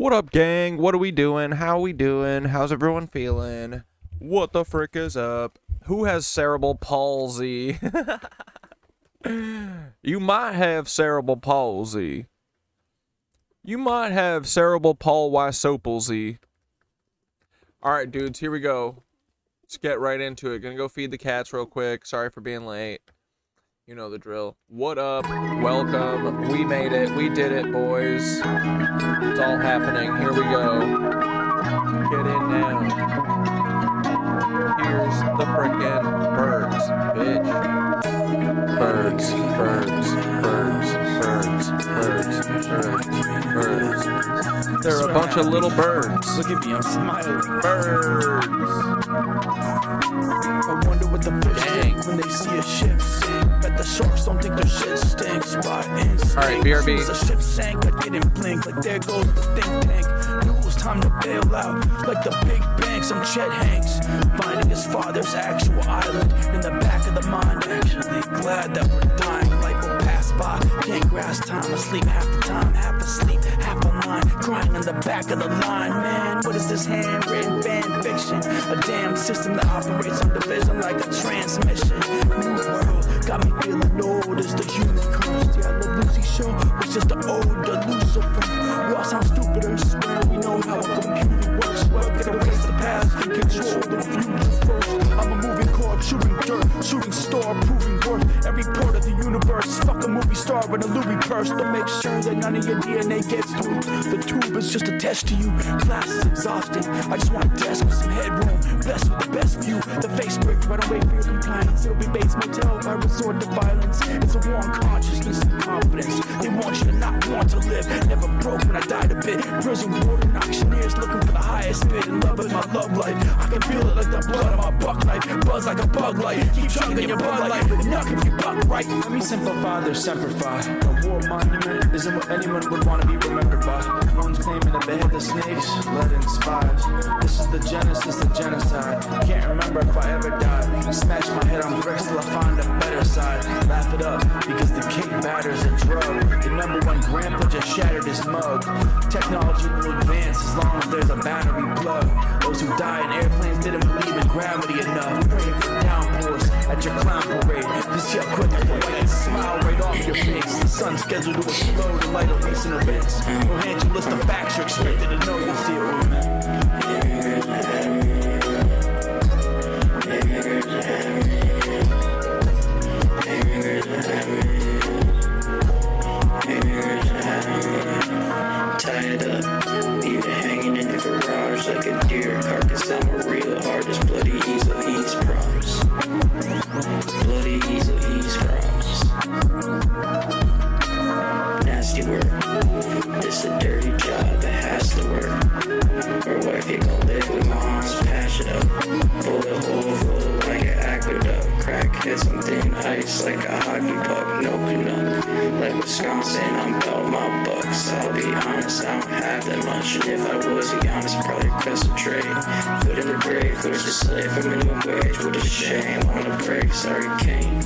What up, gang? What are we doing? How we doing? How's everyone feeling? What the frick is up? Who has cerebral palsy? You might have cerebral palsy. You might have cerebral palsy. Alright, dudes, here we go. Let's get right into it. Gonna go feed the cats real quick. Sorry for being late. You know the drill. What up? Welcome. We made it. We did it, boys. It's all happening. Here we go. Get in now. Here's the frickin' birds, bitch. Birds, birds, birds, birds, birds, birds, birds. They're a bunch of little birds. Look at me, I'm smiling. Birds. I wonder what the fish think when they see a ship sink. Bet the sharks don't think their shit stinks by instinct. Alright, BRB. As the ship sank, I didn't blink. Like there goes the think tank. Knew it was time to bail out. Like the big banks, I'm Chet Hanks. Finding his father's actual island in the back of the mind. Actually glad that we're dying. Life will pass by. Can't grasp time. Asleep half the time. Half asleep, half online. Crying in the back of the line. Man, what is this handwritten fan fiction? A damn system that operates on division like a transmission. New world got me feeling old as the human curse. Yeah, the Lucy show was just an ode to Lucifer. We all sound stupider, swear we know how a computer works. Well, get erase the past and control the future first. I'm a moving car, shooting dirt, shooting star, proving worth. Every part of the universe, fuck a movie star in a Louis purse to make sure that none of your DNA gets through. The tube is just a test to you. Class is exhausting. I just want a desk with some headroom, blessed with the best view. The face brick, but I don't wait for your compliance. It'll be Bates Motel if I resort to violence. It's a war on consciousness and confidence. They want you to not want to live. Never broke when I died a bit. Prison warden auctioneers looking for the highest bid. In love with my love life. I can feel it like the blood on my buck knife. Buzz like a bug light. Keep chugging your bud light. Enough if you buck right. Let me simplify their semperfi. A war monument isn't what anyone would want to be remembered by. One's claiming to behead the snakes, led in spies. This is the genesis of genocide. Can't remember if I ever died. Smash my head on bricks till I find a better side. Laugh it up, because the cake batter's a drug. The #1 grandpa just shattered his mug. Technology will advance as long as there's a battery plug. Those who die in airplanes didn't believe in gravity enough. Praying for downpours at your clown parade. This shit quick like a white smile right off your face. The sun's scheduled to explode in light of recent events. We'll hand you a list of facts you're expected to know. You'll see it, old man. Tied up, leave it hanging in the garage like a deer carcass. I'm a real artist, bloody easel, he's promise. Bloody easel, he's promise. Nasty work, this a dirty job, it has to work. Or what if you gon' live with moms, patch it up. Pull the hole full like an aqueduct. Crack hits on thin ice like a hockey puck. No canuck, like Wisconsin, I'm about my bucks. I'll be honest, I don't have that much. And if I was to be honest, I'd probably request a trade. Foot in the grave, push the slave for minimum wage. What a shame, on a break, sorry Kane.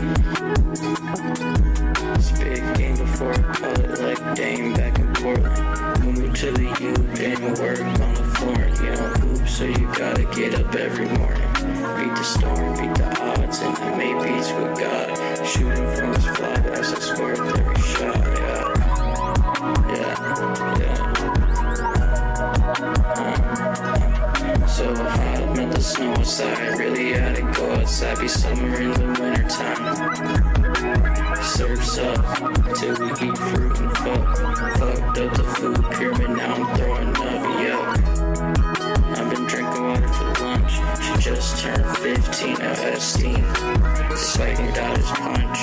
It's a big game before I call it like Dame back in Portland. Moved to the U, didn't work on the floor. You know, hoop, so you gotta get up every morning. Beat the storm, beat the odds, and I made beats with God. Shooting from his fly as I scored every shot, So hot, melt the snow outside. Really had to go outside, be summer in the winter time. Surfs up till we eat fruit and fucked up the food pyramid, now I'm throwing up, yuck. I've been drinking water for lunch. She just turned 15, now has steam. Spiking got his punch.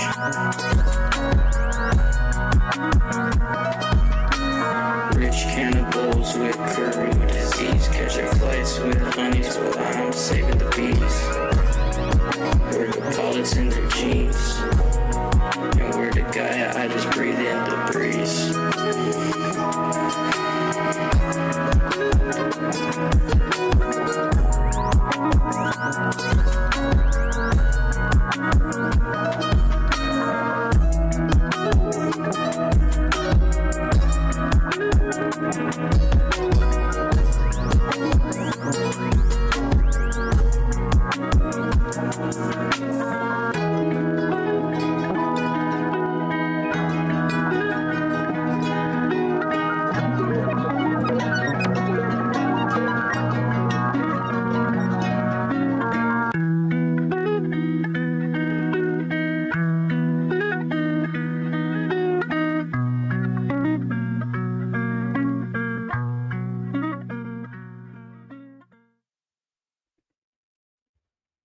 Rich cannibals with Peru disease, catching flights with honeys while I'm saving the bees. We're the pilots in their jeans, and we're the guy I just breathe in the breeze.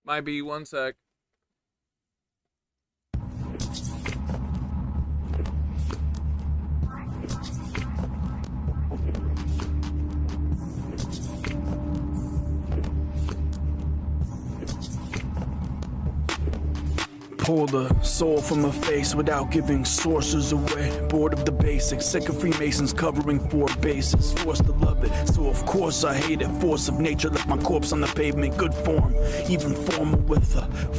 Might be 1 sec. Pull the soul from a face without giving sources away. Bored of the basics, sick of Freemasons covering 4 bases. Forced to love it, so of course I hate it. Force of nature left my corpse on the pavement. Good form, even formal with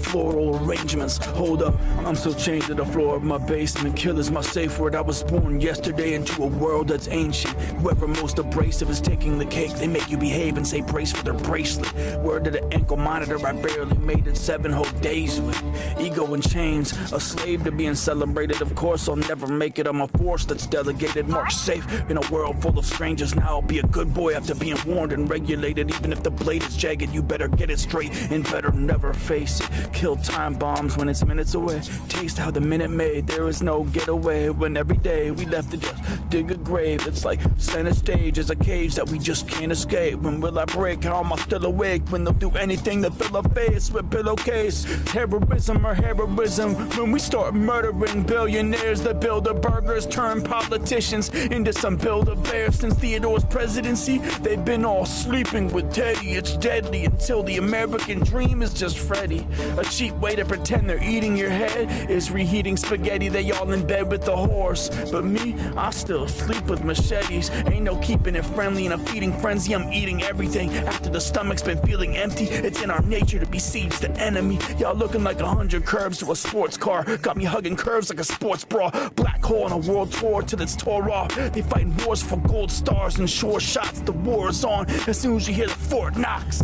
floral arrangements. Hold up, I'm still chained to the floor of my basement. Killer's my safe word. I was born yesterday into a world that's ancient. Whoever most abrasive is taking the cake. They make you behave and say brace for their bracelet. Word to the ankle monitor, I barely made it 7 whole days with ego and chains, a slave to being celebrated. Of course I'll never make it. I'm a force that's delegated, marked safe in a world full of strangers. Now I'll be a good boy after being warned and regulated. Even if the blade is jagged, you better get it straight and better never face it. Kill time bombs when it's minutes away. Taste how the minute made. There is no getaway when every day we left to just dig a grave. It's like center stage is a cage that we just can't escape. When will I break? How am I still awake when they'll do anything to fill a face with pillowcase? Terrorism or heroism when we start murdering billionaires that build the burgers, turn politicians into some build-a-bears. Since Theodore's presidency, they've been all sleeping with Teddy. It's deadly until the American dream is just Freddy. A cheap way to pretend they're eating your head is reheating spaghetti. They all in bed with the horse, but me, I still sleep with machetes. Ain't no keeping it friendly in a feeding frenzy. I'm eating everything after the stomach's been feeling empty. It's in our nature to besiege the enemy. Y'all looking like 100 curves to a sports car. Got me hugging curves like a sports bra. Black hole on a world tour till it's tore off. They fighting wars for gold stars and sure shots. The war is on as soon as you hear the Fort Knox.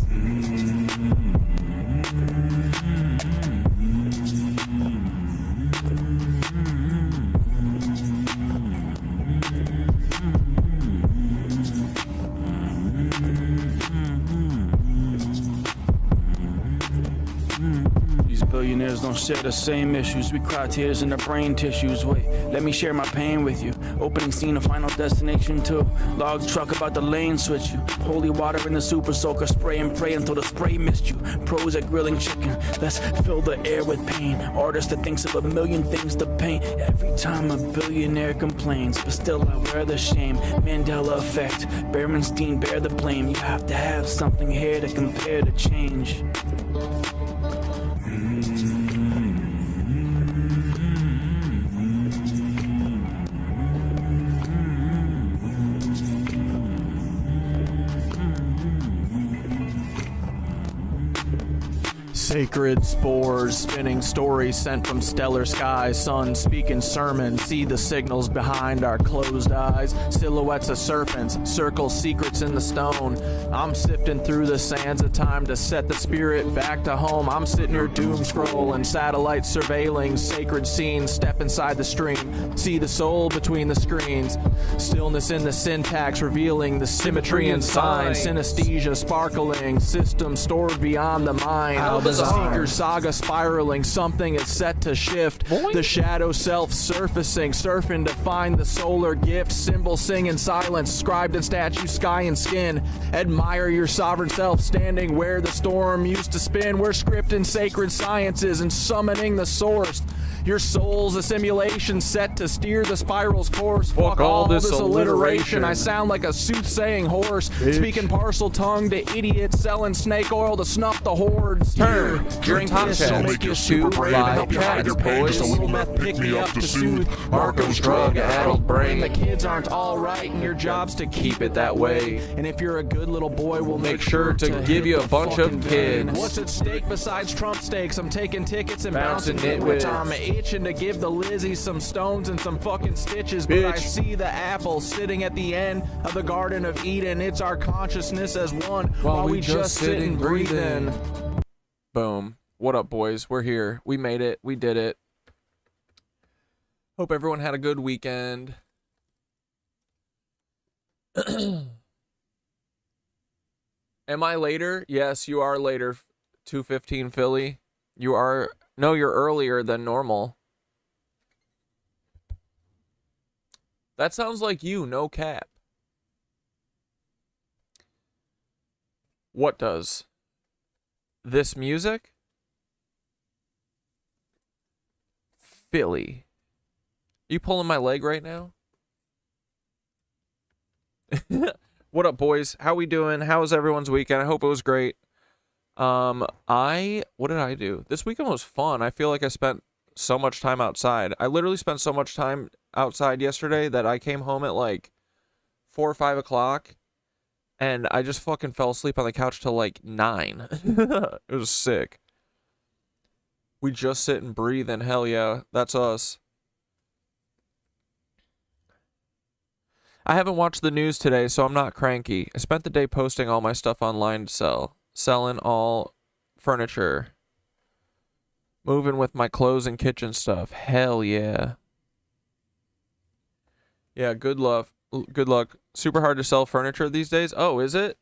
Billionaires don't share the same issues. We cry tears in the brain tissues. Wait, let me share my pain with you. Opening scene of Final Destination 2. Log truck about the lane switch you. Holy water in the super soaker. Spray and pray until the spray missed you. Pros at grilling chicken. Let's fill the air with pain. Artist that thinks of a million things to paint. Every time a billionaire complains, but still I wear the shame. Mandela effect. Berenstein bear the blame. You have to have something here to compare to change. Sacred spores, spinning stories sent from stellar skies. Sun speaking sermons, see the signals behind our closed eyes. Silhouettes of serpents, circle secrets in the stone. I'm sifting through the sands of time to set the spirit back to home. I'm sitting here doom scrolling, satellite surveilling sacred scenes. Step inside the stream, see the soul between the screens. Stillness in the syntax, revealing the symmetry and signs. Synesthesia sparkling, system stored beyond the mind. How bizarre. Seeker saga spiraling, something is set to shift. Boing. The shadow self surfacing, surfing to find the solar gift. Symbol sing in silence, scribed in statue, sky and skin. Admire your sovereign self, standing where the storm used to spin. We're scripting sacred sciences and summoning the source. Your soul's a simulation set to steer the spiral's course. Fuck all this alliteration. I sound like a soothsaying horse, speaking parcel tongue to idiots, selling snake oil to snuff the hordes. Turn Drink your this, top will chat make you to super brave and help live track your pain. Just a little meth pick me up to soothe Marco's drug-addled brain. The kids aren't all right, and your job's to keep it that way. And if you're a good little boy, we'll make sure to give hit you a the bunch of fucking kids. vein. What's at stake besides Trump stakes? I'm taking tickets and Bouncing bouncing nitwits. nitwits. I'm itching to give the Lizzie some stones and some fucking stitches, but I Bitch. see the apple sitting at the end of the Garden of Eden. It's our consciousness as one while we just sit and breathe in. Boom. What up, boys? We're here. We made it. We did it. Hope everyone had a good weekend. Am I later? Yes, you are later. 2:15 Philly. You are. No, you're earlier than normal. That sounds like you, no cap. What does? This music? Philly. You pulling my leg right now? What up, boys? How we doing? How was everyone's weekend? I hope it was great. What did I do? This weekend was fun. I feel like I spent so much time outside. I literally spent so much time outside yesterday that I came home at like 4 or 5 o'clock and I just fucking fell asleep on the couch till like 9. It was sick. We just sit and breathe, and hell yeah, that's us. I haven't watched the news today, so I'm not cranky. I spent the day posting all my stuff online to sell. Selling all furniture. Moving with my clothes and kitchen stuff. Hell yeah. Yeah, good luck. Good luck. Super hard to sell furniture these days. Oh, is it?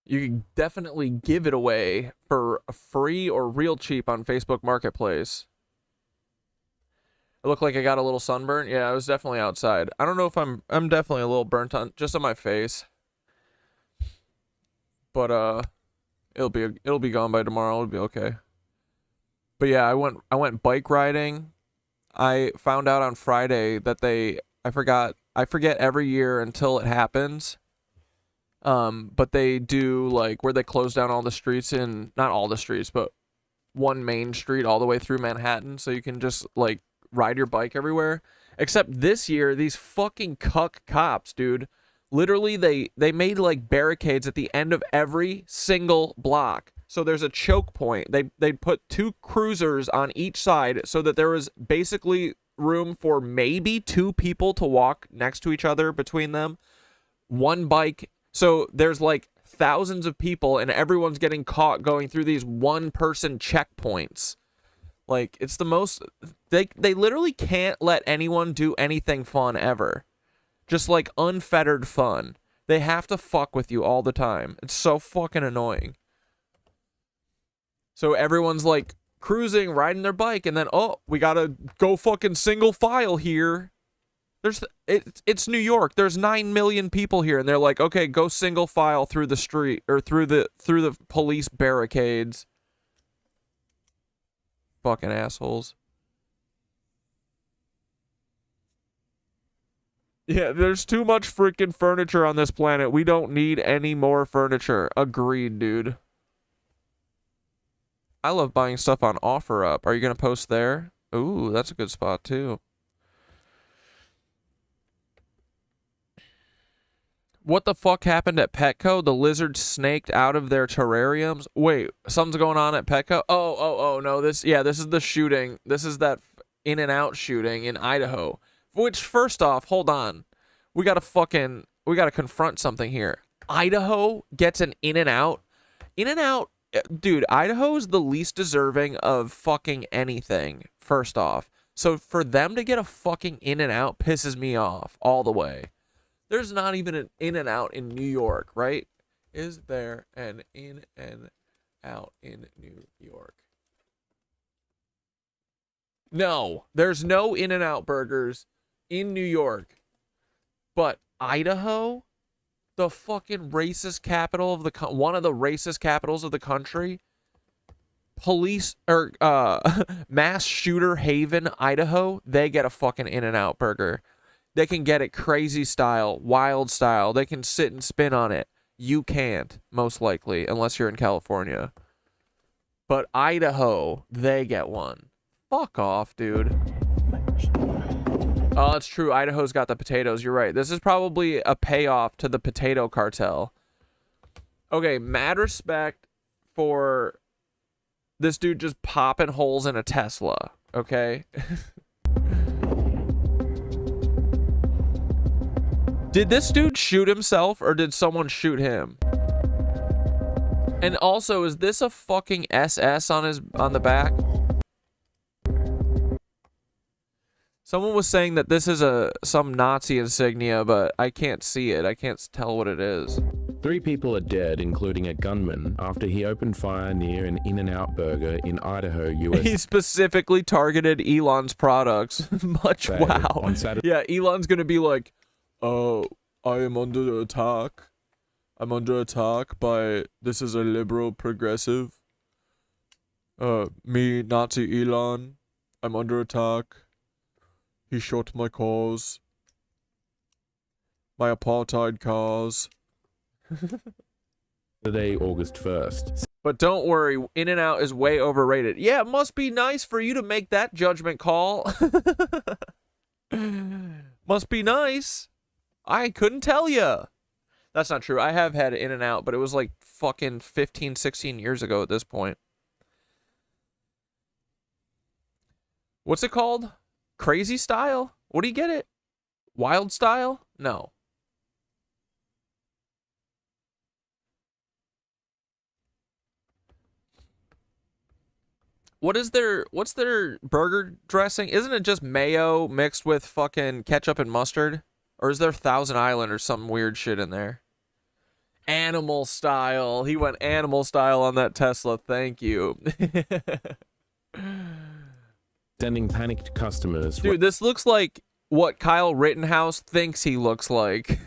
You can definitely give it away for free or real cheap on Facebook Marketplace. It looked like I got a little sunburn. Yeah, I was definitely outside. I don't know if I'm definitely a little burnt on just on my face. But it'll be gone by tomorrow. It'll be okay. But yeah, I went bike riding. I found out on Friday that I forget every year until it happens. But they do like where they close down all the streets in, not all the streets, but one main street all the way through Manhattan, so you can just like ride your bike everywhere. Except this year, these fucking cuck cops, dude, literally they made like barricades at the end of every single block. So there's a choke point. They put 2 cruisers on each side so that there was basically room for maybe 2 people to walk next to each other between them. One bike. So there's like thousands of people and everyone's getting caught going through these one-person checkpoints. Like, it's the most... They literally can't let anyone do anything fun ever. Just, like, unfettered fun. They have to fuck with you all the time. It's so fucking annoying. So everyone's, like, cruising, riding their bike, and then, oh, we gotta go fucking single file here. It's New York. There's 9 million people here, and they're like, okay, go single file through the street, or through the police barricades. Fucking assholes. Yeah, there's too much freaking furniture on this planet. We don't need any more furniture. Agreed, dude. I love buying stuff on OfferUp. Are you gonna post there? Ooh, that's a good spot too. What the fuck happened at Petco? The lizards snaked out of their terrariums. Wait, something's going on at Petco? Oh, no, this is the shooting. This is that In-N-Out shooting in Idaho. Which, first off, hold on. We gotta confront something here. Idaho gets an In-N-Out. In-N-Out, dude, Idaho is the least deserving of fucking anything, first off. So for them to get a fucking In-N-Out pisses me off all the way. There's not even an In-N-Out in New York, right? Is there an In-N-Out in New York? No, there's no In-N-Out burgers in New York. But Idaho, the fucking racist capital of the one of the racist capitals of the country, mass shooter haven, Idaho, they get a fucking In-N-Out burger. They can get it crazy style, wild style. They can sit and spin on it. You can't, most likely, unless you're in California. But Idaho, they get one. Fuck off, dude. Oh, it's true. Idaho's got the potatoes. You're right. This is probably a payoff to the potato cartel. Okay, mad respect for this dude just popping holes in a Tesla, okay? Did this dude shoot himself or did someone shoot him? And also, is this a fucking SS on the back? Someone was saying that this is some Nazi insignia, but I can't see it. I can't tell what it is. 3 people are dead, including a gunman, after he opened fire near an In-N-Out burger in Idaho, US. He specifically targeted Elon's products. Wow. On Saturday. Yeah, Elon's gonna be like, oh, I am under attack. I'm under attack by, this is a liberal progressive. Me, Nazi Elon. I'm under attack. He shot my cause. My apartheid cause. Saturday, August 1st. But don't worry, In-N-Out is way overrated. Yeah, it must be nice for you to make that judgment call. Must be nice. I couldn't tell you. That's not true. I have had In-N-Out, but it was like fucking 15, 16 years ago at this point. What's it called? Crazy style? What do you get it? Wild style? No. What's their burger dressing? Isn't it just mayo mixed with fucking ketchup and mustard? Or is there Thousand Island or some weird shit in there? Animal style. He went animal style on that Tesla. Thank you. Sending panicked customers Dude, this looks like what Kyle Rittenhouse thinks he looks like.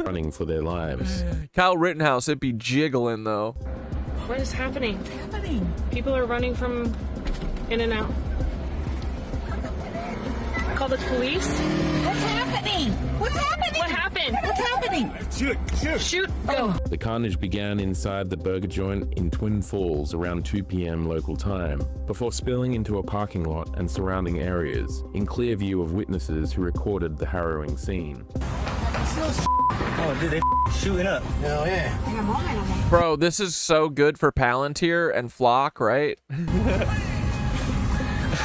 running for their lives. Kyle Rittenhouse, it'd be jiggling though. What is happening? What's happening? People are running from In-N-Out. Call the police? What's happening? What's happening? What happened? What's happening? Shoot, go. The carnage began inside the burger joint in Twin Falls around 2 p.m. local time, before spilling into a parking lot and surrounding areas, in clear view of witnesses who recorded the harrowing scene. Oh, dude, they shooting up. Hell yeah. Bro, this is so good for Palantir and Flock, right?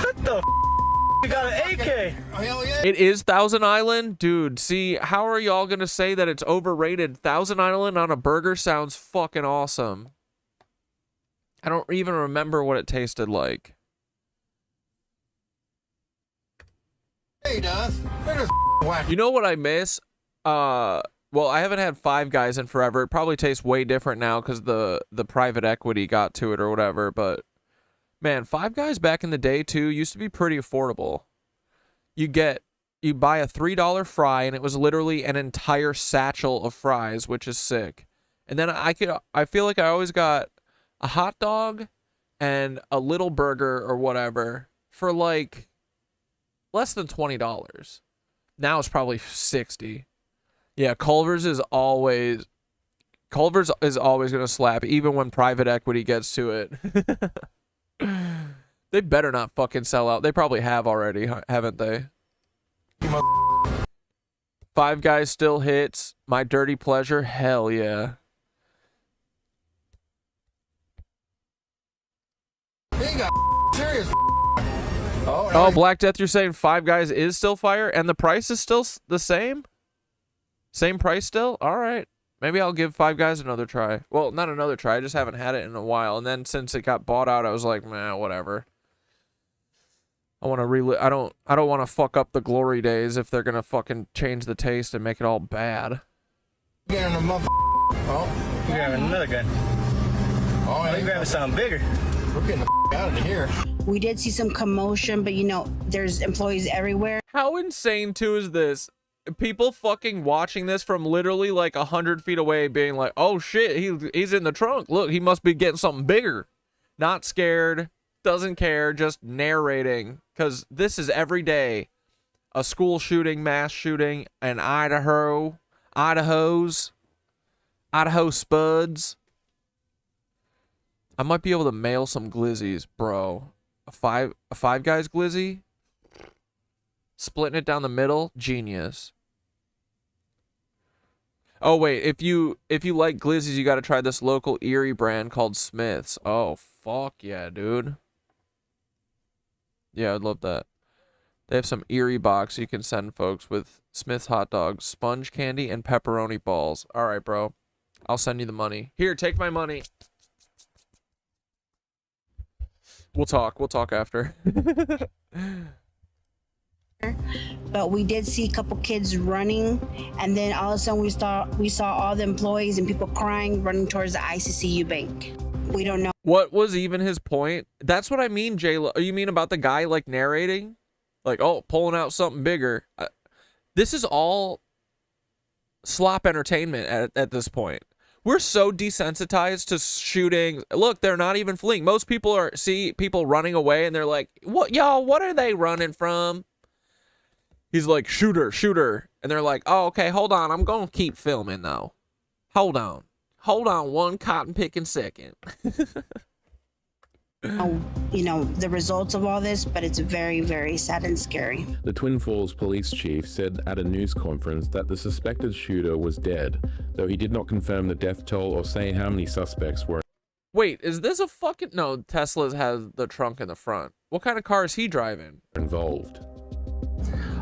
What the You got an AK. Hell yeah. It is Thousand Island? Dude, see, how are y'all gonna say that it's overrated? Thousand Island on a burger sounds fucking awesome. I don't even remember what it tasted like. Hey, does. You know what I miss? Well, I haven't had Five Guys in forever. It probably tastes way different now because the private equity got to it or whatever. But man, Five Guys back in the day too used to be pretty affordable. You buy a $3 fry and it was literally an entire satchel of fries, which is sick. And then I feel like I always got a hot dog and a little burger or whatever for like less than $20. Now it's probably $60. Yeah, Culver's is always gonna slap, even when private equity gets to it. They better not fucking sell out. They probably have already, haven't they? Five Guys still hits. My dirty pleasure, hell yeah. He got serious. Oh, Black Death, you're saying Five Guys is still fire and the price is still the same? Same price still? All right. Maybe I'll give Five Guys another try. Well, not another try. I just haven't had it in a while. And then since it got bought out, I was like, man, whatever. I want to I don't want to fuck up the glory days if they're going to fucking change the taste and make it all bad. Getting a mother. Oh, You're grabbing another gun. oh, You're grabbing something bigger. We're getting the out of here. We did see some commotion, but you know, there's employees everywhere. How insane too is this? People fucking watching this from literally like 100 feet away being like, oh shit, he's in the trunk. Look, he must be getting something bigger. Not scared, doesn't care, just narrating. Because this is every day. A school shooting, mass shooting, in Idaho. Idaho Spuds. I might be able to mail some glizzies, bro. A five Guys glizzy? Splitting it down the middle? Genius. Oh wait, if you like glizzies, you got to try this local Erie brand called Smith's. Oh fuck yeah, dude. Yeah, I'd love that. They have some Erie box you can send folks with Smith's hot dogs, sponge candy, and pepperoni balls. All right, bro. I'll send you the money. Here, take my money. We'll talk. We'll talk after. But we did see a couple kids running, and then all of a sudden we saw all the employees and people crying, running towards the ICCU bank. We don't know. What was even his point? That's what I mean, Jayla. You mean about the guy like narrating? Like, oh, pulling out something bigger. This is all slop entertainment at this point. We're so desensitized to shooting. Look, they're not even fleeing. Most people see people running away and they're like, what, y'all, what are they running from? He's like, shooter, shooter. And they're like, oh, okay, hold on. I'm going to keep filming, though. Hold on. Hold on one cotton picking second. You know, the results of all this, but it's very, very sad and scary. The Twin Falls police chief said at a news conference that the suspected shooter was dead, though he did not confirm the death toll or say how many suspects were Wait, is this a fucking... No, Tesla has the trunk in the front. What kind of car is he driving? involved.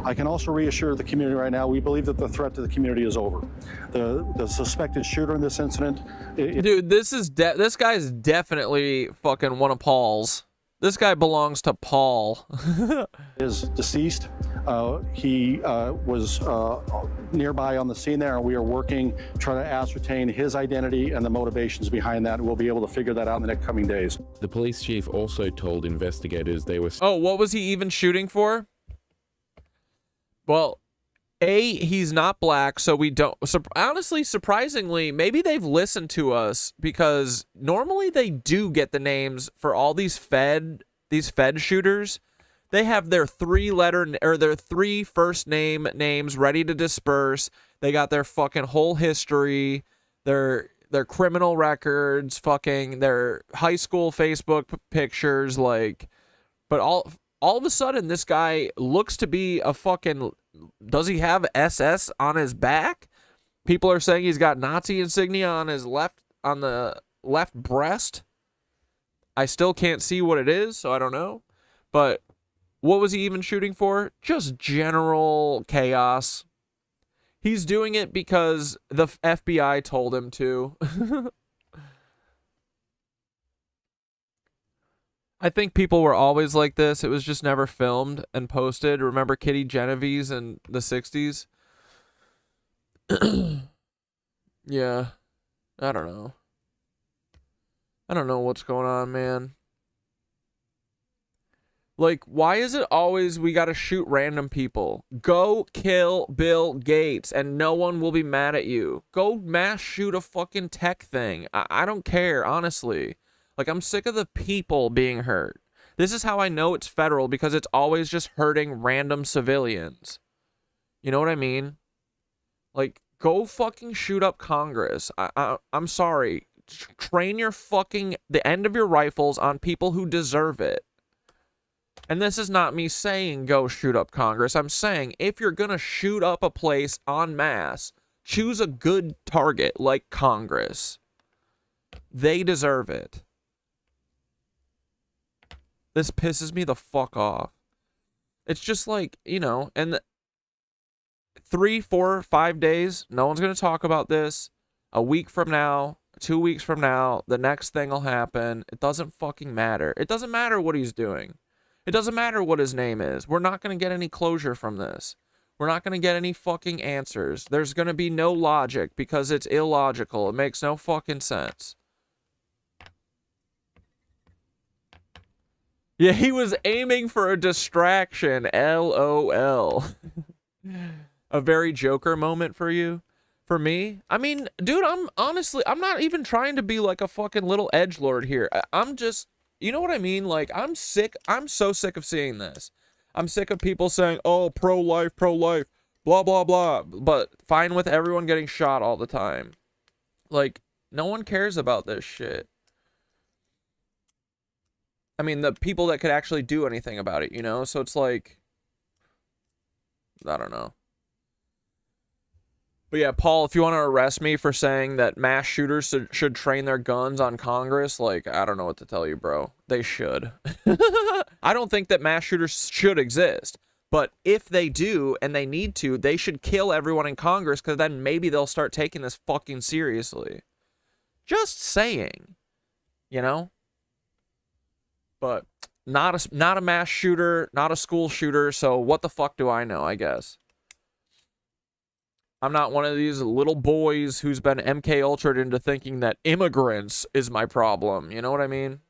I can also reassure the community right now, we believe that the threat to the community is over. The suspected shooter in this incident... Dude, this guy is definitely fucking one of Paul's. This guy belongs to Paul. is deceased. He was nearby on the scene there, and we are working, trying to ascertain his identity and the motivations behind that, and we'll be able to figure that out in the next coming days. The police chief also told investigators they were... Oh, what was he even shooting for? Well, A, he's not black, so we don't... honestly, surprisingly, maybe they've listened to us, because normally they do get the names for all these Fed shooters. They have their their 3 first name names ready to disperse. They got their fucking whole history, their criminal records, fucking their high school Facebook pictures, like... But all of a sudden, this guy looks to be a fucking... Does he have SS on his back? People are saying he's got Nazi insignia on the left breast. I still can't see what it is, so I don't know. But what was he even shooting for? Just general chaos. He's doing it because the FBI told him to. I think people were always like this. It was just never filmed and posted. Remember Kitty Genovese in the 60s? Yeah. I don't know. I don't know what's going on, man. Like, why is it always we gotta shoot random people? Go kill Bill Gates and no one will be mad at you. Go mass shoot a fucking tech thing. I don't care, honestly. Like, I'm sick of the people being hurt. This is how I know it's federal, because it's always just hurting random civilians. You know what I mean? Like, go fucking shoot up Congress. I'm sorry. Train the end of your rifles on people who deserve it. And this is not me saying go shoot up Congress. I'm saying if you're gonna shoot up a place en masse, choose a good target like Congress. They deserve it. This pisses me the fuck off. It's just like, you know, and 3, 4, 5 days, no one's going to talk about this. A week from now, 2 weeks from now, the next thing will happen. It doesn't fucking matter. It doesn't matter what he's doing. It doesn't matter what his name is. We're not going to get any closure from this. We're not going to get any fucking answers. There's going to be no logic because it's illogical. It makes no fucking sense. Yeah, he was aiming for a distraction. LOL. A very Joker moment for you. For me? I mean, dude, I'm not even trying to be like a fucking little edgelord here. I'm just, you know what I mean? Like, I'm sick. I'm so sick of seeing this. I'm sick of people saying, oh, pro-life, blah, blah, blah. But fine with everyone getting shot all the time. Like, no one cares about this shit. I mean, the people that could actually do anything about it, you know? So it's like, I don't know. But yeah, Paul, if you want to arrest me for saying that mass shooters should train their guns on Congress, like, I don't know what to tell you, bro. They should. I don't think that mass shooters should exist. But if they do, and they need to, they should kill everyone in Congress, because then maybe they'll start taking this fucking seriously. Just saying. You know? But not a mass shooter, not a school shooter, so what the fuck do I know, I guess. I'm not one of these little boys who's been MK Ultra'd into thinking that immigrants is my problem. You know what I mean?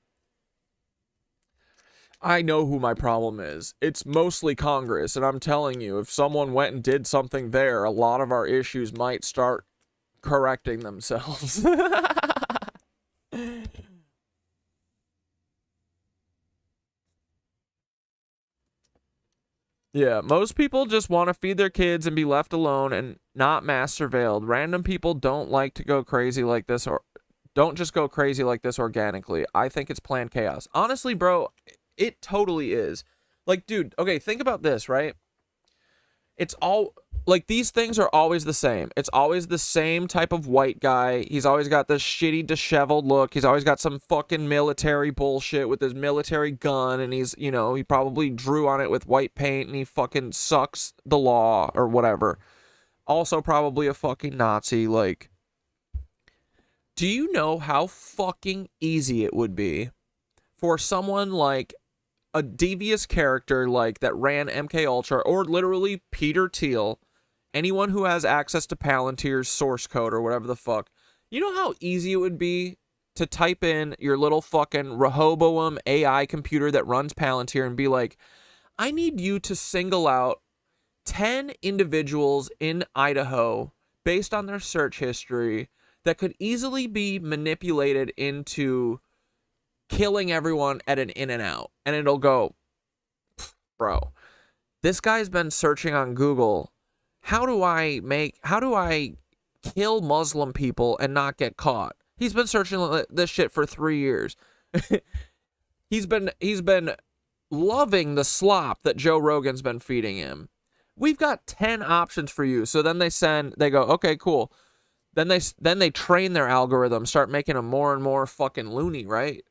I know who my problem is. It's mostly Congress, and I'm telling you, if someone went and did something there, a lot of our issues might start correcting themselves. Yeah, most people just want to feed their kids and be left alone and not mass surveilled. Random people don't like to go crazy like this, or don't just go crazy like this organically. I think it's planned chaos. Honestly, bro, it totally is. Like, dude, okay, think about this, right? It's all, like, these things are always the same. It's always the same type of white guy. He's always got this shitty, disheveled look. He's always got some fucking military bullshit with his military gun, and he's, you know, he probably drew on it with white paint, and he fucking sucks the law, or whatever. Also probably a fucking Nazi, like. Do you know how fucking easy it would be for someone like a devious character like that ran MK Ultra, or literally Peter Thiel, anyone who has access to Palantir's source code or whatever the fuck, you know how easy it would be to type in your little fucking Rehoboam AI computer that runs Palantir and be like, I need you to single out 10 individuals in Idaho based on their search history that could easily be manipulated into killing everyone at an In-N-Out. And it'll go, bro, this guy's been searching on Google, how do I kill Muslim people and not get caught? He's been searching this shit for 3 years. He's been loving the slop that Joe Rogan's been feeding him. We've got 10 options for you. So then they go, okay, cool. Then they train their algorithm, start making them more and more fucking loony, right?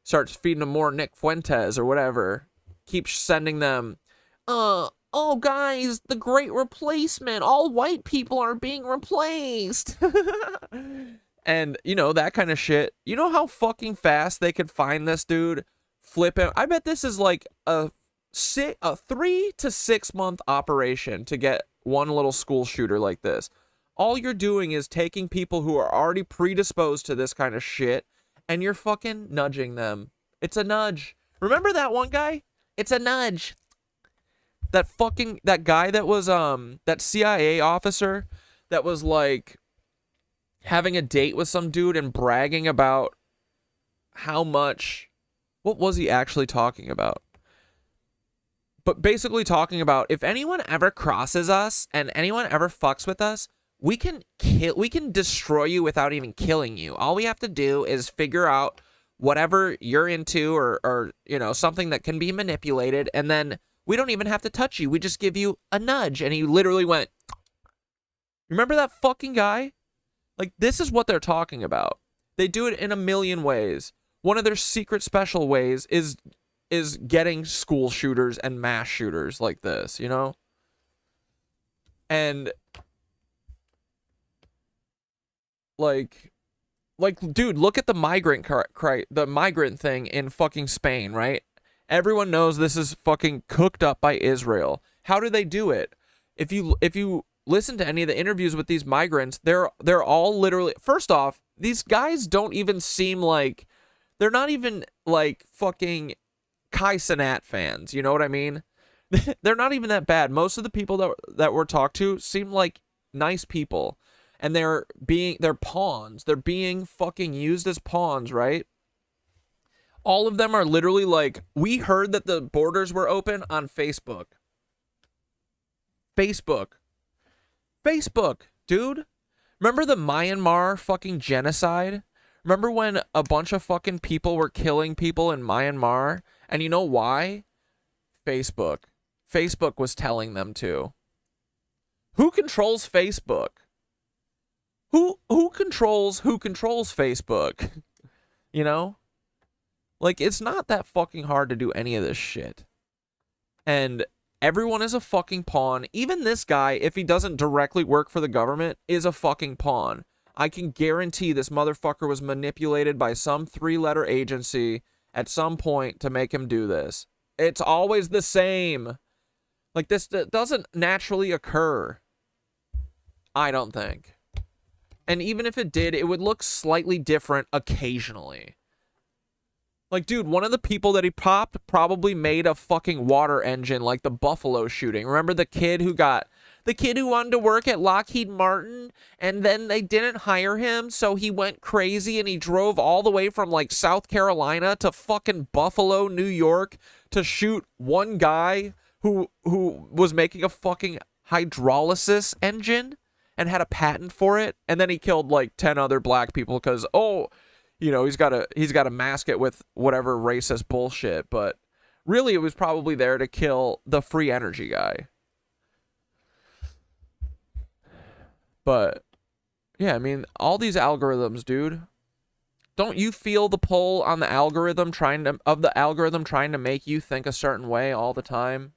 Starts feeding them more Nick Fuentes or whatever. Keeps sending them, oh guys, the great replacement. All white people are being replaced. And, you know, that kind of shit. You know how fucking fast they could find this dude? Flip him. I bet this is like a 3 to 6 month operation to get one little school shooter like this. All you're doing is taking people who are already predisposed to this kind of shit, and you're fucking nudging them. It's a nudge. Remember that one guy? It's a nudge. That guy that was, that CIA officer that was, like, having a date with some dude and bragging about how much, what was he actually talking about? But basically talking about, if anyone ever crosses us and anyone ever fucks with us, we can destroy you without even killing you. All we have to do is figure out whatever you're into, or you know, something that can be manipulated, and then we don't even have to touch you. We just give you a nudge. And he literally went, remember that fucking guy? Like, this is what they're talking about. They do it in a million ways. One of their secret special ways is getting school shooters and mass shooters like this, you know? And like, dude, look at the migrant thing in fucking Spain, right? Everyone knows this is fucking cooked up by Israel. How do they do it? If you listen to any of the interviews with these migrants, they're all literally, first off, these guys don't even seem like, they're not even like fucking Kai Cenat fans, you know what I mean? They're not even that bad. Most of the people that we're talked to seem like nice people. And they're pawns. They're being fucking used as pawns, right? All of them are literally like, we heard that the borders were open on Facebook. Facebook, dude. Remember the Myanmar fucking genocide? Remember when a bunch of fucking people were killing people in Myanmar? And you know why? Facebook. Facebook was telling them to. Who controls Facebook? Who controls Facebook? You know? Like, it's not that fucking hard to do any of this shit. And everyone is a fucking pawn. Even this guy, if he doesn't directly work for the government, is a fucking pawn. I can guarantee this motherfucker was manipulated by some 3-letter agency at some point to make him do this. It's always the same. Like, this doesn't naturally occur. I don't think. And even if it did, it would look slightly different occasionally. Like, dude, one of the people that he popped probably made a fucking water engine like the Buffalo shooting. Remember the kid who wanted to work at Lockheed Martin and then they didn't hire him, so he went crazy and he drove all the way from like South Carolina to fucking Buffalo, New York to shoot one guy who was making a fucking hydrolysis engine and had a patent for it, and then he killed like 10 other black people because, oh, you know, he's got to mask it with whatever racist bullshit. But really, it was probably there to kill the free energy guy. But yeah, I mean, all these algorithms, dude. Don't you feel the pull on the algorithm trying to make you think a certain way all the time?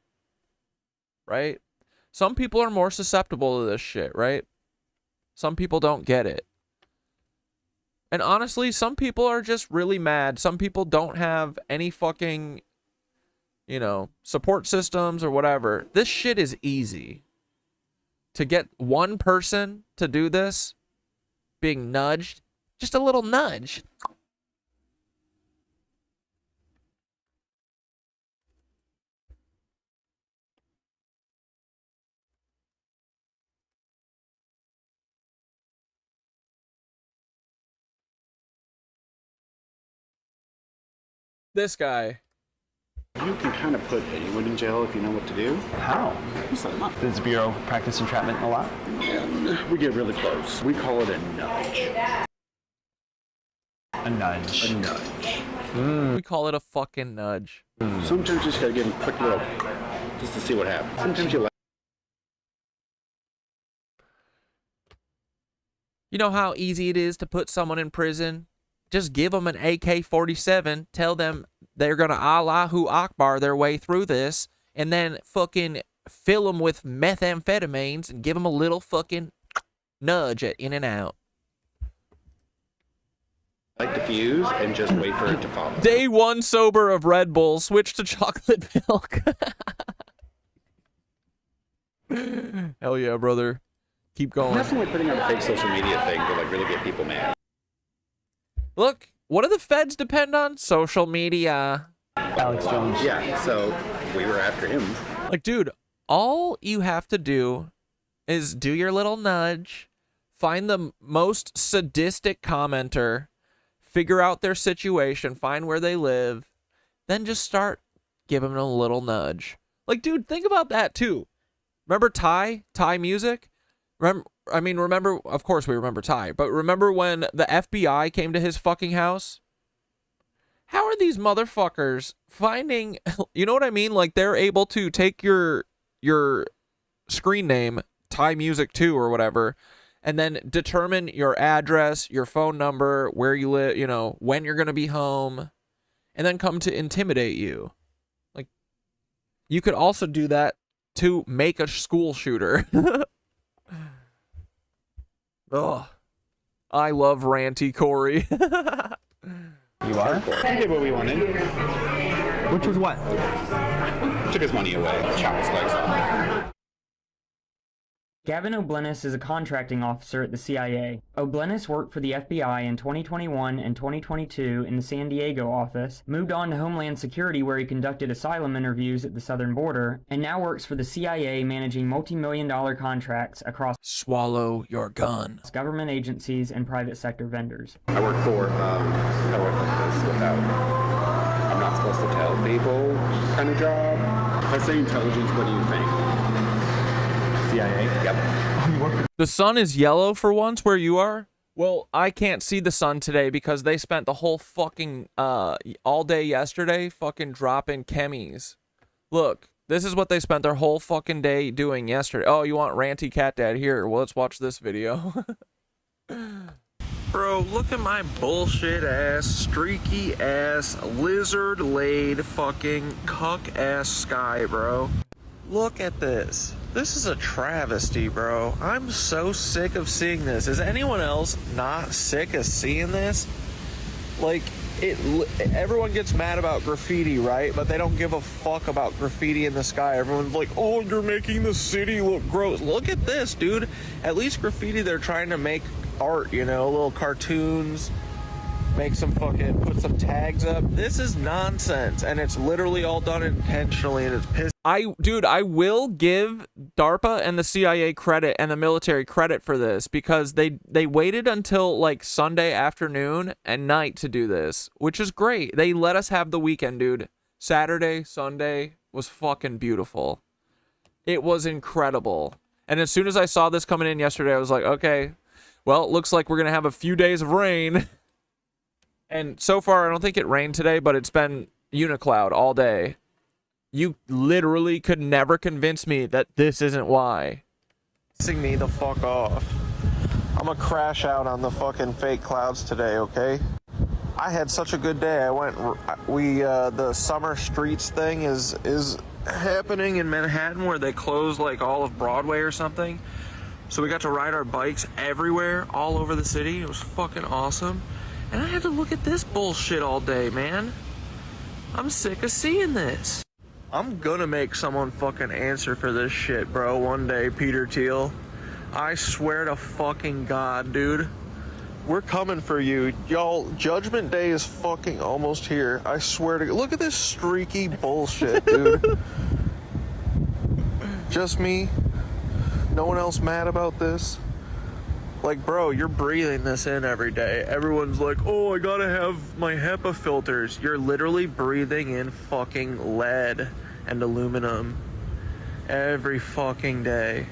Right? Some people are more susceptible to this shit, right? Some people don't get it. And honestly, some people are just really mad. Some people don't have any fucking, you know, support systems or whatever. This shit is easy. To get one person to do this, being nudged, just a little nudge. This guy. You can kind of put anyone in jail if you know what to do. How? Does the Bureau practice entrapment a lot? We get really close. We call it a nudge. A nudge. A nudge. We call it a fucking nudge. Sometimes you just gotta give them a quick little, just to see what happens. Sometimes you like. You know how easy it is to put someone in prison? Just give them an AK-47, tell them they're going to Allahu Akbar their way through this, and then fucking fill them with methamphetamines and give them a little fucking nudge at in and out. Like the fuse and just wait for it to follow. Day 1 sober of Red Bull, switch to chocolate milk. Hell yeah, brother. Keep going. Definitely putting on a fake social media thing to like really get people mad. Look, what do the feds depend on? Social media. Alex Jones. Yeah, so we were after him. Like, dude, all you have to do is do your little nudge, find the most sadistic commenter, figure out their situation, find where they live, then just start giving them a little nudge. Like, dude, think about that too. Remember Thai music? Remember, of course we remember Ty, but remember when the FBI came to his fucking house? How are these motherfuckers finding, you know what I mean? Like, they're able to take your screen name, Thai Music 2 or whatever, and then determine your address, your phone number, where you live, you know, when you're going to be home, and then come to intimidate you. Like, you could also do that to make a school shooter. Ugh. I love ranty Corey. You are? We did what we wanted. Which was what? Took his money away, chopped his legs off. Gavin O'Blennis is a contracting officer at the CIA. O'Blennis worked for the FBI in 2021 and 2022 in the San Diego office, moved on to Homeland Security where he conducted asylum interviews at the southern border, and now works for the CIA managing multi-million-dollar contracts across Swallow your gun. Government agencies and private sector vendors. I work for, I work like this without, I'm not supposed to tell people kind of job. If I say intelligence, what do you think? CIA? Yep. The sun is yellow for once where you are? Well, I can't see the sun today because they spent the whole fucking, all day yesterday fucking dropping chemis. Look, this is what they spent their whole fucking day doing yesterday. Oh, you want ranty cat dad? Here, well, let's watch this video. Bro, look at my bullshit ass, streaky ass, lizard laid fucking cuck ass sky, bro. Look at this. This is a travesty, bro. I'm so sick of seeing this. Is anyone else not sick of seeing this? Like, everyone gets mad about graffiti, right? But they don't give a fuck about graffiti in the sky. Everyone's like, oh, you're making the city look gross. Look at this, dude. At least graffiti, they're trying to make art, you know, little cartoons, make some fucking, put some tags up. This is nonsense, and it's literally all done intentionally, and it's piss. Dude, I will give DARPA and the CIA credit and the military credit for this, because they waited until like Sunday afternoon and night to do this, which is great. They let us have the weekend, dude. Saturday, Sunday was fucking beautiful. It was incredible. And as soon as I saw this coming in yesterday, I was like, okay, well, it looks like we're going to have a few days of rain. And so far, I don't think it rained today, but it's been unicloud all day. You literally could never convince me that this isn't why. Pissing me the fuck off. I'm gonna crash out on the fucking fake clouds today, okay? I had such a good day. The summer streets thing is happening in Manhattan, where they close like all of Broadway or something. So we got to ride our bikes everywhere, all over the city. It was fucking awesome. And I had to look at this bullshit all day, man. I'm sick of seeing this. I'm gonna make someone fucking answer for this shit, bro, one day, Peter Thiel. I swear to fucking God, dude. We're coming for you. Y'all, Judgment Day is fucking almost here. I swear to God. Look at this streaky bullshit, dude. Just me? No one else mad about this? Like, bro, you're breathing this in every day. Everyone's like, oh, I gotta have my HEPA filters. You're literally breathing in fucking lead and aluminum every fucking day.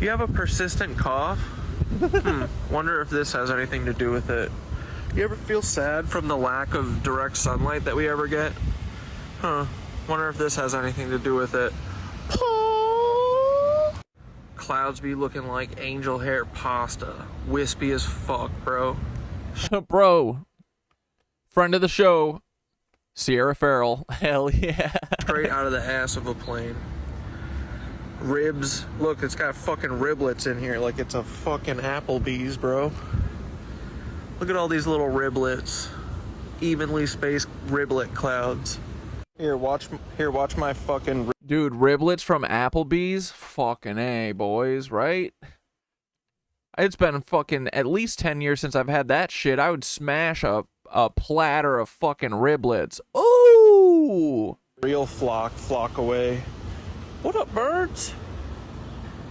You have a persistent cough? Wonder if this has anything to do with it. You ever feel sad from the lack of direct sunlight that we ever get? Wonder if this has anything to do with it. Clouds be looking like angel hair pasta. Wispy as fuck, bro. Bro. Friend of the show, Sierra Farrell. Hell yeah. Straight out of the ass of a plane. Ribs. Look, it's got fucking riblets in here like it's a fucking Applebee's, bro. Look at all these little riblets. Evenly spaced riblet clouds. Here, watch my fucking... Dude, riblets from Applebee's? Fucking A, boys, right? It's been fucking at least 10 years since I've had that shit. I would smash a platter of fucking riblets. Ooh! Real flock away. What up, birds?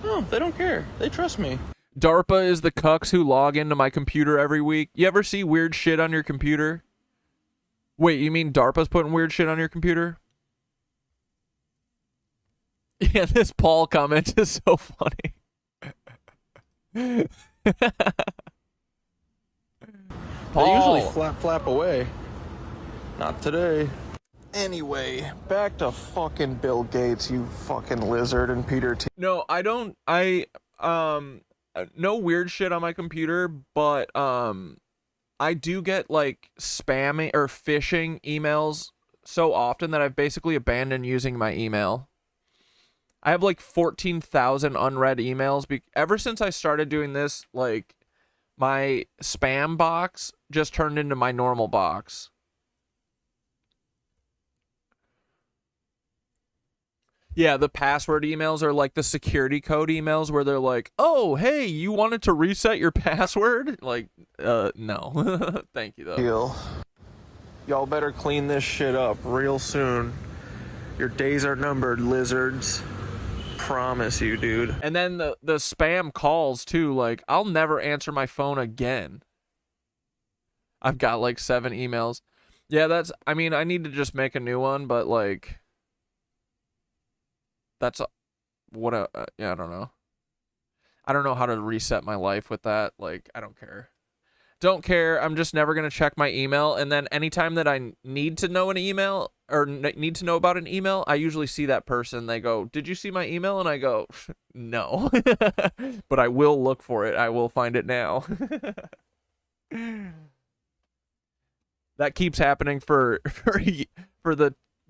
Oh, they don't care. They trust me. DARPA is the cucks who log into my computer every week. You ever see weird shit on your computer? Wait, you mean DARPA's putting weird shit on your computer? Yeah, this Paul comment is so funny. They usually flap away. Not today. Anyway, back to fucking Bill Gates, you fucking lizard, and Peter T. No, I don't. No weird shit on my computer, but I do get like spamming or phishing emails so often that I've basically abandoned using my email. I have like 14,000 unread emails. Ever since I started doing this, like my spam box just turned into my normal box. Yeah, the password emails are like the security code emails where they're like, oh, hey, you wanted to reset your password? Like, no. Thank you, though. Y'all better clean this shit up real soon. Your days are numbered, lizards. Promise you, dude. And then the spam calls, too. Like, I'll never answer my phone again. I've got like 7 emails. Yeah, I mean, I need to just make a new one, but like... That's yeah, I don't know. I don't know how to reset my life with that. Like, I don't care. Don't care. I'm just never going to check my email. And then anytime that I need to know an email or need to know about an email, I usually see that person. They go, "Did you see my email?" And I go, "No." But I will look for it. I will find it now. That keeps happening for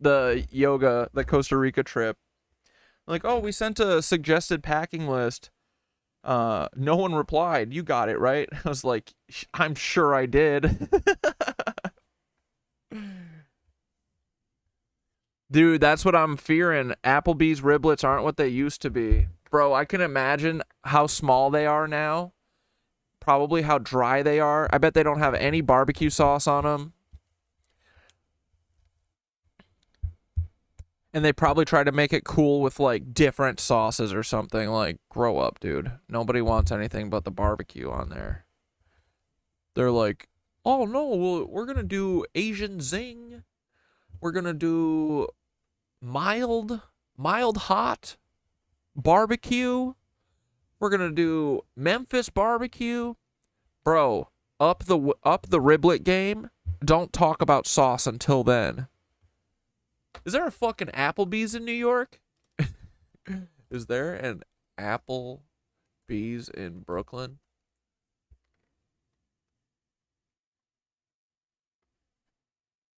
the yoga, the Costa Rica trip. Like, "Oh, we sent a suggested packing list. No one replied. You got it, right?" I was like, "I'm sure I did." Dude, that's what I'm fearing. Applebee's riblets aren't what they used to be. Bro, I can imagine how small they are now. Probably how dry they are. I bet they don't have any barbecue sauce on them. And they probably try to make it cool with, like, different sauces or something. Like, grow up, dude. Nobody wants anything but the barbecue on there. They're like, "Oh, no, we're going to do Asian zing. We're going to do mild hot barbecue. We're going to do Memphis barbecue." Bro, up the riblet game. Don't talk about sauce until then. Is there a fucking Applebee's in New York? Is there an Applebee's in Brooklyn?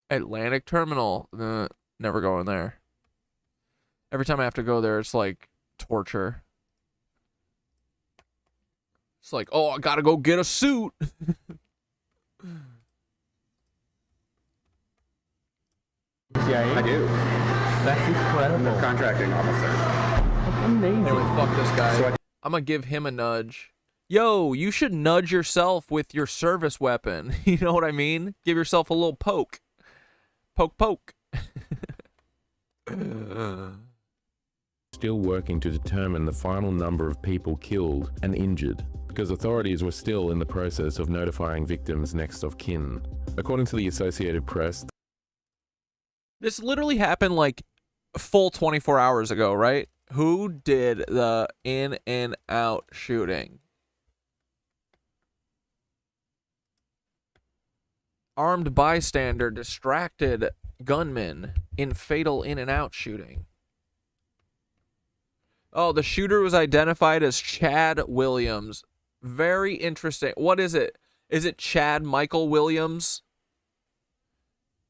Atlantic Terminal. Never going there. Every time I have to go there, it's like torture. It's like, "Oh, I gotta go get a suit." CIA? I do. That's incredible. I'm a contracting officer. That's amazing. Anyway, fuck this guy. So I'm gonna give him a nudge. Yo, you should nudge yourself with your service weapon. You know what I mean? Give yourself a little poke. Poke, poke. Still working to determine the final number of people killed and injured, because authorities were still in the process of notifying victims' next of kin. According to the Associated Press, This literally happened like full 24 hours ago, right? Who did the in and out shooting? Armed bystander distracted gunman in fatal in and out shooting. Oh, the shooter was identified as Chad Williams. Very interesting. What is it? Is it Chad Michael Williams?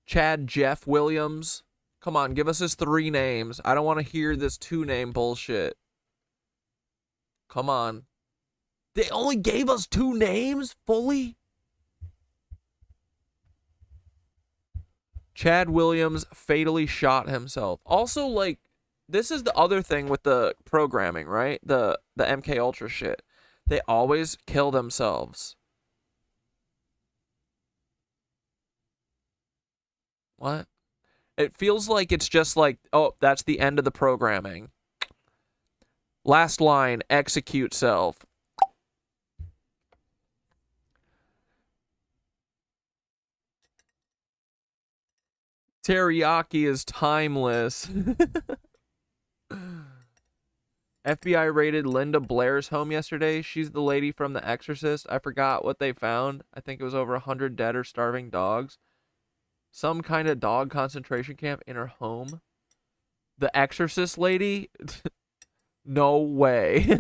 Chad Jeff Williams? Come on, give us his 3 names. I don't want to hear this 2-name bullshit. Come on. They only gave us 2 names fully? Chad Williams fatally shot himself. Also, like, this is the other thing with the programming, right? The MK Ultra shit. They always kill themselves. What? It feels like it's just like, oh, that's the end of the programming. Last line, execute self. Teriyaki is timeless. FBI raided Linda Blair's home yesterday. She's the lady from The Exorcist. I forgot what they found. I think it was over 100 dead or starving dogs. Some kind of dog concentration camp in her home. The Exorcist lady? No way.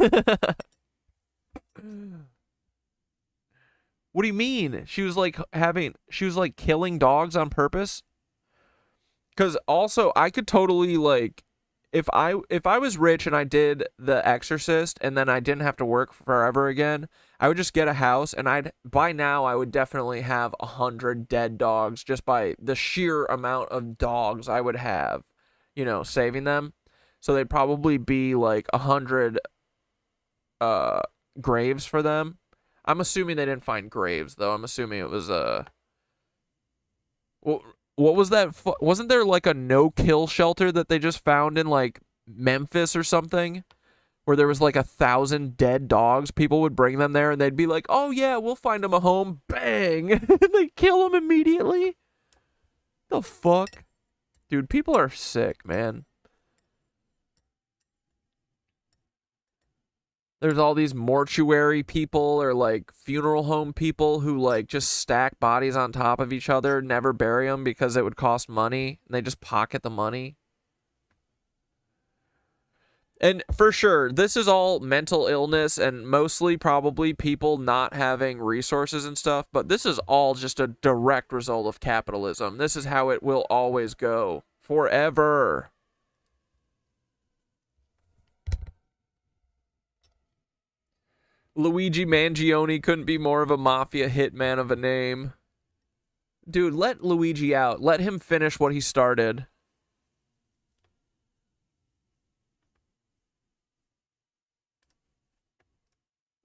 What do you mean? She was like killing dogs on purpose? Because also, I could totally, like, if I was rich and I did The Exorcist and then I didn't have to work forever again, I would just get a house, and by now I would definitely have 100 dead dogs just by the sheer amount of dogs I would have, you know, saving them. So they'd probably be like 100 graves for them. I'm assuming they didn't find graves, though. I'm assuming it was what was that? Wasn't there like a no-kill shelter that they just found in like Memphis or something? Where there was like 1,000 dead dogs. People would bring them there and they'd be like, "Oh yeah, we'll find them a home." Bang! And they kill them immediately. The fuck? Dude, people are sick, man. There's all these mortuary people or like funeral home people who like just stack bodies on top of each other, never bury them because it would cost money, and they just pocket the money. And for sure, this is all mental illness and mostly probably people not having resources and stuff, but this is all just a direct result of capitalism. This is how it will always go. Forever. Luigi Mangione couldn't be more of a mafia hitman of a name. Dude, let Luigi out. Let him finish what he started.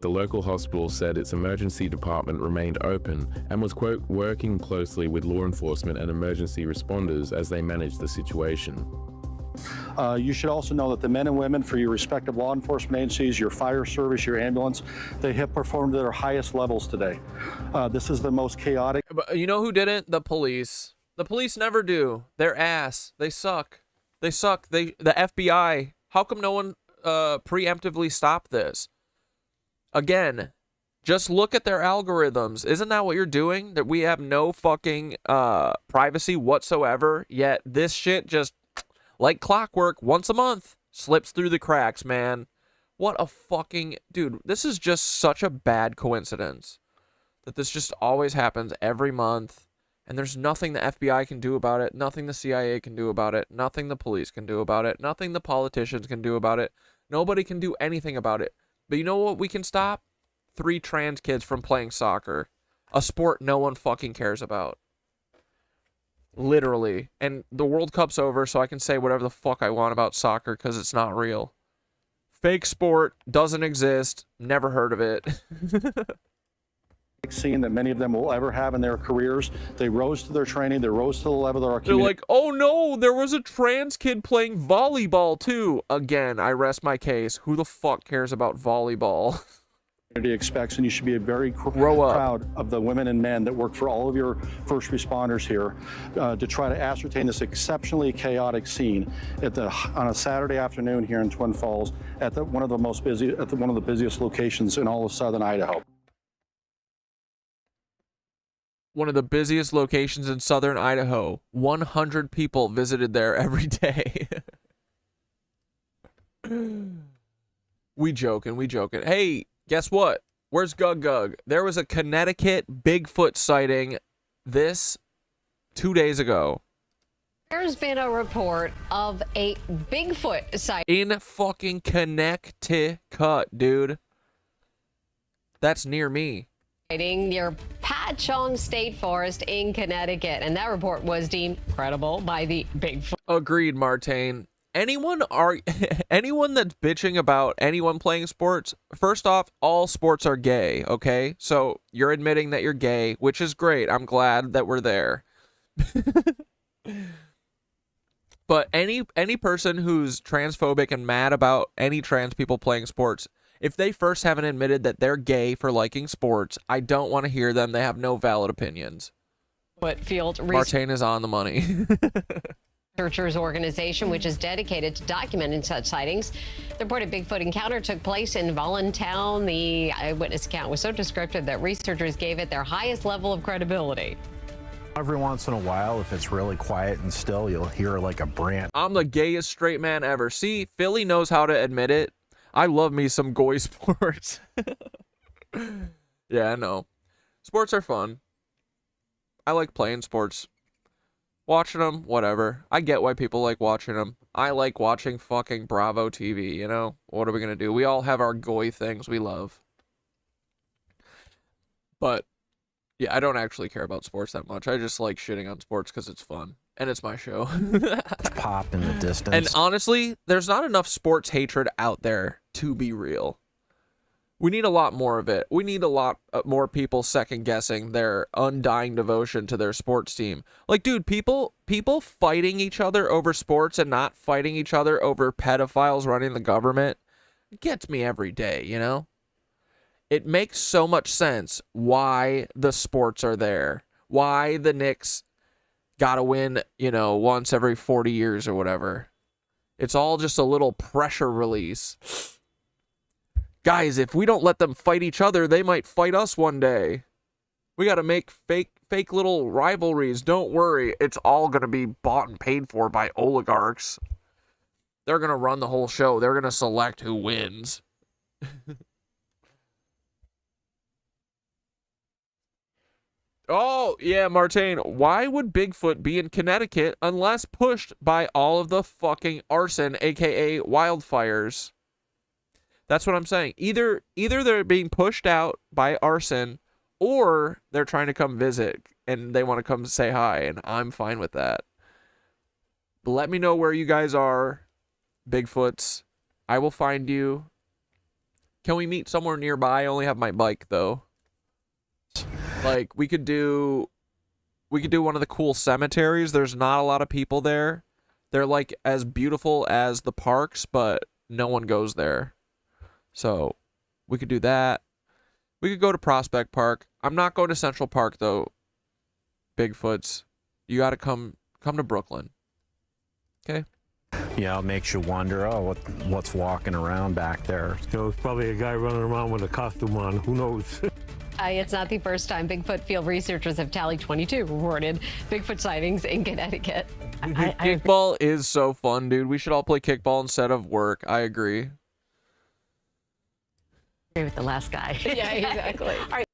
The local hospital said its emergency department remained open and was, quote, working closely with law enforcement and emergency responders as they managed the situation. You should also know that the men and women for your respective law enforcement agencies, your fire service, your ambulance, they have performed at their highest levels today. This is the most chaotic. But you know who didn't? The police. The police never do. They're ass. They suck. They suck. The FBI. How come no one preemptively stopped this? Again, just look at their algorithms. Isn't that what you're doing? That we have no fucking privacy whatsoever, yet this shit just, like clockwork, once a month, slips through the cracks, man. What a fucking... Dude, this is just such a bad coincidence that this just always happens every month, and there's nothing the FBI can do about it, nothing the CIA can do about it, nothing the police can do about it, nothing the politicians can do about it. Nobody can do anything about it. But you know what we can stop? 3 trans kids from playing soccer. A sport no one fucking cares about. Literally. And the World Cup's over, so I can say whatever the fuck I want about soccer because it's not real. Fake sport, doesn't exist, never heard of it. Scene that many of them will ever have in their careers. They rose to their training, they rose to the level of our community. They're like, oh no, there was a trans kid playing volleyball too. Again, I rest my case. Who the fuck cares about volleyball? Expects, and you should be very proud of the women and men that work for all of your first responders here to try to ascertain this exceptionally chaotic scene on a Saturday afternoon here in Twin Falls at one of the busiest locations in all of southern Idaho. One of the busiest locations in southern Idaho. 100 people visited there every day. We joking. Hey, guess what? Where's Gug Gug? There was a Connecticut Bigfoot sighting 2 days ago. There's been a report of a Bigfoot sighting in fucking Connecticut, dude. That's near me. Near Patchogue State Forest in Connecticut, and that report was deemed credible by the Bigfoot. Agreed, Martine. Anyone that's bitching about anyone playing sports, first off, all sports are gay, okay? So you're admitting that you're gay, which is great. I'm glad that we're there. But any person who's transphobic and mad about any trans people playing sports, if they first haven't admitted that they're gay for liking sports, I don't want to hear them. They have no valid opinions. Field Martine is on the money. Researchers organization, which is dedicated to documenting such sightings. The reported Bigfoot encounter took place in Voluntown. The eyewitness account was so descriptive that researchers gave it their highest level of credibility. Every once in a while, if it's really quiet and still, you'll hear like a branch. I'm the gayest straight man ever. See, Philly knows how to admit it. I love me some goy sports. Yeah, I know. Sports are fun. I like playing sports. Watching them, whatever. I get why people like watching them. I like watching fucking Bravo TV, you know? What are we gonna do? We all have our goy things we love. But, yeah, I don't actually care about sports that much. I just like shitting on sports because it's fun. And it's my show. Pop in the distance. And honestly, there's not enough sports hatred out there to be real. We need a lot more of it. We need a lot more people second-guessing their undying devotion to their sports team. Like, dude, people fighting each other over sports and not fighting each other over pedophiles running the government gets me every day, you know? It makes so much sense why the sports are there. Why the Knicks gotta win, you know, once every 40 years or whatever. It's all just a little pressure release. Guys, if we don't let them fight each other, they might fight us one day. We got to make fake little rivalries. Don't worry. It's all going to be bought and paid for by oligarchs. They're going to run the whole show. They're going to select who wins. Oh, yeah, Martine. Why would Bigfoot be in Connecticut unless pushed by all of the fucking arson, aka wildfires? That's what I'm saying. Either they're being pushed out by arson, or they're trying to come visit and they want to come say hi, and I'm fine with that. But let me know where you guys are, Bigfoots. I will find you. Can we meet somewhere nearby? I only have my bike though. Like we could do one of the cool cemeteries. There's not a lot of people there. They're like as beautiful as the parks, but no one goes there. So we could do that. We could go to Prospect Park. I'm not going to Central Park though. Bigfoots, you got to come to Brooklyn. Okay. Yeah, it makes you wonder, oh, what's walking around back there? So it's probably a guy running around with a costume on. Who knows? It's not the first time Bigfoot field researchers have tallied 22 reported Bigfoot sightings in Connecticut. Kickball is so fun, dude. We should all play kickball instead of work. I agree. With the last guy. Yeah, exactly. All right.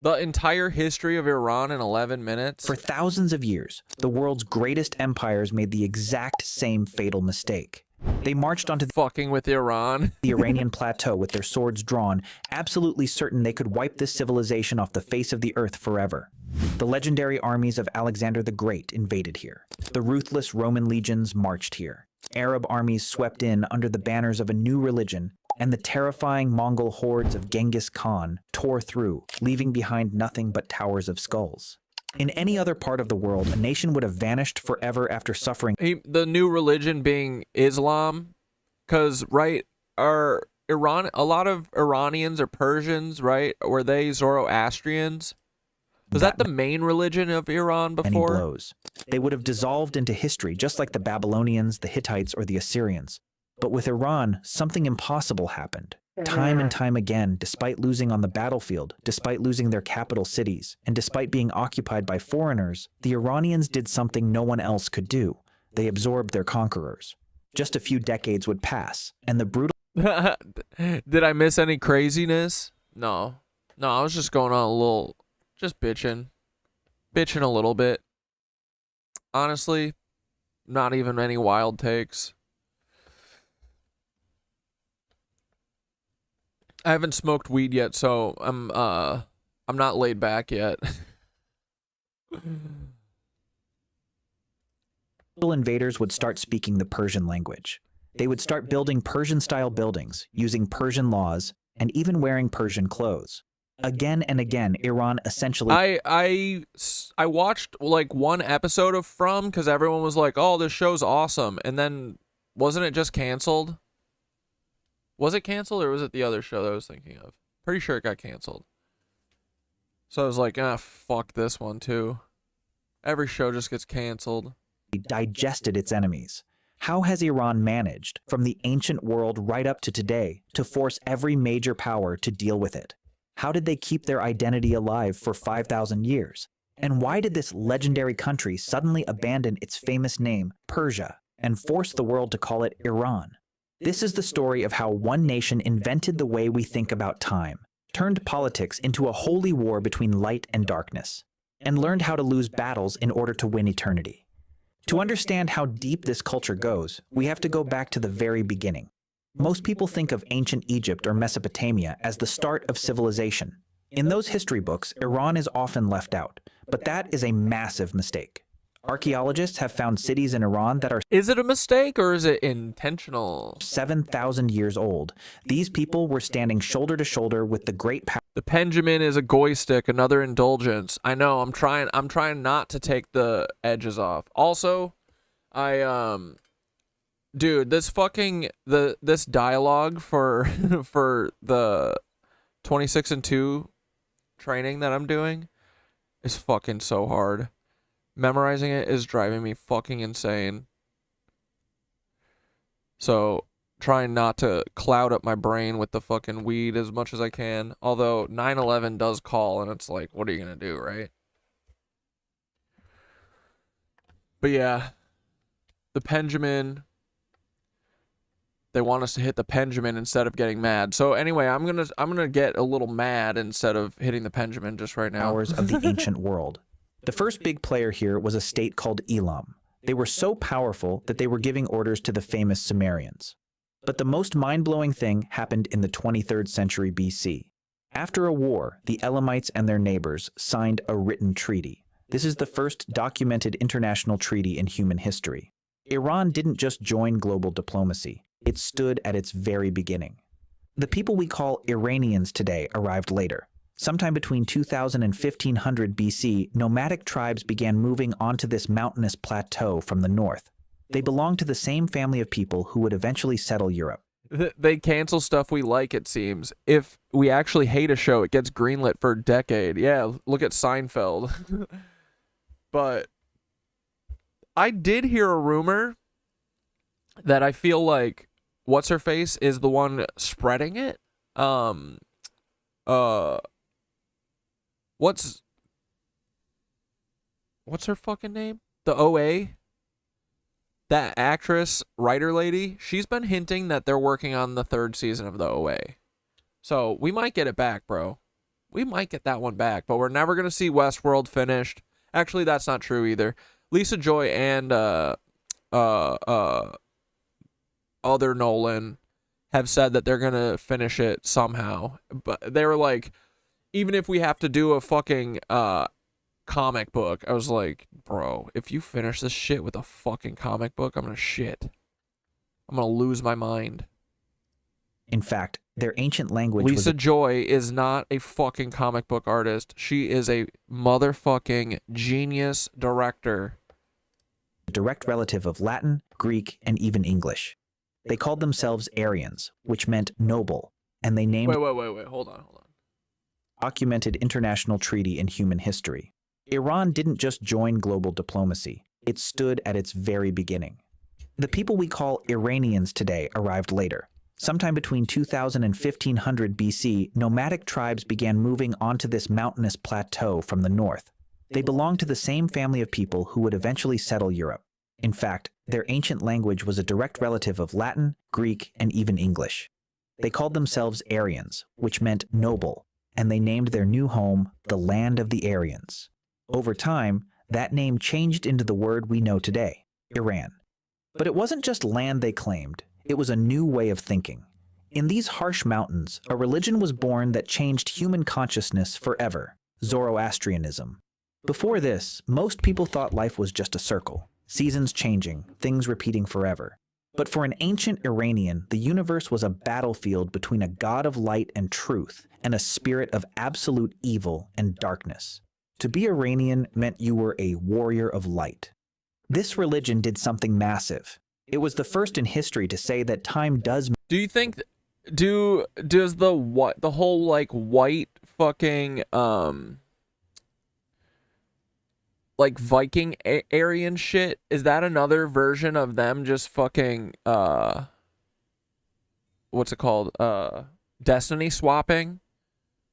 The entire history of Iran in 11 minutes? For thousands of years, the world's greatest empires made the exact same fatal mistake. They marched onto fucking with Iran. The Iranian plateau with their swords drawn, absolutely certain they could wipe this civilization off the face of the earth forever. The legendary armies of Alexander the Great invaded here. The ruthless Roman legions marched here. Arab armies swept in under the banners of a new religion, and the terrifying Mongol hordes of Genghis Khan tore through, leaving behind nothing but towers of skulls. In any other part of the world, a nation would have vanished forever after suffering. The new religion being Islam, because, right, a lot of Iranians or Persians, right, were they Zoroastrians? Was that the main religion of Iran before? Many blows. They would have dissolved into history, just like the Babylonians, the Hittites, or the Assyrians. But with Iran, something impossible happened. Time and time again, despite losing on the battlefield, despite losing their capital cities, and despite being occupied by foreigners, the Iranians did something no one else could do. They absorbed their conquerors. Just a few decades would pass, and the brutal... Did I miss any craziness? No. No, I was just going on a little... Just bitching. Bitching a little bit. Honestly, not even any wild takes. I haven't smoked weed yet, so I'm not laid back yet. Invaders would start speaking the Persian language. They would start building Persian-style buildings, using Persian laws, and even wearing Persian clothes. Again and again, Iran essentially... I watched like one episode of From because everyone was like, "Oh, this show's awesome," and then wasn't it just canceled? Was it canceled or was it the other show that I was thinking of? Pretty sure it got canceled. So I was like, fuck this one too. Every show just gets canceled. Digested its enemies. How has Iran managed, from the ancient world right up to today, to force every major power to deal with it? How did they keep their identity alive for 5,000 years? And why did this legendary country suddenly abandon its famous name, Persia, and force the world to call it Iran? This is the story of how one nation invented the way we think about time, turned politics into a holy war between light and darkness, and learned how to lose battles in order to win eternity. To understand how deep this culture goes, we have to go back to the very beginning. Most people think of ancient Egypt or Mesopotamia as the start of civilization. In those history books, Iran is often left out, but that is a massive mistake. Archaeologists have found cities in Iran that are... Is it a mistake or is it intentional? 7,000 years old. These people were standing shoulder to shoulder with the great power. The Benjamin is a goy stick, another indulgence. I know, I'm trying not to take the edges off. Also, dude, this fucking this dialogue for for the 26 and 2 training that I'm doing is fucking so hard. Memorizing it is driving me fucking insane. So trying not to cloud up my brain with the fucking weed as much as I can. Although 9/11 does call, and it's like, what are you gonna do, right? But yeah, the Benjamin. They want us to hit the Benjamin instead of getting mad. So anyway, I'm gonna get a little mad instead of hitting the Benjamin just right now. Powers of the ancient world. The first big player here was a state called Elam. They were so powerful that they were giving orders to the famous Sumerians. But the most mind-blowing thing happened in the 23rd century BC. After a war, the Elamites and their neighbors signed a written treaty. This is the first documented international treaty in human history. Iran didn't just join global diplomacy. It stood at its very beginning. The people we call Iranians today arrived later. Sometime between 2000 and 1500 BC, nomadic tribes began moving onto this mountainous plateau from the north. They belonged to the same family of people who would eventually settle Europe. They cancel stuff we like, it seems. If we actually hate a show, it gets greenlit for a decade. Yeah, look at Seinfeld. But I did hear a rumor that I feel like what's-her-face is the one spreading it. What's her fucking name? The OA? That actress, writer lady, she's been hinting that they're working on the 3rd season of the OA. So we might get it back, bro. We might get that one back, but we're never going to see Westworld finished. Actually, that's not true either. Lisa Joy and other Nolan have said that they're going to finish it somehow. But they were like, even if we have to do a fucking comic book, I was like, bro, if you finish this shit with a fucking comic book, I'm gonna shit. I'm gonna lose my mind. In fact, their ancient language Lisa Joy is not a fucking comic book artist. She is a motherfucking genius director. A direct relative of Latin, Greek, and even English. They called themselves Aryans, which meant noble, and they named Wait, hold on. Documented international treaty in human history. Iran didn't just join global diplomacy. It stood at its very beginning. The people we call Iranians today arrived later. Sometime between 2000 and 1500 BC, nomadic tribes began moving onto this mountainous plateau from the north. They belonged to the same family of people who would eventually settle Europe. In fact, their ancient language was a direct relative of Latin, Greek, and even English. They called themselves Aryans, which meant noble, and they named their new home the Land of the Aryans. Over time, that name changed into the word we know today, Iran. But it wasn't just land they claimed, it was a new way of thinking. In these harsh mountains, a religion was born that changed human consciousness forever, Zoroastrianism. Before this, most people thought life was just a circle, seasons changing, things repeating forever. But for an ancient Iranian, the universe was a battlefield between a god of light and truth and a spirit of absolute evil and darkness. To be Iranian meant you were a warrior of light. This religion did something massive. It was the first in history to say that time does. Do you think, does the whole like white fucking like Viking Aryan shit, is that another version of them just fucking what's it called, destiny swapping,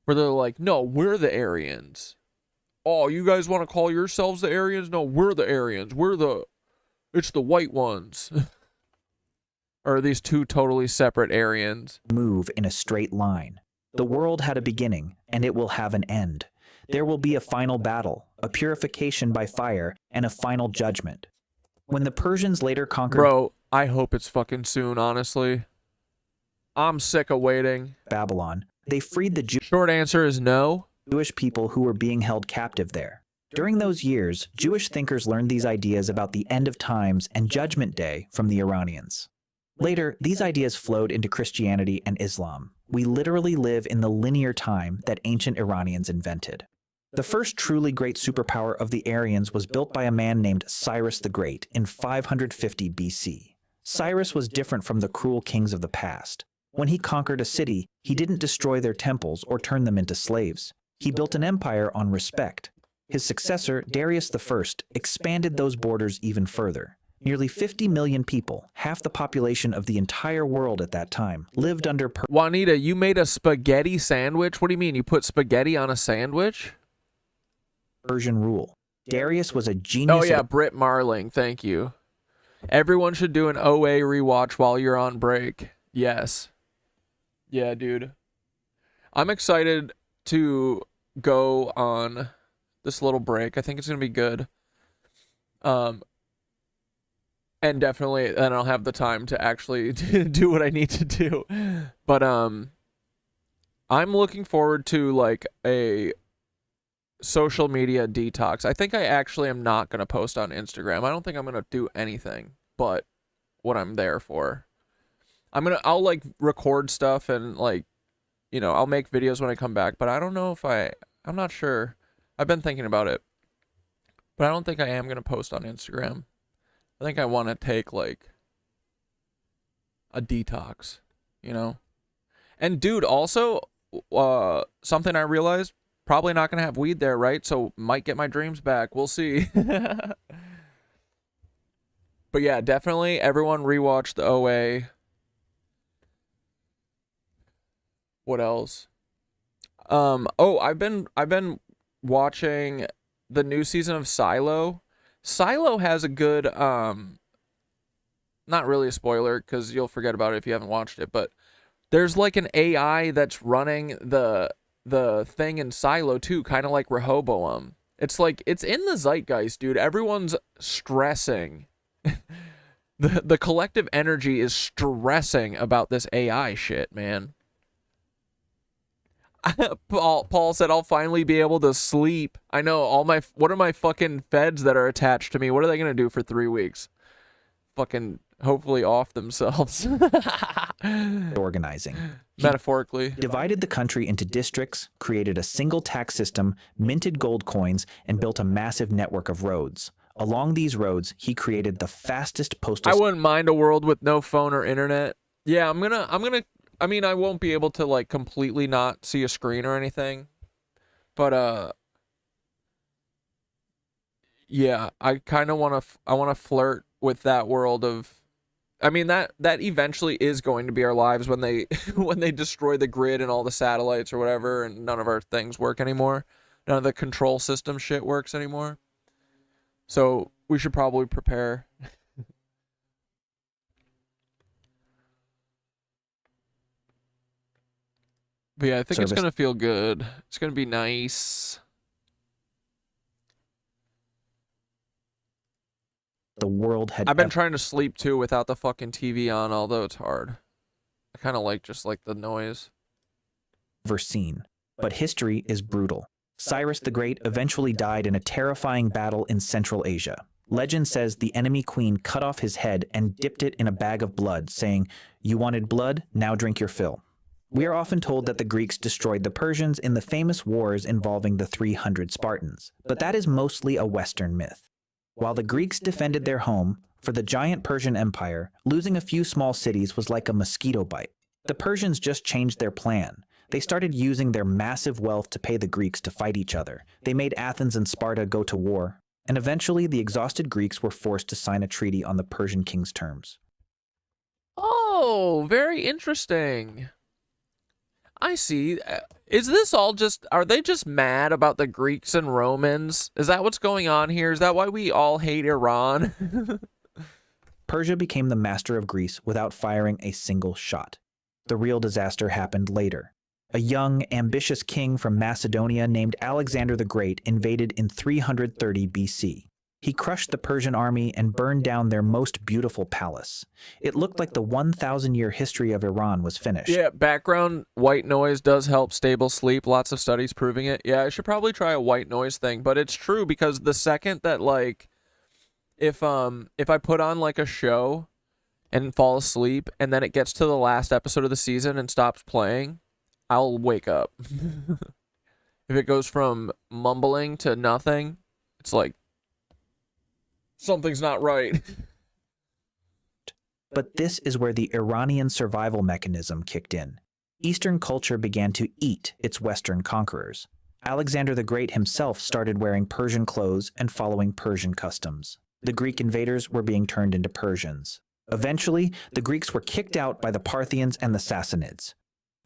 where they're like, no, we're the Aryans. Oh, you guys want to call yourselves the Aryans? No, we're the Aryans. It's the white ones. Or are these two totally separate Aryans? Move in a straight line. The world had a beginning, and it will have an end. There will be a final battle, a purification by fire, and a final judgment. When the Persians later conquered... Bro, I hope it's fucking soon, honestly. I'm sick of waiting. Babylon, they freed the Short answer is no. Jewish people who were being held captive there. During those years, Jewish thinkers learned these ideas about the end of times and Judgment Day from the Iranians. Later, these ideas flowed into Christianity and Islam. We literally live in the linear time that ancient Iranians invented. The first truly great superpower of the Aryans was built by a man named Cyrus the Great in 550 BC. Cyrus was different from the cruel kings of the past. When he conquered a city, he didn't destroy their temples or turn them into slaves. He built an empire on respect. His successor, Darius I, expanded those borders even further. Nearly 50 million people, half the population of the entire world at that time, lived under Juanita, you made a spaghetti sandwich? What do you mean? You put spaghetti on a sandwich? Persian rule. Darius was a genius. Oh yeah, Britt Marling, thank you. Everyone should do an OA rewatch while you're on break. Yes. Yeah, dude. I'm excited to go on this little break. I think it's going to be good. And definitely then I'll have the time to actually do what I need to do. But I'm looking forward to like a social media detox. I think I actually am not going to post on Instagram. I don't think I'm going to do anything but what I'm there for. I'll like record stuff and like, you know, I'll make videos when I come back, but I don't know if I'm not sure. I've been thinking about it, but I don't think I am going to post on Instagram. I think I want to take like a detox, you know? And dude, also, something I realized, probably not going to have weed there, right? So might get my dreams back. We'll see. But yeah, definitely everyone rewatch the OA. What else? Oh, I've been watching the new season of Silo. Silo has a good, not really a spoiler because you'll forget about it if you haven't watched it, but there's like an AI that's running the thing in Silo too, kind of like Rehoboam. It's like, it's in the zeitgeist, dude. Everyone's stressing. The collective energy is stressing about this AI shit, man. Paul said, I'll finally be able to sleep. I know, what are my fucking feds that are attached to me? What are they going to do for 3 weeks? Fucking hopefully off themselves. Organizing. Metaphorically. He divided the country into districts, created a single tax system, minted gold coins, and built a massive network of roads. Along these roads, he created the fastest postal... I wouldn't mind a world with no phone or internet. Yeah, I mean, I won't be able to like completely not see a screen or anything, but yeah, I kind of want to flirt with that world of, I mean, that eventually is going to be our lives when they when they destroy the grid and all the satellites or whatever, and none of our things work anymore. None of the control system shit works anymore. So we should probably prepare. But yeah, I think it's going to feel good. It's going to be nice. The world had... I've been trying to sleep too without the fucking TV on, although it's hard. I kind of like just like the noise. Ever seen. But history is brutal. Cyrus the Great eventually died in a terrifying battle in Central Asia. Legend says the enemy queen cut off his head and dipped it in a bag of blood, saying, "You wanted blood? Now drink your fill." We are often told that the Greeks destroyed the Persians in the famous wars involving the 300 Spartans, but that is mostly a Western myth. While the Greeks defended their home, for the giant Persian Empire, losing a few small cities was like a mosquito bite. The Persians just changed their plan. They started using their massive wealth to pay the Greeks to fight each other. They made Athens and Sparta go to war, and eventually the exhausted Greeks were forced to sign a treaty on the Persian king's terms. Oh, very interesting. I see. Is this all just, are they just mad about the Greeks and Romans? Is that what's going on here? Is that why we all hate Iran? Persia became the master of Greece without firing a single shot. The real disaster happened later. A young, ambitious king from Macedonia named Alexander the Great invaded in 330 BC. He crushed the Persian army and burned down their most beautiful palace. It looked like the 1,000-year history of Iran was finished. Yeah, background white noise does help stable sleep. Lots of studies proving it. Yeah, I should probably try a white noise thing, but it's true because the second that like, if I put on like a show and fall asleep and then it gets to the last episode of the season and stops playing, I'll wake up. If it goes from mumbling to nothing, it's like, something's not right. But this is where the Iranian survival mechanism kicked in. Eastern culture began to eat its Western conquerors. Alexander the Great himself started wearing Persian clothes and following Persian customs. The Greek invaders were being turned into Persians. Eventually, the Greeks were kicked out by the Parthians and the Sassanids.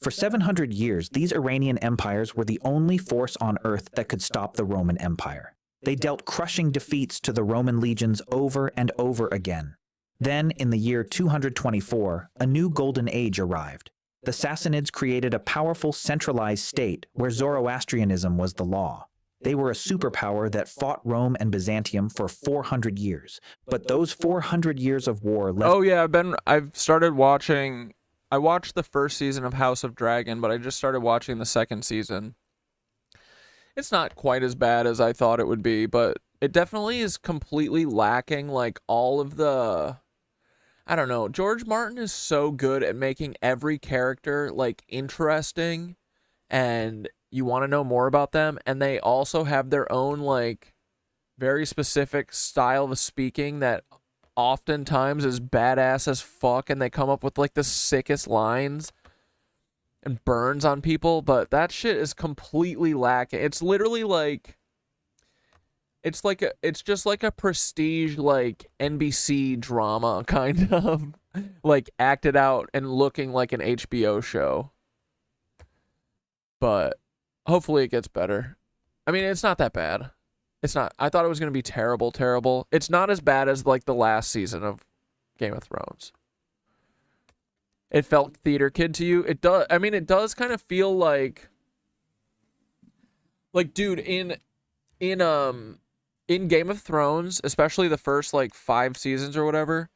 For 700 years, these Iranian empires were the only force on earth that could stop the Roman Empire. They dealt crushing defeats to the Roman legions over and over again. Then, in the year 224, a new golden age arrived. The Sassanids created a powerful centralized state where Zoroastrianism was the law. They were a superpower that fought Rome and Byzantium for 400 years. But those 400 years of war left... Oh yeah, I've started watching... I watched the first season of House of Dragon, but I just started watching the second season. It's not quite as bad as I thought it would be, but it definitely is completely lacking, like, all of the... I don't know. George Martin is so good at making every character, like, interesting, and you want to know more about them, and they also have their own, like, very specific style of speaking that oftentimes is badass as fuck, and they come up with, like, the sickest lines and burns on people, but that shit is completely lacking. It's literally like... It's just like a prestige, like, NBC drama, kind of, like, acted out and looking like an HBO show. But hopefully it gets better. I mean, it's not that bad. It's not. I thought it was going to be terrible, terrible. It's not as bad as, like, the last season of Game of Thrones. It felt theater kid to you? It does. I mean, it does kind of feel like, dude, in Game of Thrones, especially the first, like, 5 seasons or whatever,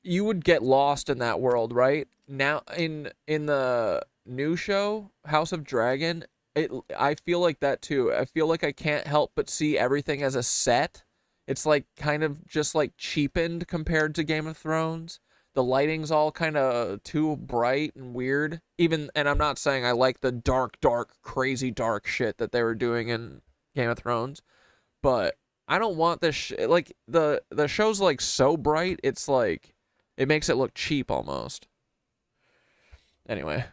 you would get lost in that world, right? Now, in the new show, House of Dragon, I feel like that too. I feel like I can't help but see everything as a set. It's, like, kind of just, like, cheapened compared to Game of Thrones. The lighting's all kind of too bright and weird. And I'm not saying I like the dark, crazy dark shit that they were doing in Game of Thrones. But I don't want this like, the show's, like, so bright, it's like, it makes it look cheap almost. Anyway.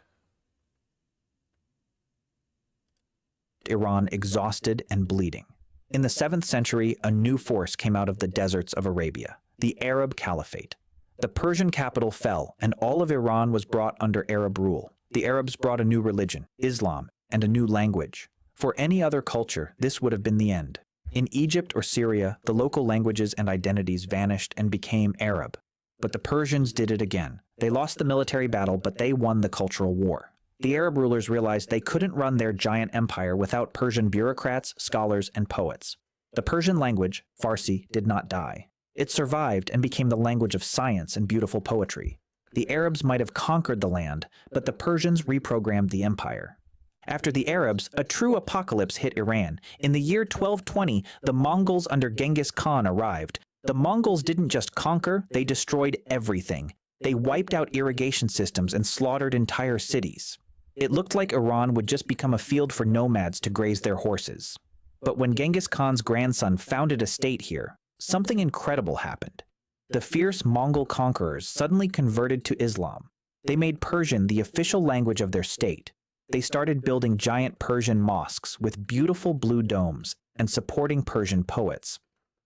Iran exhausted and bleeding. In the 7th century, a new force came out of the deserts of Arabia, the Arab Caliphate. The Persian capital fell, and all of Iran was brought under Arab rule. The Arabs brought a new religion, Islam, and a new language. For any other culture, this would have been the end. In Egypt or Syria, the local languages and identities vanished and became Arab. But the Persians did it again. They lost the military battle, but they won the cultural war. The Arab rulers realized they couldn't run their giant empire without Persian bureaucrats, scholars, and poets. The Persian language, Farsi, did not die. It survived and became the language of science and beautiful poetry. The Arabs might have conquered the land, but the Persians reprogrammed the empire. After the Arabs, a true apocalypse hit Iran. In the year 1220, the Mongols under Genghis Khan arrived. The Mongols didn't just conquer, they destroyed everything. They wiped out irrigation systems and slaughtered entire cities. It looked like Iran would just become a field for nomads to graze their horses. But when Genghis Khan's grandson founded a state here, something incredible happened. The fierce Mongol conquerors suddenly converted to Islam. They made Persian the official language of their state. They started building giant Persian mosques with beautiful blue domes and supporting Persian poets.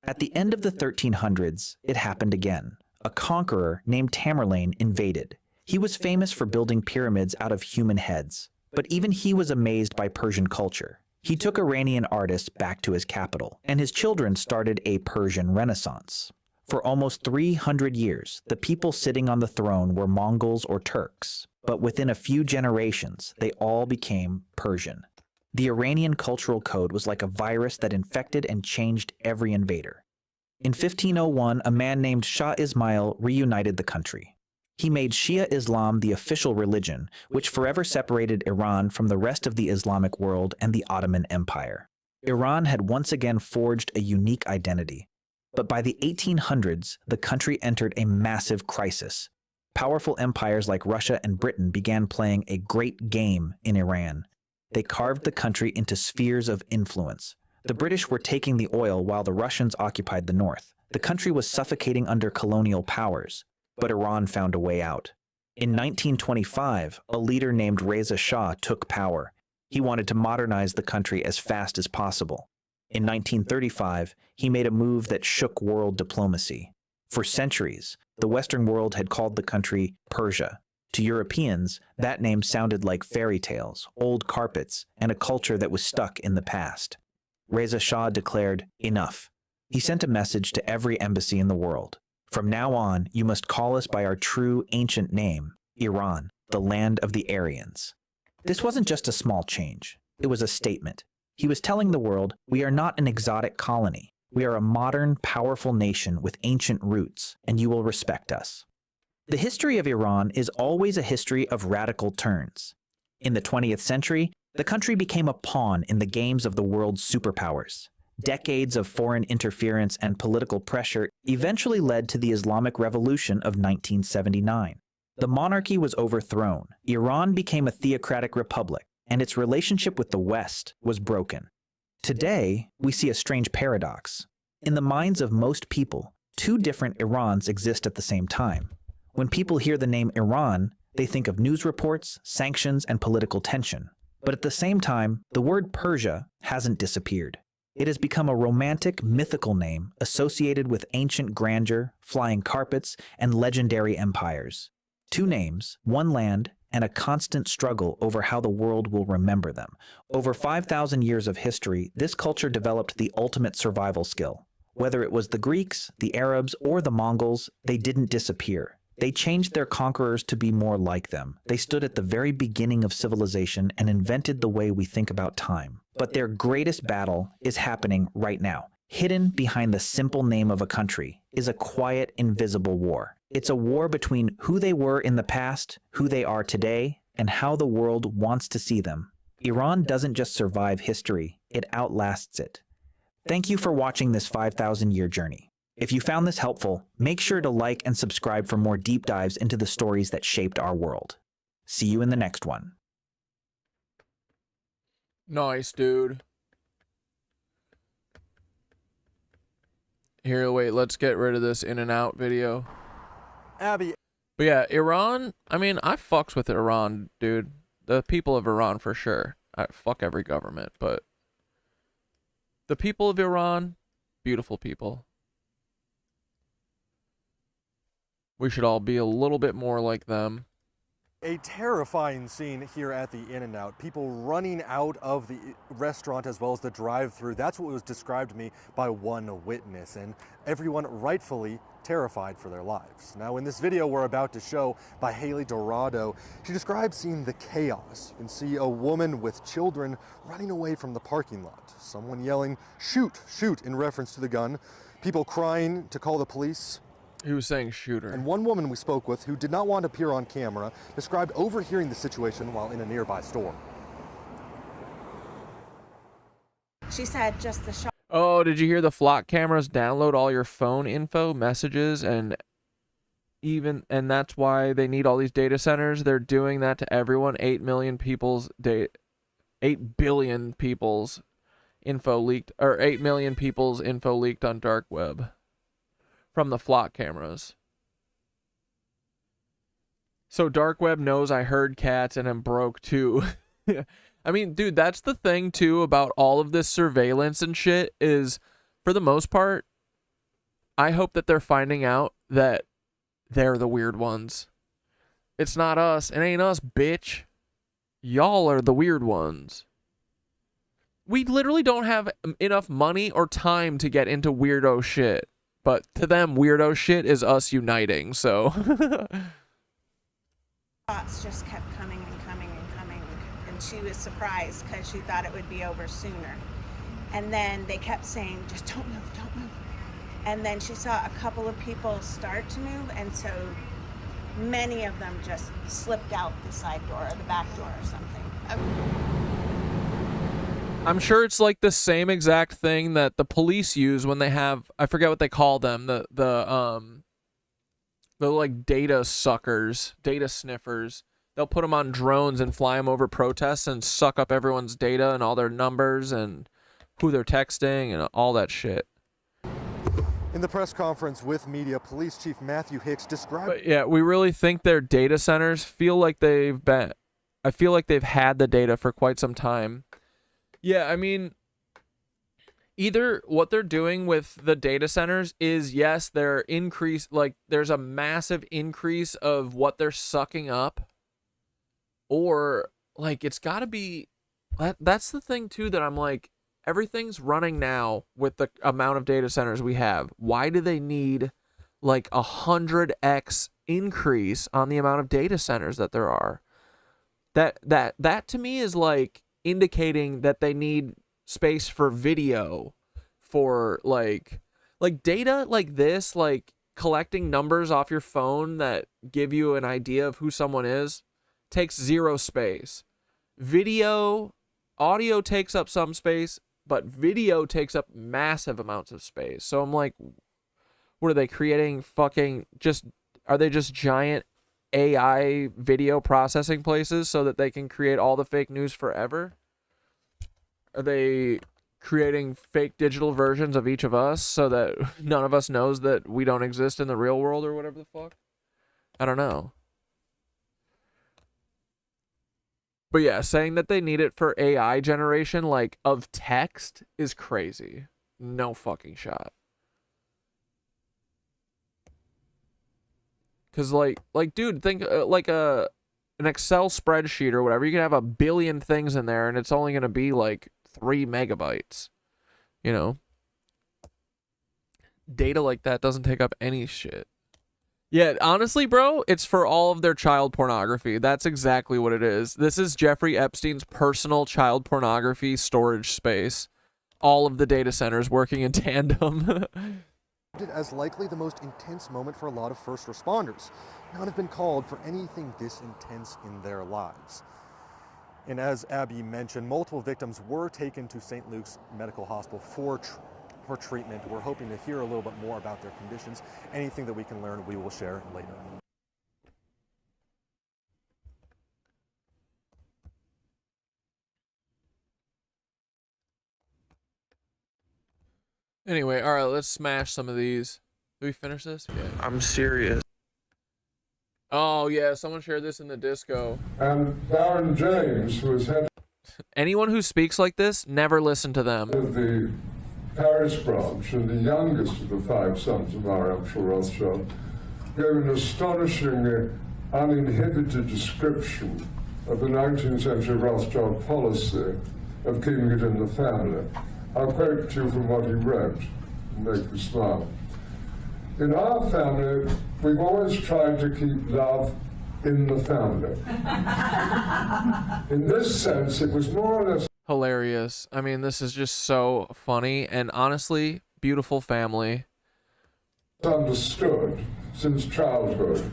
At the end of the 1300s, it happened again. A conqueror named Tamerlane invaded. He was famous for building pyramids out of human heads, but even he was amazed by Persian culture. He took Iranian artists back to his capital, and his children started a Persian Renaissance. For almost 300 years, the people sitting on the throne were Mongols or Turks, but within a few generations, they all became Persian. The Iranian cultural code was like a virus that infected and changed every invader. In 1501, a man named Shah Ismail reunited the country. He made Shia Islam the official religion, which forever separated Iran from the rest of the Islamic world and the Ottoman Empire. Iran had once again forged a unique identity. But by the 1800s, the country entered a massive crisis. Powerful empires like Russia and Britain began playing a great game in Iran. They carved the country into spheres of influence. The British were taking the oil while the Russians occupied the north. The country was suffocating under colonial powers. But Iran found a way out. In 1925, a leader named Reza Shah took power. He wanted to modernize the country as fast as possible. In 1935, he made a move that shook world diplomacy. For centuries, the Western world had called the country Persia. To Europeans, that name sounded like fairy tales, old carpets, and a culture that was stuck in the past. Reza Shah declared, "Enough." He sent a message to every embassy in the world. "From now on, you must call us by our true ancient name, Iran, the land of the Aryans." This wasn't just a small change. It was a statement. He was telling the world, we are not an exotic colony. We are a modern, powerful nation with ancient roots, and you will respect us. The history of Iran is always a history of radical turns. In the 20th century, the country became a pawn in the games of the world's superpowers. Decades of foreign interference and political pressure eventually led to the Islamic Revolution of 1979. The monarchy was overthrown. Iran became a theocratic republic, and its relationship with the West was broken. Today, we see a strange paradox. In the minds of most people, two different Irans exist at the same time. When people hear the name Iran, they think of news reports, sanctions, and political tension. But at the same time, the word Persia hasn't disappeared. It has become a romantic, mythical name associated with ancient grandeur, flying carpets, and legendary empires. Two names, one land, and a constant struggle over how the world will remember them. Over 5,000 years of history, this culture developed the ultimate survival skill. Whether it was the Greeks, the Arabs, or the Mongols, they didn't disappear. They changed their conquerors to be more like them. They stood at the very beginning of civilization and invented the way we think about time. But their greatest battle is happening right now. Hidden behind the simple name of a country is a quiet, invisible war. It's a war between who they were in the past, who they are today, and how the world wants to see them. Iran doesn't just survive history, it outlasts it. Thank you for watching this 5,000-year journey. If you found this helpful, make sure to like and subscribe for more deep dives into the stories that shaped our world. See you in the next one. Nice, dude. Here, wait, let's get rid of this in and out video. Abby. But yeah, Iran, I mean, I fucks with Iran, dude. The people of Iran for sure. I fuck every government, but the people of Iran, beautiful people. We should all be a little bit more like them. A terrifying scene here at the In-N-Out. People running out of the restaurant as well as the drive-thru. That's what was described to me by one witness, and everyone rightfully terrified for their lives. Now, in this video we're about to show by Haley Dorado, she describes seeing the chaos. You can see a woman with children running away from the parking lot. Someone yelling, "Shoot, shoot," in reference to the gun. People crying to call the police. He was saying shooter. And one woman we spoke with who did not want to appear on camera described overhearing the situation while in a nearby store. She said just the shot. Oh, did you hear the flock cameras download all your phone info, messages, and that's why they need all these data centers? They're doing that to everyone. 8 million people's 8 billion people's info leaked, or 8 million people's info leaked on dark web. From the flock cameras. So dark web knows I heard cats and am broke too. I mean, dude, that's the thing too about all of this surveillance and shit is, for the most part, I hope that they're finding out that they're the weird ones. It's not us. It ain't us, bitch. Y'all are the weird ones. We literally don't have enough money or time to get into weirdo shit. But to them, weirdo shit is us uniting, so. Thoughts just kept coming and coming and coming, and she was surprised because she thought it would be over sooner. And then they kept saying, just don't move, don't move. And then she saw a couple of people start to move, and so many of them just slipped out the side door or the back door or something. I'm sure it's like the same exact thing that the police use when they have, I forget what they call them, the like data suckers, data sniffers. They'll put them on drones and fly them over protests and suck up everyone's data and all their numbers and who they're texting and all that shit. In the press conference with media, Police Chief Matthew Hicks described... But yeah, we really think their data centers feel like they've been... I feel like they've had the data for quite some time. Yeah, I mean, either what they're doing with the data centers is, yes, they're like there's a massive increase of what they're sucking up, or like it's got to be that's the thing too, that I'm like, everything's running now with the amount of data centers we have. Why do they need like 100x increase on the amount of data centers that there are? That to me is like indicating that they need space for video, for like data like this, like collecting numbers off your phone that give you an idea of who someone is, takes zero space. Audio takes up some space, but video takes up massive amounts of space. So I'm like, what are they creating? Are they just giant AI video processing places so that they can create all the fake news forever? Are they creating fake digital versions of each of us so that none of us knows that we don't exist in the real world, or whatever the fuck? I don't know. But yeah, saying that they need it for AI generation, like, of text is crazy. No fucking shot. Because, like, dude, think, like, an Excel spreadsheet or whatever. You can have 1 billion things in there, and it's only going to be, like, 3 megabytes. You know? Data like that doesn't take up any shit. Yeah, honestly, bro, it's for all of their child pornography. That's exactly what it is. This is Jeffrey Epstein's personal child pornography storage space. All of the data centers working in tandem. As likely the most intense moment for a lot of first responders. None have been called for anything this intense in their lives. And as Abby mentioned, multiple victims were taken to St. Luke's Medical Hospital for treatment. We're hoping to hear a little bit more about their conditions. Anything that we can learn, we will share later. Anyway, all right, let's smash some of these. Did we finish this? Yeah. I'm serious. Oh, yeah, someone shared this in the disco. And Baron James, who is head Anyone who speaks like this, never listen to them. of the Paris branch and the youngest of the 5 sons of our Emperor Rothschild, gave an astonishingly uninhibited description of the 19th century Rothschild policy of keeping it in the family. I'll quote to you from what he wrote and make you smile. In our family, we've always tried to keep love in the family. In this sense, it was more or less Hilarious. I mean, this is just so funny, and honestly, beautiful family. understood since childhood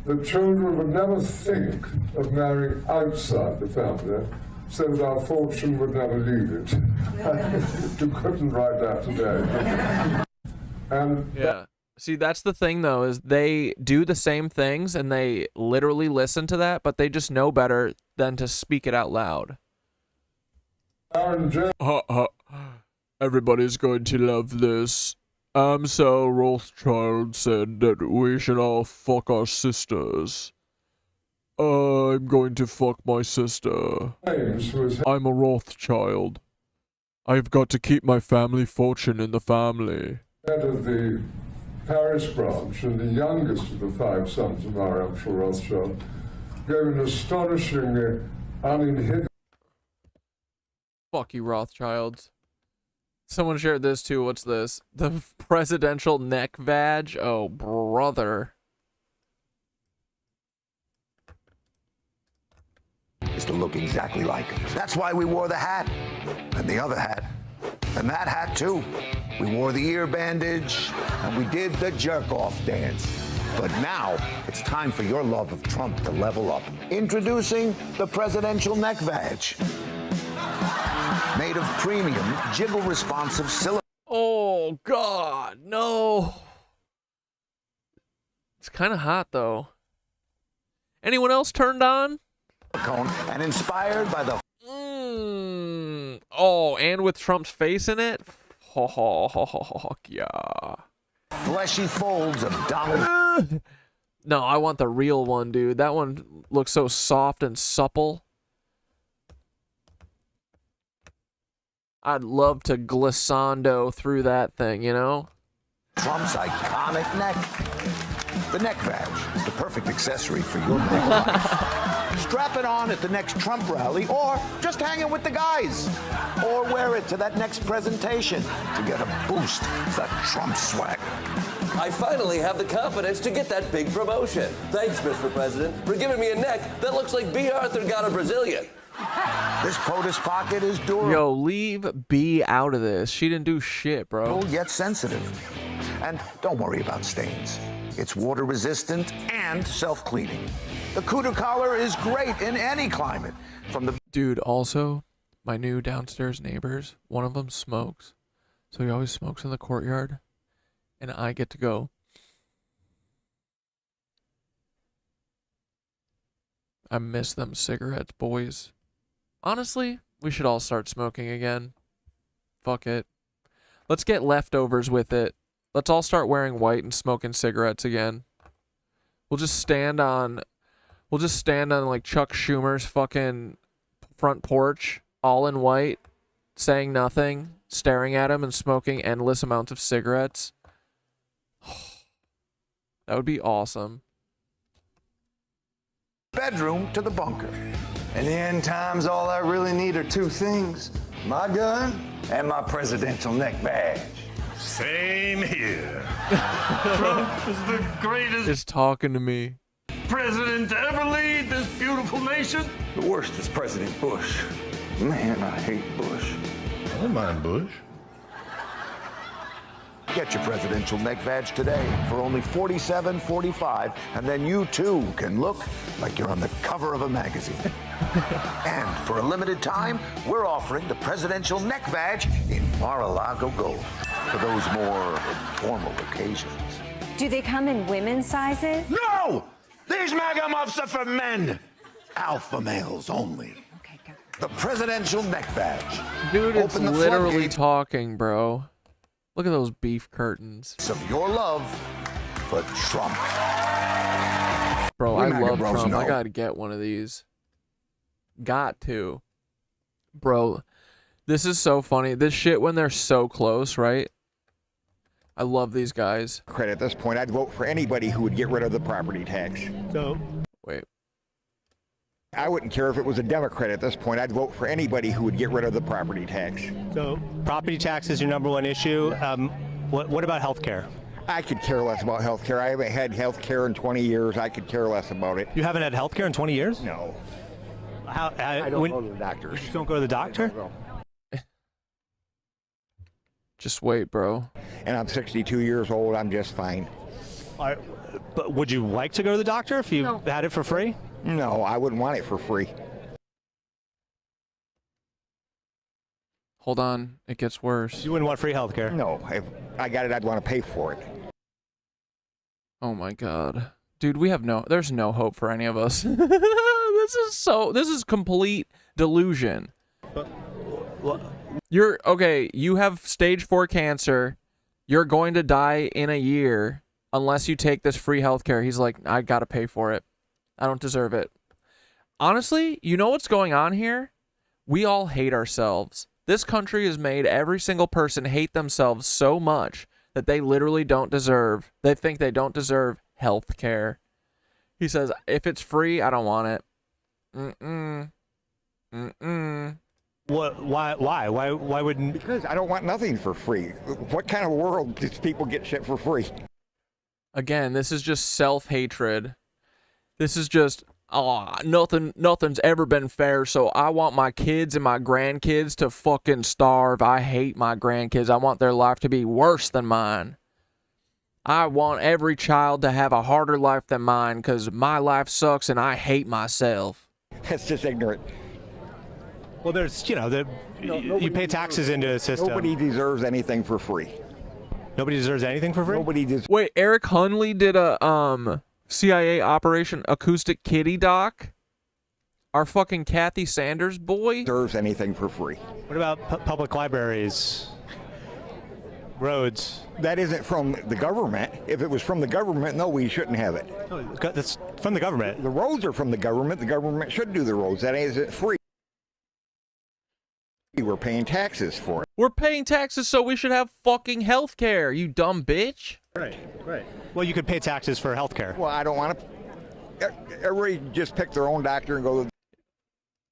that children would never think of marrying outside the family, so that our fortune would never leave it. You couldn't write that today. And yeah. See, that's the thing, though, is they do the same things, and they literally listen to that, but they just know better than to speak it out loud. Everybody's going to love this. So Rothschild said that we should all fuck our sisters. I'm going to fuck my sister. I'm a Rothschild. I've got to keep my family fortune in the family. Head of the Paris branch and the youngest of the 5 sons of our Emperor Rothschild gave an astonishingly uninhibited. Fuck you, Rothschilds. Someone shared this too. What's this? The presidential neck badge? Oh, brother. Is to look exactly like him. That's why we wore the hat. And the other hat. And that hat, too. We wore the ear bandage. And we did the jerk-off dance. But now, it's time for your love of Trump to level up. Introducing the presidential neck badge. Made of premium, jiggle-responsive silicone. Oh, God, no. It's kind of hot, though. Anyone else turned on? And inspired by the... Oh, and with Trump's face in it? Fuck yeah. Fleshy folds of Donald... No, I want the real one, dude. That one looks so soft and supple. I'd love to glissando through that thing, you know? Trump's iconic neck. The neck badge is the perfect accessory for your neck life. Strap it on at the next Trump rally, or just hang it with the guys. Or wear it to that next presentation to get a boost of that Trump swag. I finally have the confidence to get that big promotion. Thanks, Mr. President, for giving me a neck that looks like B. Arthur got a Brazilian. This POTUS pocket is durable. Yo, leave B out of this. She didn't do shit, bro. Yet sensitive. And don't worry about stains. It's water resistant and self-cleaning. The Cuda collar is great in any climate. From the Dude, also, my new downstairs neighbors, one of them smokes. So he always smokes in the courtyard. And I get to go. I miss them cigarettes, boys. Honestly, we should all start smoking again. Fuck it. Let's get leftovers with it. Let's all start wearing white and smoking cigarettes again. We'll just stand on like Chuck Schumer's fucking front porch, all in white, saying nothing, staring at him and smoking endless amounts of cigarettes. That would be awesome. bedroom to the bunker. In the end times, all I really need are two things: my gun and my presidential neck badge. Same here. Trump is the greatest It's talking to me. president to ever lead this beautiful nation. The worst is President Bush. Man, I hate Bush. I don't mind Bush. Get your presidential neck badge today for only $47.45, and then you too can look like you're on the cover of a magazine. And for a limited time, we're offering the presidential neck badge in Mar-a-Lago gold for those more formal occasions. Do they come in women's sizes? No! These MAGA muffs are for men. Alpha males only. Okay, got it. The presidential neck badge. Dude, it's Open the literally floodgates talking, bro. Look at those beef curtains. of your love for Trump. Bro, We I MAGA love bros Trump. I know. gotta get one of these. Got to. Bro, this is so funny. This shit when they're so close, right? I love these guys. Credit at this point, I'd vote for anybody who would get rid of the property tax. So, wait. I wouldn't care if it was a Democrat at this point. I'd vote for anybody who would get rid of the property tax. So, property tax is your number one issue. What about health care? I could care less about health care. I haven't had health care in 20 years. I could care less about it. You haven't had health care in 20 years? No. I don't go to the doctors. You don't go to the doctor? Just wait, bro. And I'm 62 years old. I'm just fine. But would you like to go to the doctor if you had it for free? No, I wouldn't want it for free. Hold on, it gets worse. You wouldn't want free health care? No, if I got it, I'd want to pay for it. Oh my god. Dude, there's no hope for any of us. This is complete delusion. You have stage 4 cancer. You're going to die in a year unless you take this free healthcare. He's like, I gotta pay for it. I don't deserve it. Honestly, you know what's going on here? We all hate ourselves. This country has made every single person hate themselves so much that they literally they think they don't deserve health care. He says, if it's free, I don't want it. What? Why wouldn't? Because I don't want nothing for free. What kind of world does people get shit for free? Again, this is just self-hatred. This is just, nothing's ever been fair, so I want my kids and my grandkids to fucking starve. I hate my grandkids. I want their life to be worse than mine. I want every child to have a harder life than mine because my life sucks and I hate myself. That's just ignorant. Well, there's, you pay taxes into a system. Nobody deserves anything for free. Nobody deserves anything for free? Nobody deserves. Wait, Eric Hunley did a CIA Operation Acoustic Kitty doc? Our fucking Kathy Sanders boy? Deserves anything for free. What about public libraries? Roads? That isn't from the government. If it was from the government, no, we shouldn't have it. No, that's from the government. The roads are from the government. The government should do the roads. That isn't free. We're we're paying taxes for it. We're paying taxes, so we should have fucking health care, you dumb bitch. Right. Well, you could pay taxes for health care. Well, I don't want to. Everybody just pick their own doctor and go to the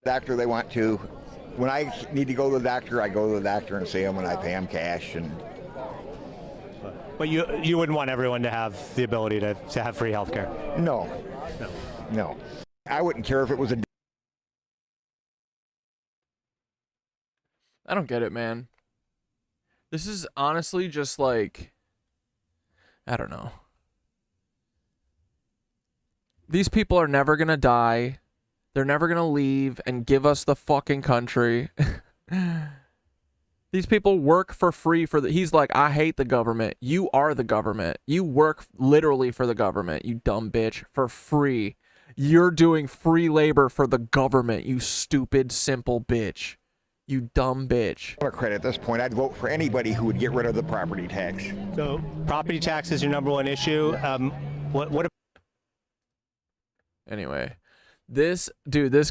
doctor they want to. When I need to go to the doctor, I go to the doctor and see them, and I pay them cash. And But you wouldn't want everyone to have the ability to have free health care? No. I wouldn't care if it was a. I don't get it, man. This is honestly just like, I don't know. These people are never gonna die. They're never gonna leave and give us the fucking country. These people work for free for the. He's like, I hate the government. You are the government. You work literally for the government, you dumb bitch, for free. You're doing free labor for the government, you stupid, simple bitch. You dumb bitch. Democrat at this point, I'd vote for anybody who would get rid of the property tax. So property tax is your number one issue. What? Anyway, this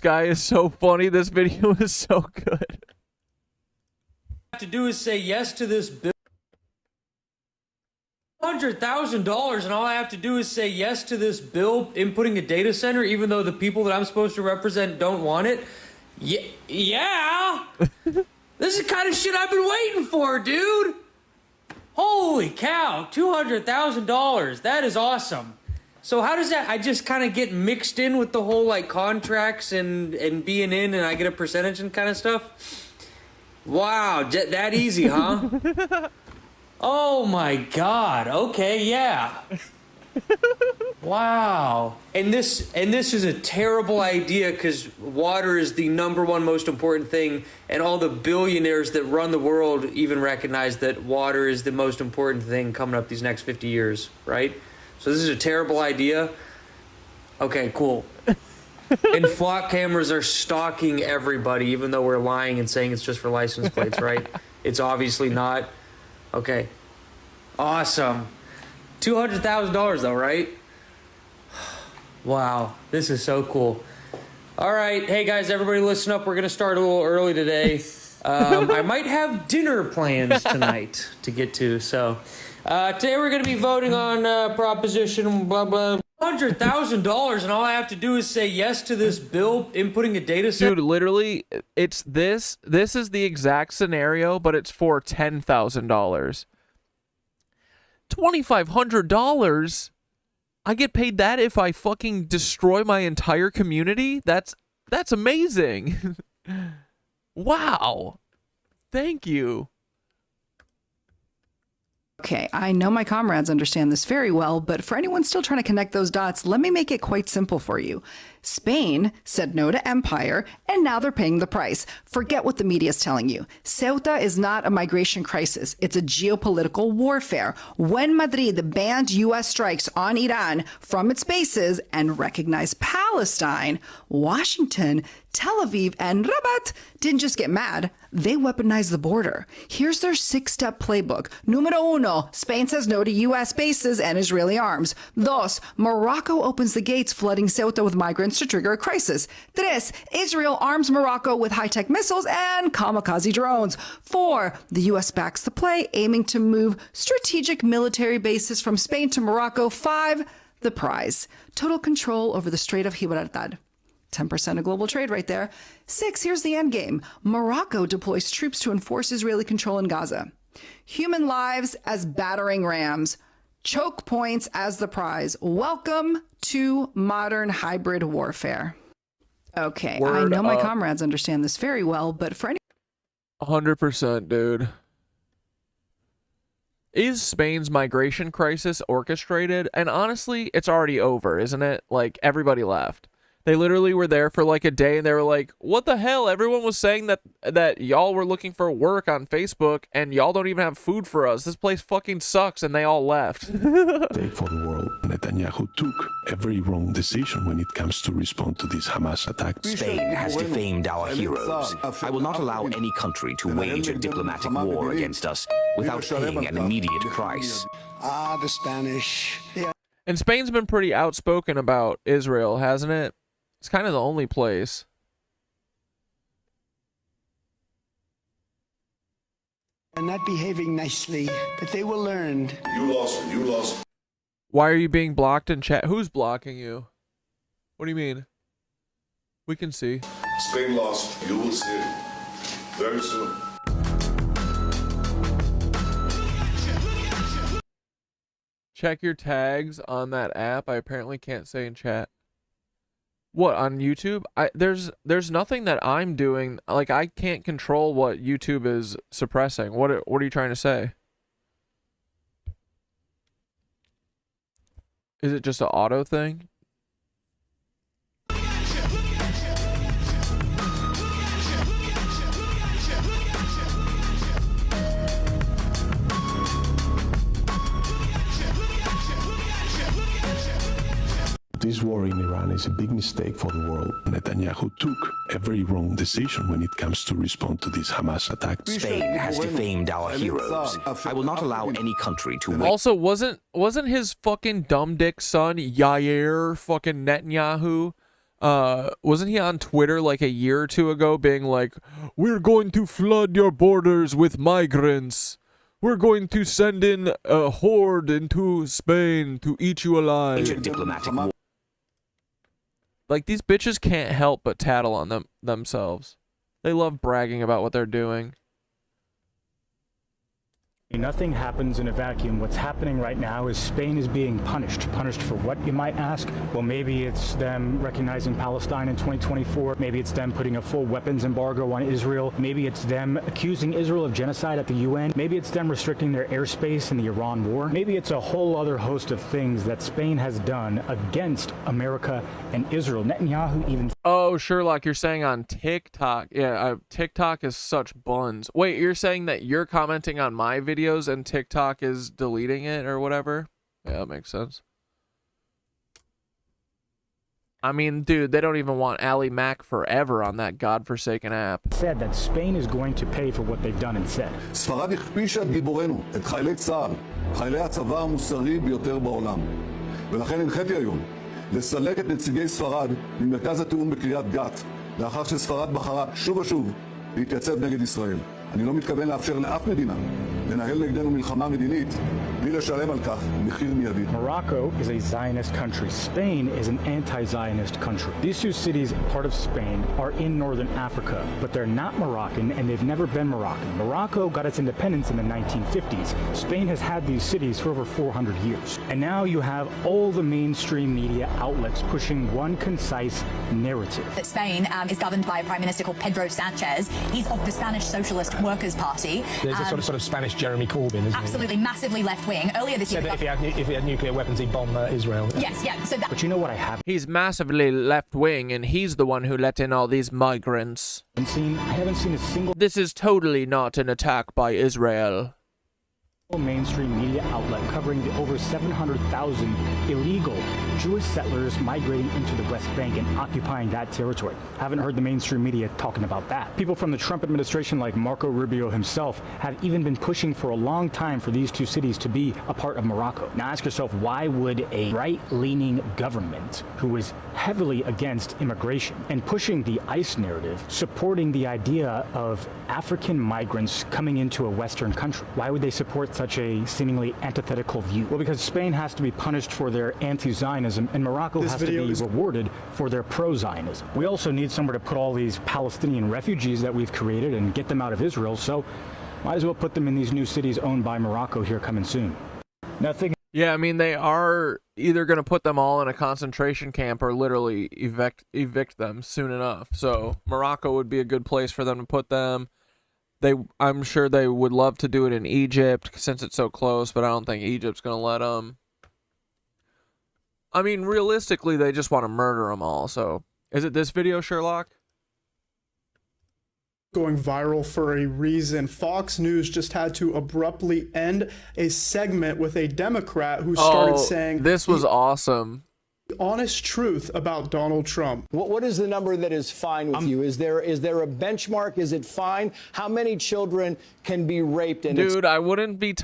guy is so funny. This video is so good. Have to do is say yes to this bill. $100,000, and all I have to do is say yes to this bill inputting a data center, even though the people that I'm supposed to represent don't want it. Yeah. This is the kind of shit I've been waiting for, dude. Holy cow, $200,000. That is awesome. So how does that? I just kind of get mixed in with the whole like contracts and being in, and I get a percentage and kind of stuff. Wow, that easy, huh? Oh my God. Okay, yeah. Wow. And this is a terrible idea because water is the number one most important thing, and all the billionaires that run the world even recognize that water is the most important thing coming up these next 50 years, right? So this is a terrible idea. Okay, cool. And flock cameras are stalking everybody, even though we're lying and saying it's just for license plates, right? It's obviously not. Okay. Awesome. $200,000 though, right? Wow, this is so cool. All right, hey guys, everybody listen up. We're gonna start a little early today. I might have dinner plans tonight to get to. So today we're gonna be voting on proposition blah blah. $100,000, and all I have to do is say yes to this bill inputting a data center. Dude, literally, it's this. This is the exact scenario, but it's for $10,000. $2,500. I get paid that if I fucking destroy my entire community? That's amazing. Wow. Thank you. Okay, I know my comrades understand this very well, but for anyone still trying to connect those dots, let me make it quite simple for you. Spain said no to empire, and now they're paying the price. Forget what the media is telling you. Ceuta is not a migration crisis. It's a geopolitical warfare. When Madrid banned U.S. strikes on Iran from its bases and recognized Palestine, Washington, Tel Aviv, and Rabat didn't just get mad, they weaponized the border. Here's their 6-step playbook. Numero uno, Spain says no to U.S. bases and Israeli arms. Dos, Morocco opens the gates, flooding Ceuta with migrants to trigger a crisis. Tres, Israel arms Morocco with high-tech missiles and kamikaze drones. 4, the U.S. backs the play, aiming to move strategic military bases from Spain to Morocco. 5, the prize, total control over the Strait of Gibraltar. 10% of global trade right there. 6, here's the end game. Morocco deploys troops to enforce Israeli control in Gaza. Human lives as battering rams. Choke points as the prize. Welcome to modern hybrid warfare. Okay, I know my comrades understand this very well, but for any 100%, dude. Is Spain's migration crisis orchestrated? And honestly, it's already over, isn't it? Like, everybody left. They literally were there for like a day and they were like, what the hell? Everyone was saying that y'all were looking for work on Facebook and y'all don't even have food for us. This place fucking sucks, and they all left. For the world, Netanyahu took every wrong decision when it comes to respond to these Hamas attacks. Spain has defamed our heroes. I will not allow any country to wage a diplomatic war against us without paying an immediate price. The Spanish. And Spain's been pretty outspoken about Israel, hasn't it? It's kind of the only place. are not behaving nicely, but they will learn. You lost. You lost. Why are you being blocked in chat? Who's blocking you? What do you mean? We can see. Spain lost. You will see it very soon. Check your tags on that app. I apparently can't say in chat. What, on YouTube? There's nothing that I'm doing. Like, I can't control what YouTube is suppressing. What are you trying to say? Is it just an auto thing? This war in Iran is a big mistake for the world. Netanyahu took every wrong decision when it comes to respond to this Hamas attack. Spain has defamed our heroes. I will not allow any country to... Also, wasn't his fucking dumb dick son, Yair fucking Netanyahu, wasn't he on Twitter like a year or two ago being like, we're going to flood your borders with migrants. We're going to send in a horde into Spain to eat you alive. Diplomatic war. Like, these bitches can't help but tattle on themselves. They love bragging about what they're doing. Nothing happens in a vacuum. What's happening right now is Spain is being punished. Punished for what, you might ask? Well, maybe it's them recognizing Palestine in 2024. Maybe it's them putting a full weapons embargo on Israel. Maybe it's them accusing Israel of genocide at the UN. Maybe it's them restricting their airspace in the Iran war. Maybe it's a whole other host of things that Spain has done against America and Israel. Netanyahu even... Oh, Sherlock, you're saying on TikTok. Yeah, TikTok is such buns. Wait, you're saying that you're commenting on my videos and TikTok is deleting it or whatever? Yeah, that makes sense. I mean, dude, they don't even want Ali Mac forever on that godforsaken app. Said that Spain is going to pay for what they've done and said. ספרד הכפישה את גיבורינו, את חיילי צה"ל, חיילי הצבא המוסרי ביותר בעולם. ולכן הנחיתי היום לסלק את נציגי ספרד ממרכז התיאום בקריית גת, לאחר שספרד בחרה שוב ושוב להתייצב נגד ישראל. אני לא מתכוון לאפשר לאף מדינה לנהל נגדנו מלחמה מדינית בלי לשלם על כך מחיר מיידי. Morocco is a Zionist country. Spain is an anti-Zionist country. These two cities, part of Spain, are in northern Africa, but they're not Moroccan and they've never been Moroccan. Morocco got its independence in the 1950s. Spain has had these cities for over 400 years. And now you have all the mainstream media outlets pushing one concise narrative. That Spain is governed by a prime minister called Pedro Sanchez. He's of the Spanish Socialist Workers' Party. There's a sort of Spanish Jeremy Corbyn, isn't absolutely, massively left-wing. Earlier this year... So if he had nuclear weapons, he'd bomb Israel. Yes, yeah. So but you know what I have? He's massively left-wing, and he's the one who let in all these migrants. I haven't seen a single... This is totally not an attack by Israel. Mainstream media outlet covering the over 700,000 illegal Jewish settlers migrating into the West Bank and occupying that territory. Haven't heard the mainstream media talking about that. People from the Trump administration like Marco Rubio himself have even been pushing for a long time for these two cities to be a part of Morocco. Now ask yourself, why would a right-leaning government who is heavily against immigration and pushing the ICE narrative, supporting the idea of African migrants coming into a Western country, why would they support such a seemingly antithetical view? Well, because Spain has to be punished for their anti-Zionism and Morocco has to be rewarded for their pro-Zionism. We also need somewhere to put all these Palestinian refugees that we've created and get them out of Israel, so might as well put them in these new cities owned by Morocco here coming soon. Nothing. Yeah, I mean, they are either going to put them all in a concentration camp or literally evict them soon enough. So Morocco would be a good place for them to put them. I'm sure they would love to do it in Egypt since it's so close, but I don't think Egypt's going to let them. I mean, realistically, they just want to murder them all. So, is it this video, Sherlock? Going viral for a reason. Fox News just had to abruptly end a segment with a Democrat who started saying this was awesome. Honest truth about Donald Trump. What is the number that is fine with you? Is there a benchmark? Is it fine? How many children can be raped? And dude, I wouldn't be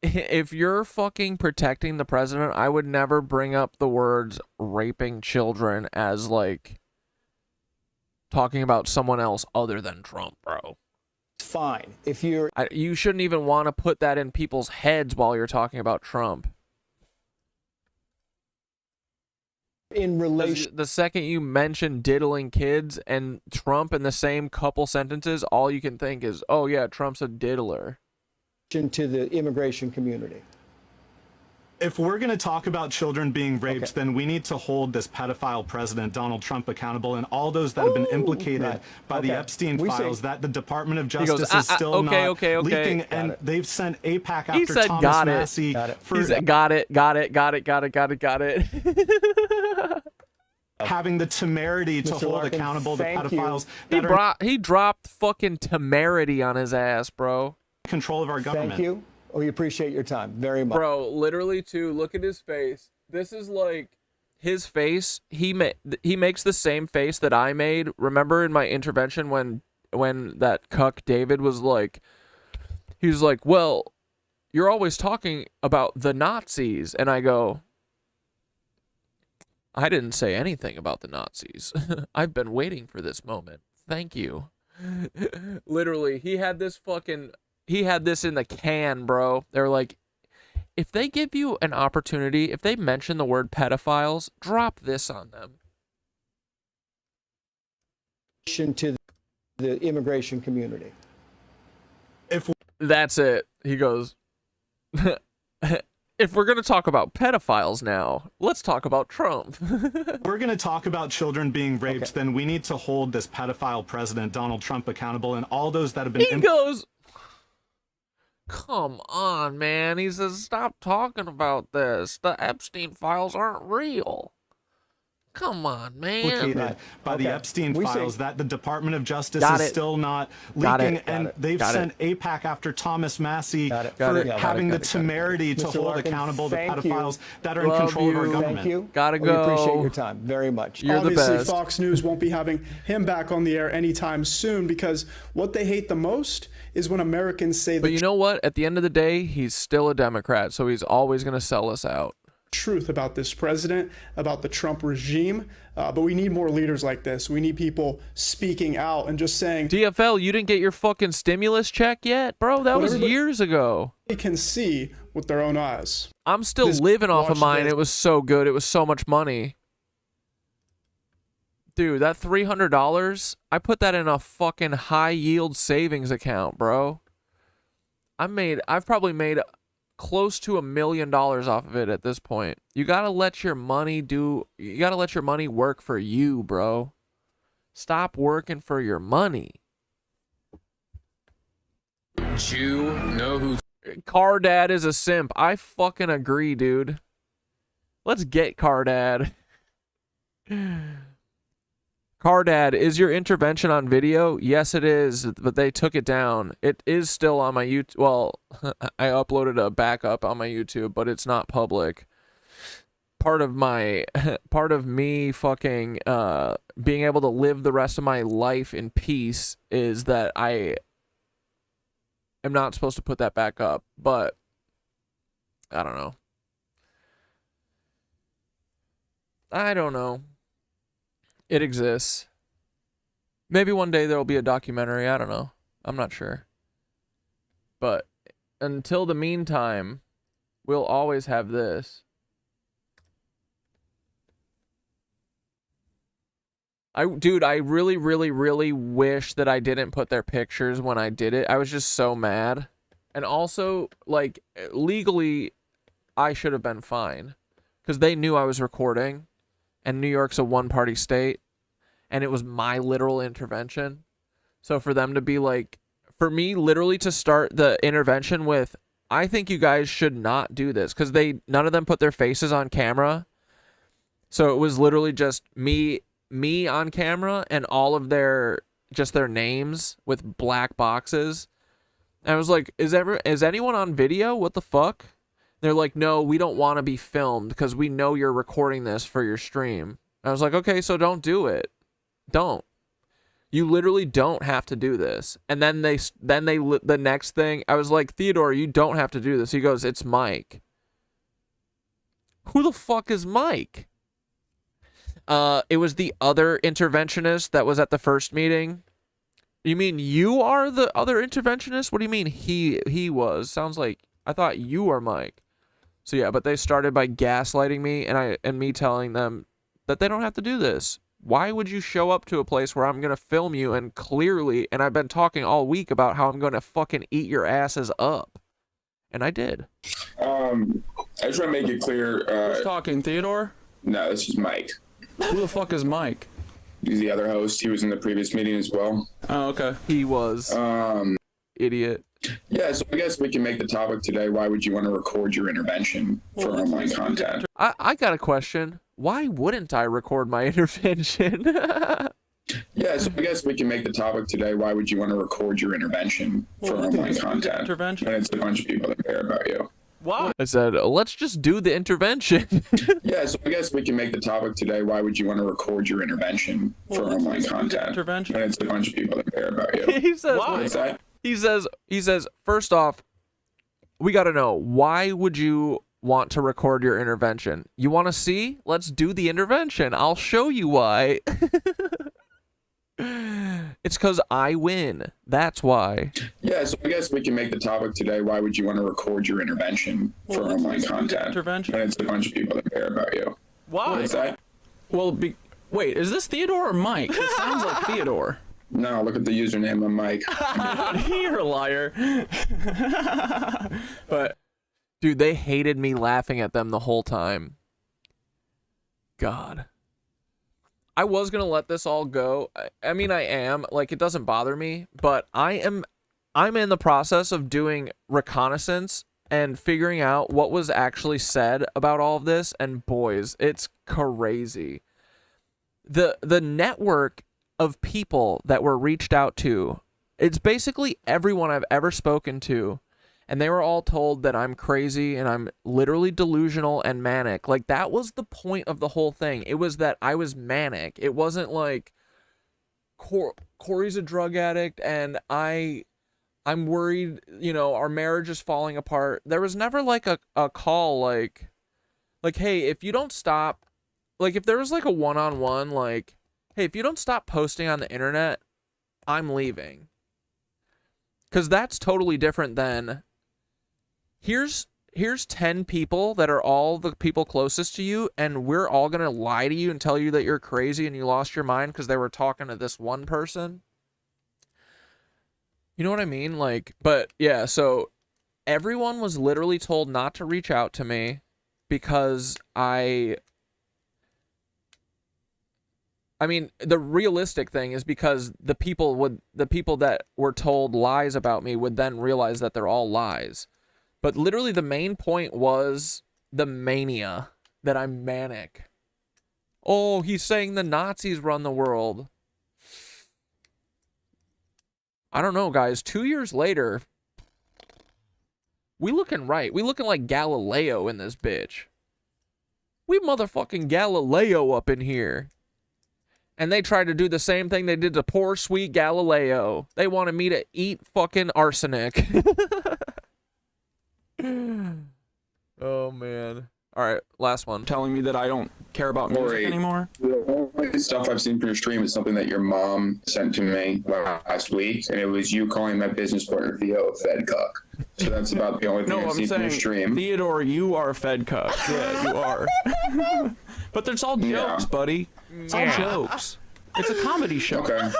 if you're fucking protecting the president, I would never bring up the words raping children as like talking about someone else other than Trump, bro. fine. If you're you shouldn't even want to put that in people's heads while you're talking about Trump. in relation, the second you mention diddling kids and Trump in the same couple sentences, all you can think is, oh yeah, Trump's a diddler. To the immigration community. If we're going to talk about children being raped, then we need to hold this pedophile president, Donald Trump, accountable and all those that have been implicated by the Epstein files that the Department of Justice is still not leaking. And they've sent AIPAC after Thomas Massie. He said, got it. Having the temerity to hold Larkin, accountable the thank pedophiles. He dropped fucking temerity on his ass, bro. Control of our government. Thank you. We appreciate your time very much. Bro, literally, too, look at his face. This is like his face. He makes the same face that I made. Remember in my intervention when that cuck David was like, he was like, well, you're always talking about the Nazis. And I go, I didn't say anything about the Nazis. I've been waiting for this moment. Thank you. Literally, he had this in the can, bro. They're like, if they give you an opportunity, if they mention the word pedophiles, drop this on them. To the immigration community. That's it. He goes, if we're going to talk about pedophiles now, let's talk about Trump. We're going to talk about children being raped, then we need to hold this pedophile president, Donald Trump, accountable and all those that have been... He goes... Come on, man. He says, stop talking about this. The Epstein files aren't real. Come on, man. By the Epstein files that the Department of Justice is still not leaking, and they've sent AIPAC after Thomas Massie for having the temerity to hold accountable the pedophiles that are in control of our government. Thank you. Gotta go. We appreciate your time very much. You're Obviously, the best. Fox News won't be having him back on the air anytime soon because what they hate the most is when Americans say But you know what? At the end of the day, he's still a Democrat, so he's always going to sell us out. Truth about this president, about the Trump regime, but we need more leaders like this. We need people speaking out and just saying, DFL, you didn't get your fucking stimulus check yet? Bro, that was years ago. They can see with their own eyes. I'm still living off of mine. It was so good. It was so much money. Dude, that $300, I put that in a fucking high yield savings account, bro. I've probably made close to $1 million off of it at this point. You gotta let your money work for you, bro. Stop working for your money. Car Dad is a simp. I fucking agree, dude. Let's get Car Dad. Car Dad, is your intervention on video? Yes, it is, but they took it down. It is still on my YouTube. Well, I uploaded a backup on my YouTube, but it's not public. Part of me fucking being able to live the rest of my life in peace is that I am not supposed to put that back up, but I don't know. It exists. Maybe one day there will be a documentary. I don't know. I'm not sure. But until the meantime, we'll always have this. Dude, I really, really, really wish that I didn't put their pictures when I did it. I was just so mad. And also, like, legally, I should have been fine. Because they knew I was recording. And New York's a one-party state, and it was my literal intervention. So for them to be like, for me literally to start the intervention with, I think you guys should not do this, because none of them put their faces on camera. So it was literally just me on camera and all of their names with black boxes. And I was like, is anyone on video? What the fuck? They're like, no, we don't want to be filmed because we know you're recording this for your stream. I was like, okay, so don't do it. Don't. You literally don't have to do this. And then the next thing, I was like, Theodore, you don't have to do this. He goes, it's Mike. Who the fuck is Mike? It was the other interventionist that was at the first meeting. You mean you are the other interventionist? What do you mean he was? Sounds like I thought you were Mike. So yeah, but they started by gaslighting me and me telling them that they don't have to do this. Why would you show up to a place where I'm going to film you and clearly, and I've been talking all week about how I'm going to fucking eat your asses up. And I did. I just want to make it clear. Who's talking, Theodore? No, this is Mike. Who the fuck is Mike? He's the other host. He was in the previous meeting as well. Oh, okay. He was. Idiot. Yeah, so I guess we can make the topic today. Why would you want to record your intervention for online content? I got a question. Why wouldn't I record my intervention? Yeah, so I guess we can make the topic today. Why would you want to record your intervention for online content? Intervention? And it's a bunch of people that care about you. Why? I said, let's just do the intervention. Yeah, so I guess we can make the topic today. Why would you want to record your intervention for online content? Intervention? And it's a bunch of people that care about you. He says, Why? He says, first off, we got to know, why would you want to record your intervention? You want to see? Let's do the intervention. I'll show you why. It's because I win. That's why. Yeah, so I guess we can make the topic today. Why would you want to record your intervention for online content? Intervention? And it's a bunch of people that care about you. Why? Well, wait, is this Theodore or Mike? It sounds like Theodore. No, look at the username. I'm Mike. You're a liar. But, dude, they hated me laughing at them the whole time. God. I was going to let this all go. I mean, I am. Like, it doesn't bother me. But I'm in the process of doing reconnaissance and figuring out what was actually said about all of this. And, boys, it's crazy. The network of people that were reached out to, it's basically everyone I've ever spoken to, and they were all told that I'm crazy and I'm literally delusional and manic. Like, that was the point of the whole thing. It was that I was manic. It wasn't like Corey's a drug addict and I'm worried, you know, our marriage is falling apart. There was never like a call like, hey, if you don't stop, like, if there was like a one-on-one, like, hey, if you don't stop posting on the internet, I'm leaving. Because that's totally different than, here's 10 people that are all the people closest to you, and we're all going to lie to you and tell you that you're crazy and you lost your mind because they were talking to this one person. You know what I mean? Like, but yeah, so everyone was literally told not to reach out to me because I mean, the realistic thing is because the people that were told lies about me would then realize that they're all lies. But literally the main point was the mania, that I'm manic. Oh, he's saying the Nazis run the world. I don't know, guys. 2 years later, we looking right. We looking like Galileo in this bitch. We motherfucking Galileo up in here. And they tried to do the same thing they did to poor, sweet Galileo. They wanted me to eat fucking arsenic. Oh, man. All right, last one. Telling me that I don't care about music anymore? The only stuff I've seen from your stream is something that your mom sent to me last week, and it was you calling my business partner Theo a Fed cuck. So that's about the only thing I've seen from your stream. Theodore, you are a Fed cuck. Yeah, you are. But it's all jokes, buddy. It's all jokes. It's a comedy show. Okay.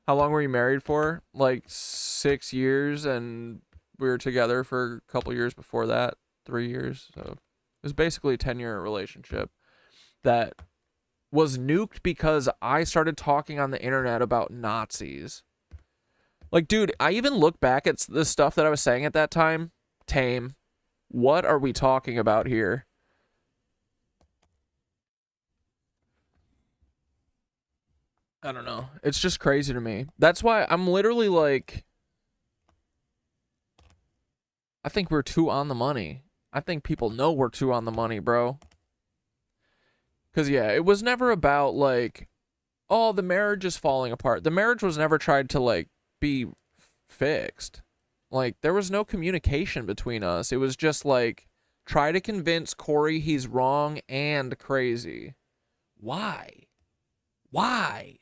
How long were you married for? Like 6 years, and we were together for a couple years before that. 3 years. So it was basically a 10-year relationship that was nuked because I started talking on the internet about Nazis. Like, dude, I even look back at the stuff that I was saying at that time. Tame. What are we talking about here? I don't know. It's just crazy to me. That's why I'm literally like, I think we're too on the money. I think people know we're too on the money, bro. Because, yeah, it was never about, like, oh, the marriage is falling apart. The marriage was never tried to, like, be fixed. Like, there was no communication between us. It was just, like, try to convince Corey he's wrong and crazy. Why? Why?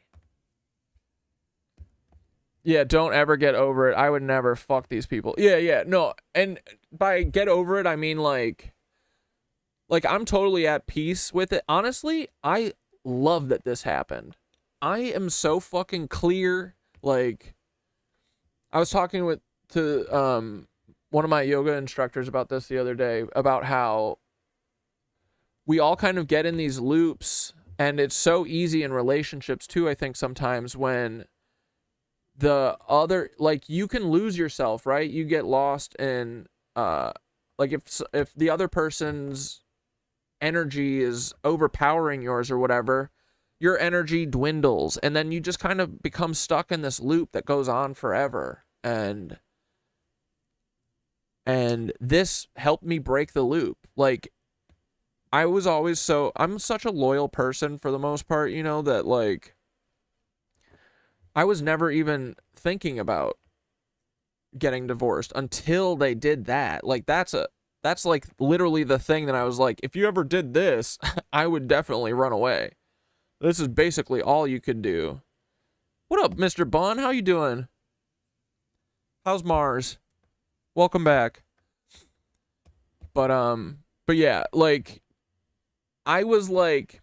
Yeah, don't ever get over it. I would never fuck these people. Yeah, no. And by get over it, I mean like I'm totally at peace with it. Honestly, I love that this happened. I am so fucking clear. Like, I was talking to one of my yoga instructors about this the other day, about how we all kind of get in these loops, and it's so easy in relationships too, I think sometimes, when the other, like, you can lose yourself, right? You get lost in like if the other person's energy is overpowering yours or whatever, your energy dwindles, and then you just kind of become stuck in this loop that goes on forever. And this helped me break the loop. Like, I'm such a loyal person for the most part, you know, that like I was never even thinking about getting divorced until they did that. Like, that's like literally the thing that I was like, if you ever did this, I would definitely run away. This is basically all you could do. What up, Mr. Bun? How you doing? How's Mars? Welcome back. But yeah, like, I was like,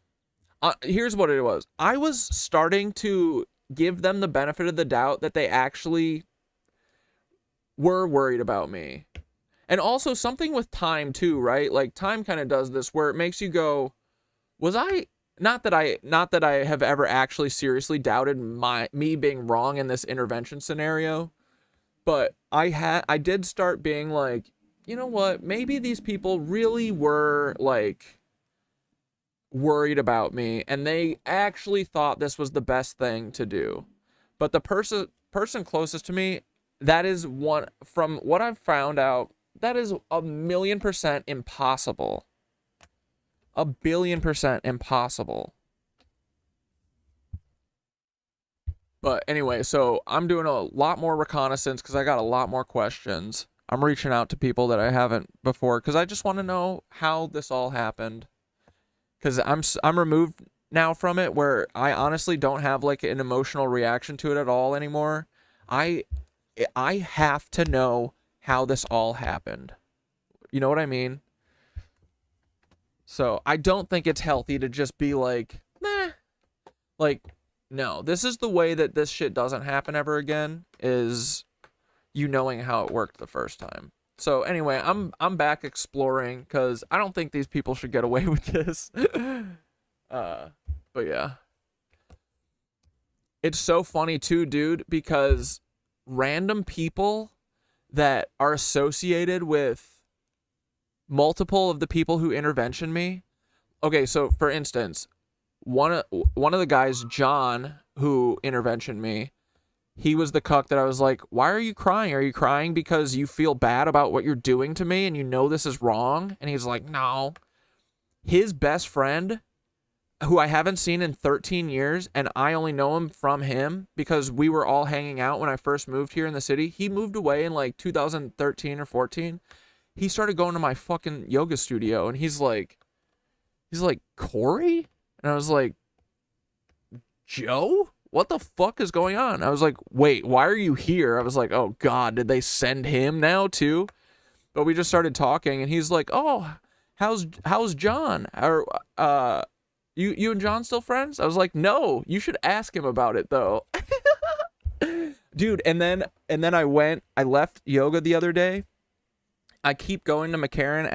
here's what it was. I was starting to give them the benefit of the doubt that they actually were worried about me. And also something with time too, right? Like, time kind of does this where it makes you go, was I, not that I have ever actually seriously doubted me being wrong in this intervention scenario, but I did start being like, you know what? Maybe these people really were like worried about me, and they actually thought this was the best thing to do. But the person closest to me, that is one, from what I've found out, that is 1,000,000% impossible. 1,000,000,000% impossible. But anyway, so I'm doing a lot more reconnaissance because I got a lot more questions. I'm reaching out to people that I haven't before because I just want to know how this all happened. Because I'm removed now from it, where I honestly don't have like an emotional reaction to it at all anymore. I have to know how this all happened. You know what I mean? So I don't think it's healthy to just be like, nah. Like, no, this is the way that this shit doesn't happen ever again, is you knowing how it worked the first time. So anyway, I'm back exploring because I don't think these people should get away with this. But yeah. It's so funny too, dude, because random people that are associated with multiple of the people who intervention me. Okay, so for instance, one of the guys, John, who intervention me, he was the cuck that I was like, why are you crying? Are you crying because you feel bad about what you're doing to me and you know this is wrong? And he's like, no. His best friend, who I haven't seen in 13 years, and I only know him from him because we were all hanging out when I first moved here in the city. He moved away in like 2013 or 14. He started going to my fucking yoga studio, and he's like, Corey? And I was like, Joe? What the fuck is going on? I was like, wait, why are you here? I was like, oh God, did they send him now too? But we just started talking, and he's like, oh, how's John? Or you and John still friends? I was like, no, you should ask him about it though. Dude, and then I left yoga the other day. I keep going to McCarran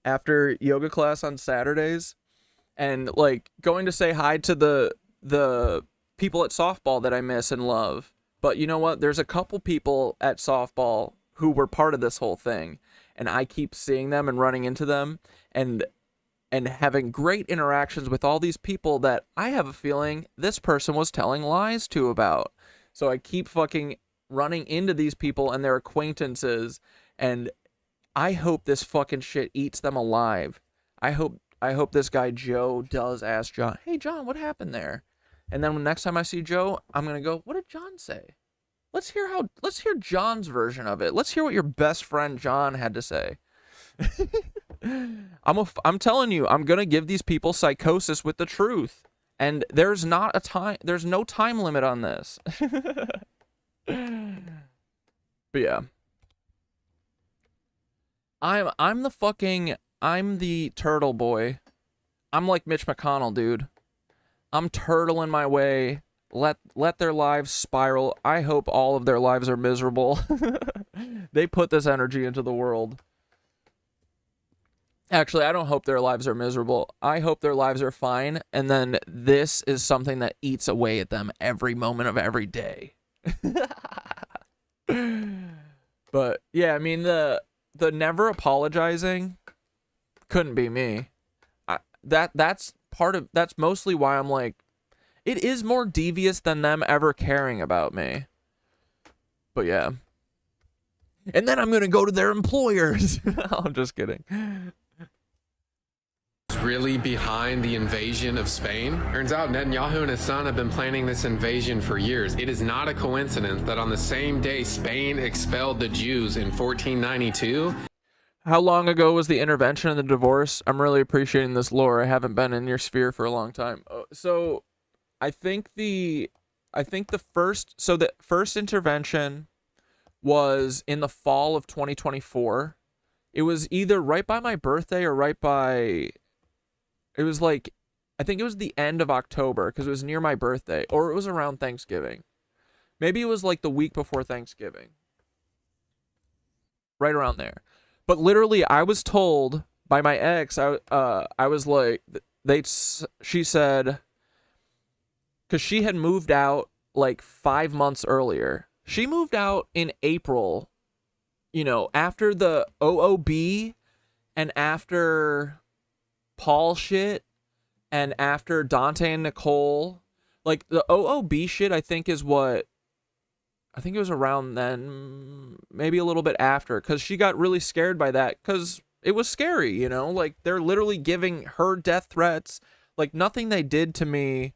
after yoga class on Saturdays, and like going to say hi to the people at softball that I miss and love. But you know what? There's a couple people at softball who were part of this whole thing, and I keep seeing them and running into them and having great interactions with all these people that I have a feeling this person was telling lies to about. So I keep fucking running into these people and their acquaintances, and I hope this fucking shit eats them alive. I hope this guy Joe does ask John, hey John, what happened there? And then next time I see Joe, I'm gonna go, what did John say? Let's hear John's version of it. Let's hear what your best friend John had to say. I'm telling you, I'm gonna give these people psychosis with the truth. And there's no time limit on this. But yeah. I'm the turtle boy. I'm like Mitch McConnell, dude. I'm turtling my way. Let their lives spiral. I hope all of their lives are miserable. They put this energy into the world. Actually, I don't hope their lives are miserable. I hope their lives are fine, and then this is something that eats away at them every moment of every day. But yeah, I mean the never apologizing couldn't be me. That's mostly why I'm like, it is more devious than them ever caring about me. But yeah. And then I'm gonna go to their employers. I'm just kidding. Really behind the invasion of Spain? Turns out Netanyahu and his son have been planning this invasion for years. It is not a coincidence that on the same day Spain expelled the Jews in 1492. How long ago was the intervention and the divorce? I'm really appreciating this lore. I haven't been in your sphere for a long time. So I think the first intervention was in the fall of 2024. It was either right by my birthday or it was like, I think it was the end of October because it was near my birthday, or it was around Thanksgiving. Maybe it was like the week before Thanksgiving. Right around there. But literally, I was told by my ex, I was like, she said, because she had moved out like 5 months earlier. She moved out in April, after the OOB and after Paul shit and after Dante and Nicole. Like the OOB shit, I think it was around then, maybe a little bit after, because she got really scared by that because it was scary, like they're literally giving her death threats. Like nothing they did to me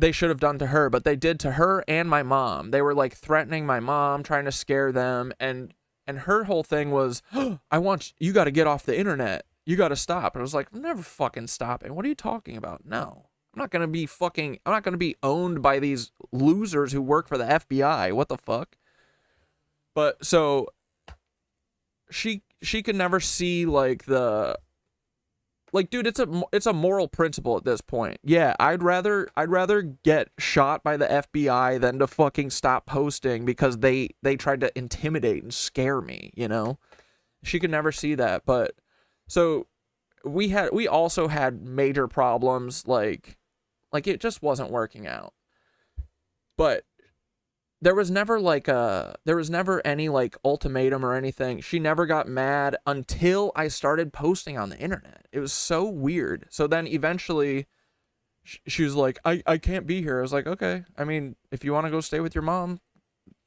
they should have done to her, but they did to her and my mom. They were like threatening my mom, trying to scare them, and her whole thing was, you got to get off the internet. You got to stop. And I was like, I'm never fucking stopping. What are you talking about? No. I'm not going to be owned by these losers who work for the FBI. What the fuck? But so she could never see dude, it's a moral principle at this point. Yeah, I'd rather get shot by the FBI than to fucking stop posting because they tried to intimidate and scare me, She could never see that. But so we also had major problems, like it just wasn't working out. But there was never any like ultimatum or anything. She never got mad until I started posting on the internet. It was so weird. So then eventually she was like, I can't be here. I was like, okay. I mean, if you want to go stay with your mom,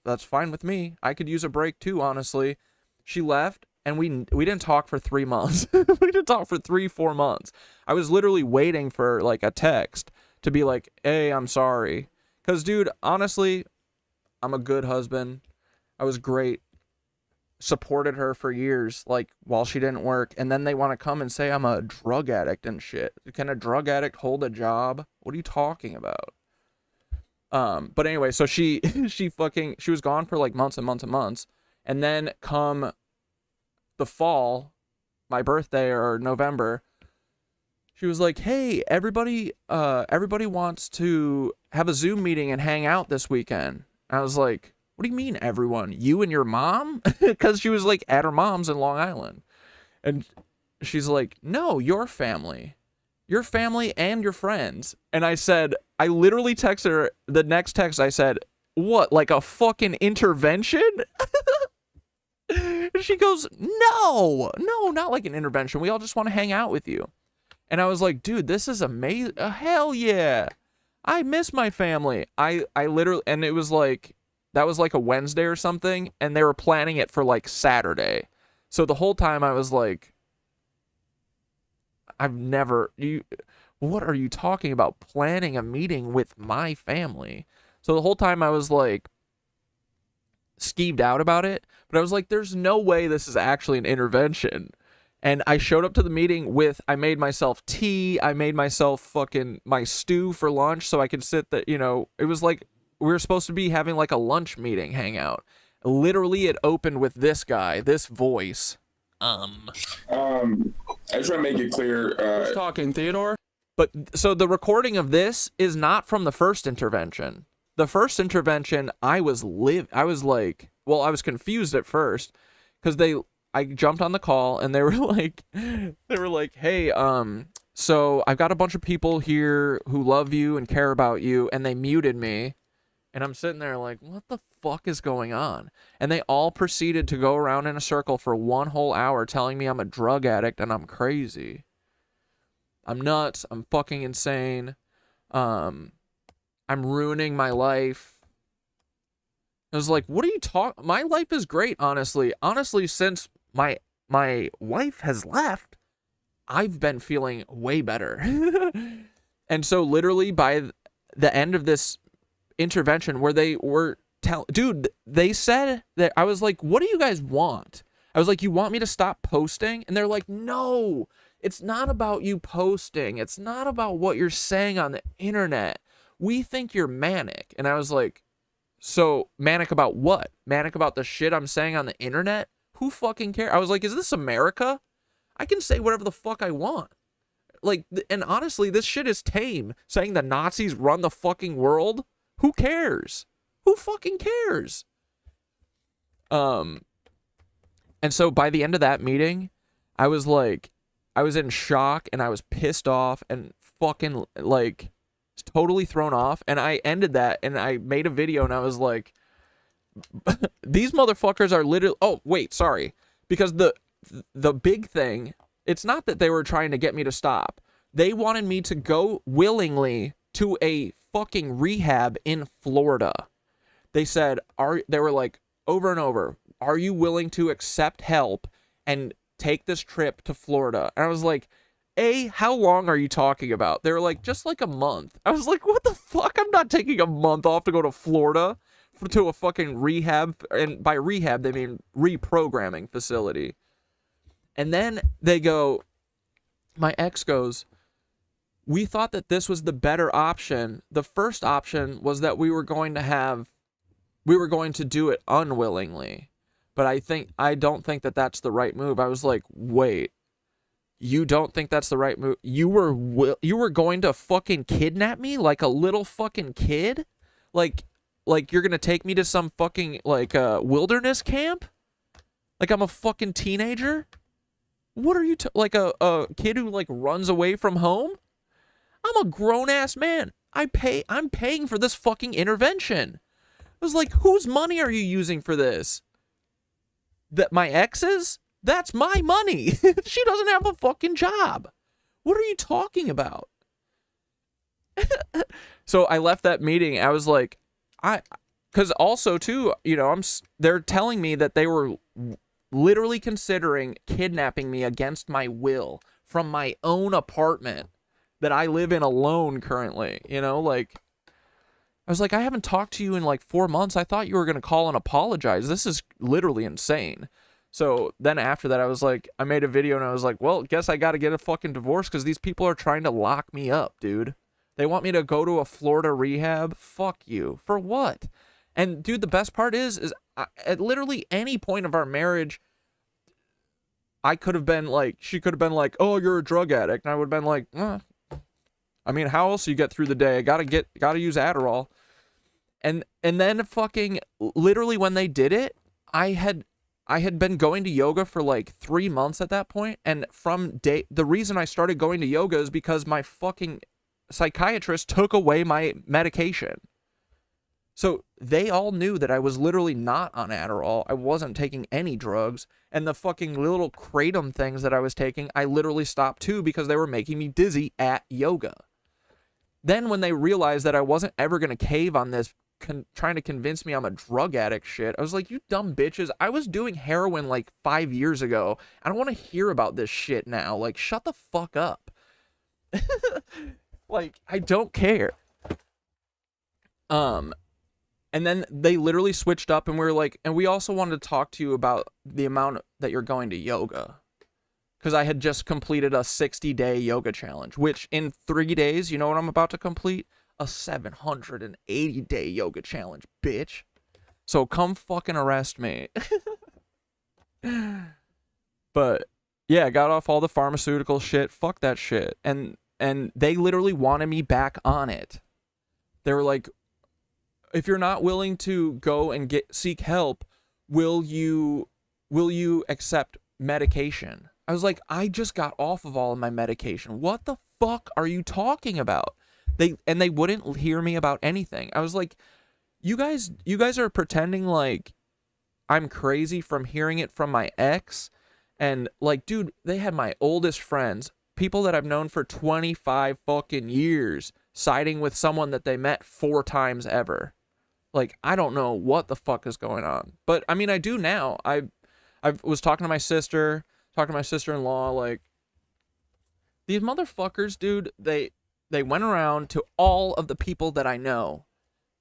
that's fine with me. I could use a break too, honestly. She left and we didn't talk for 3 months. We didn't talk for 3-4 months. I was literally waiting for like a text to be like, hey, I'm sorry. Cause dude, honestly, I'm a good husband. I was great. Supported her for years, like while she didn't work. And then they want to come and say I'm a drug addict and shit. Can a drug addict hold a job? What are you talking about? But anyway, so she was gone for like months and months and months. And then come the fall, my birthday or November, she was like, hey, everybody wants to have a Zoom meeting and hang out this weekend. I was like, what do you mean everyone? You and your mom? Because she was like at her mom's in Long Island. And she's like, no, your family and your friends. And I literally texted her the next text. I said, what, like a fucking intervention? And she goes, no, not like an intervention. We all just want to hang out with you. And I was like, dude, this is amazing. Hell yeah. I miss my family. I literally, and it was like, that was like a Wednesday or something, and they were planning it for like Saturday. So the whole time I was like, what are you talking about? Planning a meeting with my family? So the whole time I was like, skeeved out about it, but I was like, there's no way this is actually an intervention. And I showed up to the meeting with, I made myself tea, I made myself fucking my stew for lunch so I could sit there, you know, it was like we were supposed to be having like a lunch meeting hangout. Literally it opened with this guy, this voice. I just want to make it clear. Who's talking, Theodore? But so the recording of this is not from the first intervention. The first intervention, I was like, well, I was confused at first because I jumped on the call and they were like, hey, so I've got a bunch of people here who love you and care about you, and they muted me. And I'm sitting there like, what the fuck is going on? And they all proceeded to go around in a circle for 1 whole hour telling me I'm a drug addict and I'm crazy. I'm nuts. I'm fucking insane. I'm ruining my life. I was like, what are you talking? My life is great, honestly. Honestly, since my wife has left, I've been feeling way better. And so literally by the end of this intervention where they were dude, they said that, I was like, what do you guys want? I was like, you want me to stop posting? And they're like, no, it's not about you posting. It's not about what you're saying on the internet. We think you're manic. And I was like, so manic about what? Manic about the shit I'm saying on the internet? Who fucking cares? I was like, is this America? I can say whatever the fuck I want. Like, and honestly, this shit is tame. Saying the Nazis run the fucking world? Who cares? Who fucking cares? And so by the end of that meeting, I was like, I was in shock and I was pissed off and fucking like totally thrown off. And I ended that and I made a video and I was like, these motherfuckers are literally, oh wait, sorry. Because the big thing, it's not that they were trying to get me to stop. They wanted me to go willingly to a fucking rehab in Florida. They said, they were like over and over, are you willing to accept help and take this trip to Florida? And I was like, how long are you talking about? They were like, just like a month. I was like, what the fuck? I'm not taking a month off to go to Florida to a fucking rehab. And by rehab, they mean reprogramming facility. And then they go, my ex goes, we thought that this was the better option. The first option was that we were going to do it unwillingly. But I don't think that that's the right move. I was like, wait, you don't think that's the right move? You were going to fucking kidnap me like a little fucking kid? Like you're going to take me to some fucking like wilderness camp? Like I'm a fucking teenager? What are you like a kid who like runs away from home? I'm a grown-ass man. I'm paying for this fucking intervention. I was like, whose money are you using for this? That my ex's? That's my money. She doesn't have a fucking job. What are you talking about? So I left that meeting. I was like, because also too, you know, they're telling me that they were literally considering kidnapping me against my will from my own apartment that I live in alone currently, you know, like, I was like, I haven't talked to you in like 4 months. I thought you were going to call and apologize. This is literally insane. So then after that, I was like, I made a video and I was like, well, guess I got to get a fucking divorce because these people are trying to lock me up, dude. They want me to go to a Florida rehab. Fuck you. For what? And dude, the best part is at literally any point of our marriage, I could have been like, she could have been like, oh, you're a drug addict. And I would have been like, I mean, how else do you get through the day? I gotta use Adderall. And then fucking literally when they did it, I had been going to yoga for like 3 months at that point. And the reason I started going to yoga is because my fucking psychiatrist took away my medication. So they all knew that I was literally not on Adderall. I wasn't taking any drugs. And the fucking little kratom things that I was taking, I literally stopped too because they were making me dizzy at yoga. Then when they realized that I wasn't ever going to cave on this, trying to convince me I'm a drug addict shit, I was like, you dumb bitches. I was doing heroin like 5 years ago. I don't want to hear about this shit now. Like, shut the fuck up. Like, I don't care. And then they literally switched up and we were like, and we also wanted to talk to you about the amount that you're going to yoga. because I had just completed a 60-day yoga challenge, which in 3 days, you know what I'm about to complete? A 780-day yoga challenge, bitch. So come fucking arrest me. But yeah, I got off all the pharmaceutical shit. Fuck that shit. And they literally wanted me back on it. They were like, if you're not willing to go and seek help, will you accept medication? I was like, I just got off of all of my medication. What the fuck are you talking about? They wouldn't hear me about anything. I was like, you guys are pretending like I'm crazy from hearing it from my ex. And like, dude, they had my oldest friends, people that I've known for 25 fucking years, siding with someone that they met 4 times ever. Like, I don't know what the fuck is going on. But I mean, I do now. I was talking to my sister, talking to my sister-in-law, like, these motherfuckers, dude, they went around to all of the people that I know,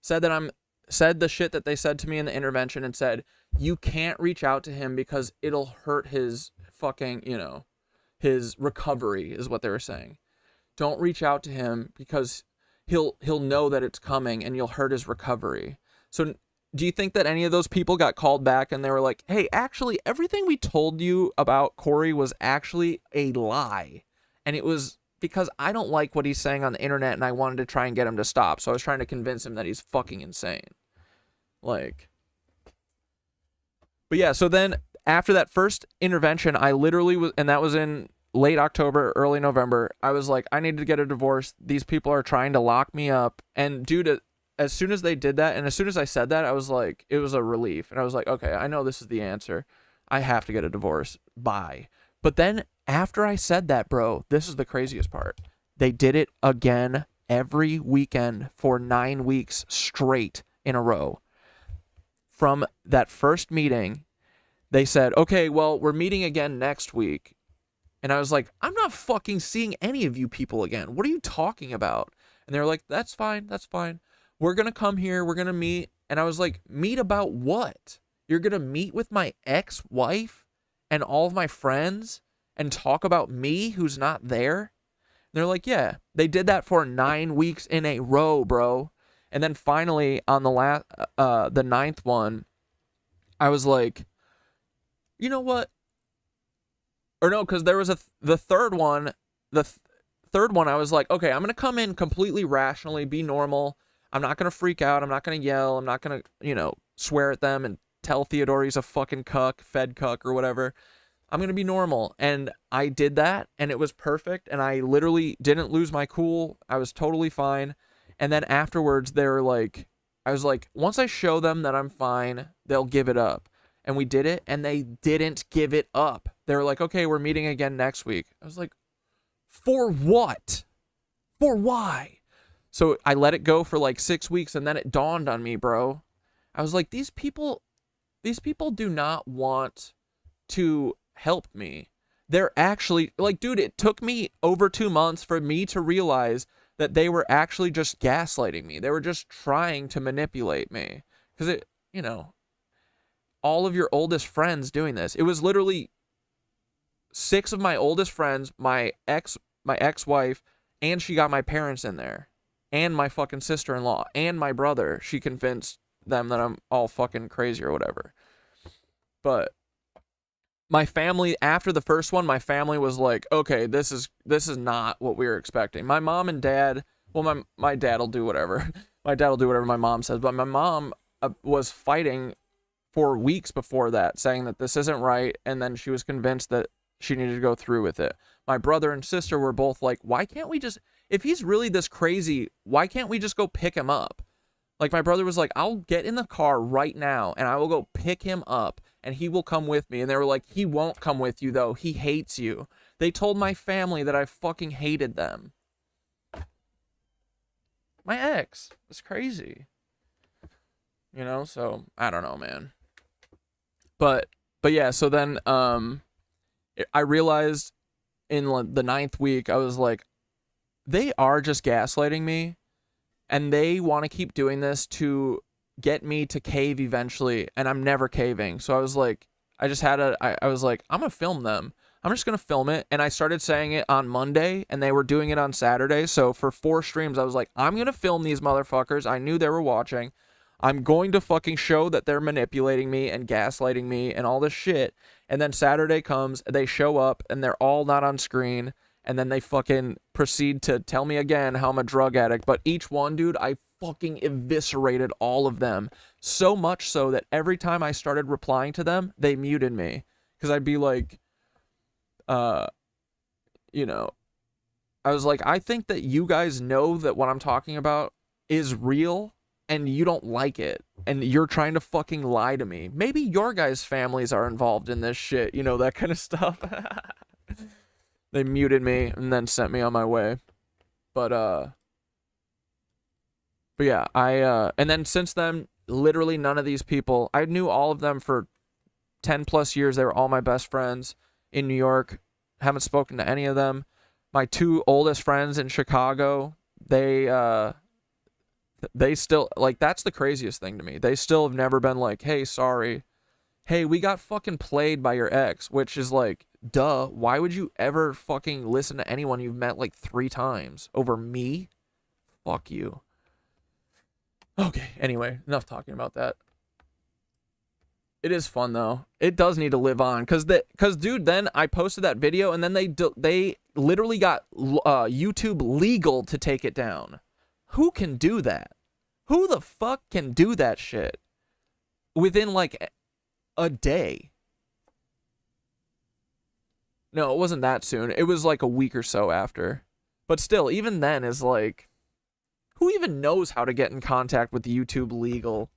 said the shit that they said to me in the intervention, and said, you can't reach out to him because it'll hurt his fucking, his recovery, is what they were saying. Don't reach out to him because he'll know that it's coming and you'll hurt his recovery. So do you think that any of those people got called back and they were like, hey, actually, everything we told you about Corey was actually a lie. And it was because I don't like what he's saying on the internet and I wanted to try and get him to stop. So I was trying to convince him that he's fucking insane. Like, but yeah, so then after that first intervention, I literally was, and that was in late October, early November, I was like, I need to get a divorce. These people are trying to lock me up. And dude, as soon as they did that, and as soon as I said that, I was like, it was a relief. And I was like, okay, I know this is the answer. I have to get a divorce. Bye. But then after I said that, bro, this is the craziest part. They did it again every weekend for 9 weeks straight in a row. From that first meeting, they said, okay, well, we're meeting again next week. And I was like, I'm not fucking seeing any of you people again. What are you talking about? And they were like, that's fine. That's fine. We're going to come here. We're going to meet. And I was like, meet about what? You're going to meet with my ex-wife and all of my friends and talk about me who's not there? And they're like, yeah. They did that for 9 weeks in a row, bro. And then finally on the 9th one, I was like, you know what? Or no, because there was the third one. The third one, I was like, okay, I'm going to come in completely rationally, be normal. I'm not going to freak out. I'm not going to yell. I'm not going to, swear at them and tell Theodore he's a fucking cuck, fed cuck or whatever. I'm going to be normal. And I did that and it was perfect. And I literally didn't lose my cool. I was totally fine. And then afterwards, they were like, I was like, once I show them that I'm fine, they'll give it up. And we did it, and they didn't give it up. They were like, okay, we're meeting again next week. I was like, for what? For why? So I let it go for like 6 weeks, and then it dawned on me, bro. I was like, these people do not want to help me. They're actually, like, dude, it took me over 2 months for me to realize that they were actually just gaslighting me. They were just trying to manipulate me. Because all of your oldest friends doing this. It was literally 6 of my oldest friends, my ex-wife, and she got my parents in there, and my fucking sister-in-law, and my brother. She convinced them that I'm all fucking crazy or whatever. But my family, after the first one, my family was like, okay, this is not what we were expecting. My mom and dad, well, my dad will do whatever. My dad will do whatever my mom says, but my mom was fighting for weeks before that, saying that this isn't right, and then she was convinced that she needed to go through with it. My brother and sister were both like, why can't we just, if he's really this crazy, why can't we just go pick him up? Like, my brother was like, I'll get in the car right now, and I will go pick him up, and he will come with me. And they were like, he won't come with you, though. He hates you. They told my family that I fucking hated them. My ex. It's crazy. So, I don't know, man. But yeah, so then I realized in the 9th week, I was like, they are just gaslighting me, and they want to keep doing this to get me to cave eventually, and I'm never caving. So I was like, I was like, I'm gonna film them. I'm just going to film it. And I started saying it on Monday, and they were doing it on Saturday. So for 4 streams, I was like, I'm going to film these motherfuckers. I knew they were watching. I'm going to fucking show that they're manipulating me and gaslighting me and all this shit. And then Saturday comes, they show up, and they're all not on screen. And then they fucking proceed to tell me again how I'm a drug addict. But each one, dude, I fucking eviscerated all of them. So much so that every time I started replying to them, they muted me. Because I'd be like, you know, I was like, I think that you guys know that what I'm talking about is real. And you don't like it, and you're trying to fucking lie to me. Maybe your guys' families are involved in this shit, you know, that kind of stuff. They muted me and then sent me on my way. But yeah, and then since then, literally none of these people, I knew all of them for 10 plus years. They were all my best friends in New York. Haven't spoken to any of them. My 2 oldest friends in Chicago, they still, like, that's the craziest thing to me. They still have never been like, hey, sorry. Hey, we got fucking played by your ex, which is like, duh. Why would you ever fucking listen to anyone you've met like 3 times over me? Fuck you. Okay, anyway, enough talking about that. It is fun though. It does need to live on, cause dude, then I posted that video and then they literally got YouTube legal to take it down. Who can do that? Who the fuck can do that shit within like a day? No, it wasn't that soon. It was like a week or so after. But still, even then is like, who even knows how to get in contact with YouTube legal?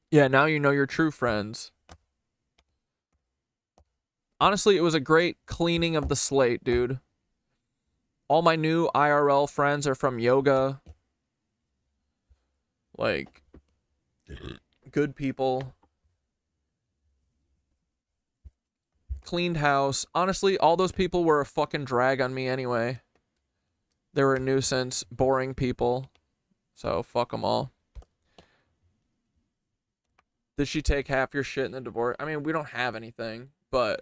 Yeah, now you know your true friends. Honestly, it was a great cleaning of the slate, dude. All my new IRL friends are from yoga. Like, good people. Cleaned house. Honestly, all those people were a fucking drag on me anyway. They were a nuisance, boring people. So, fuck them all. Did she take half your shit in the divorce? I mean, we don't have anything, but...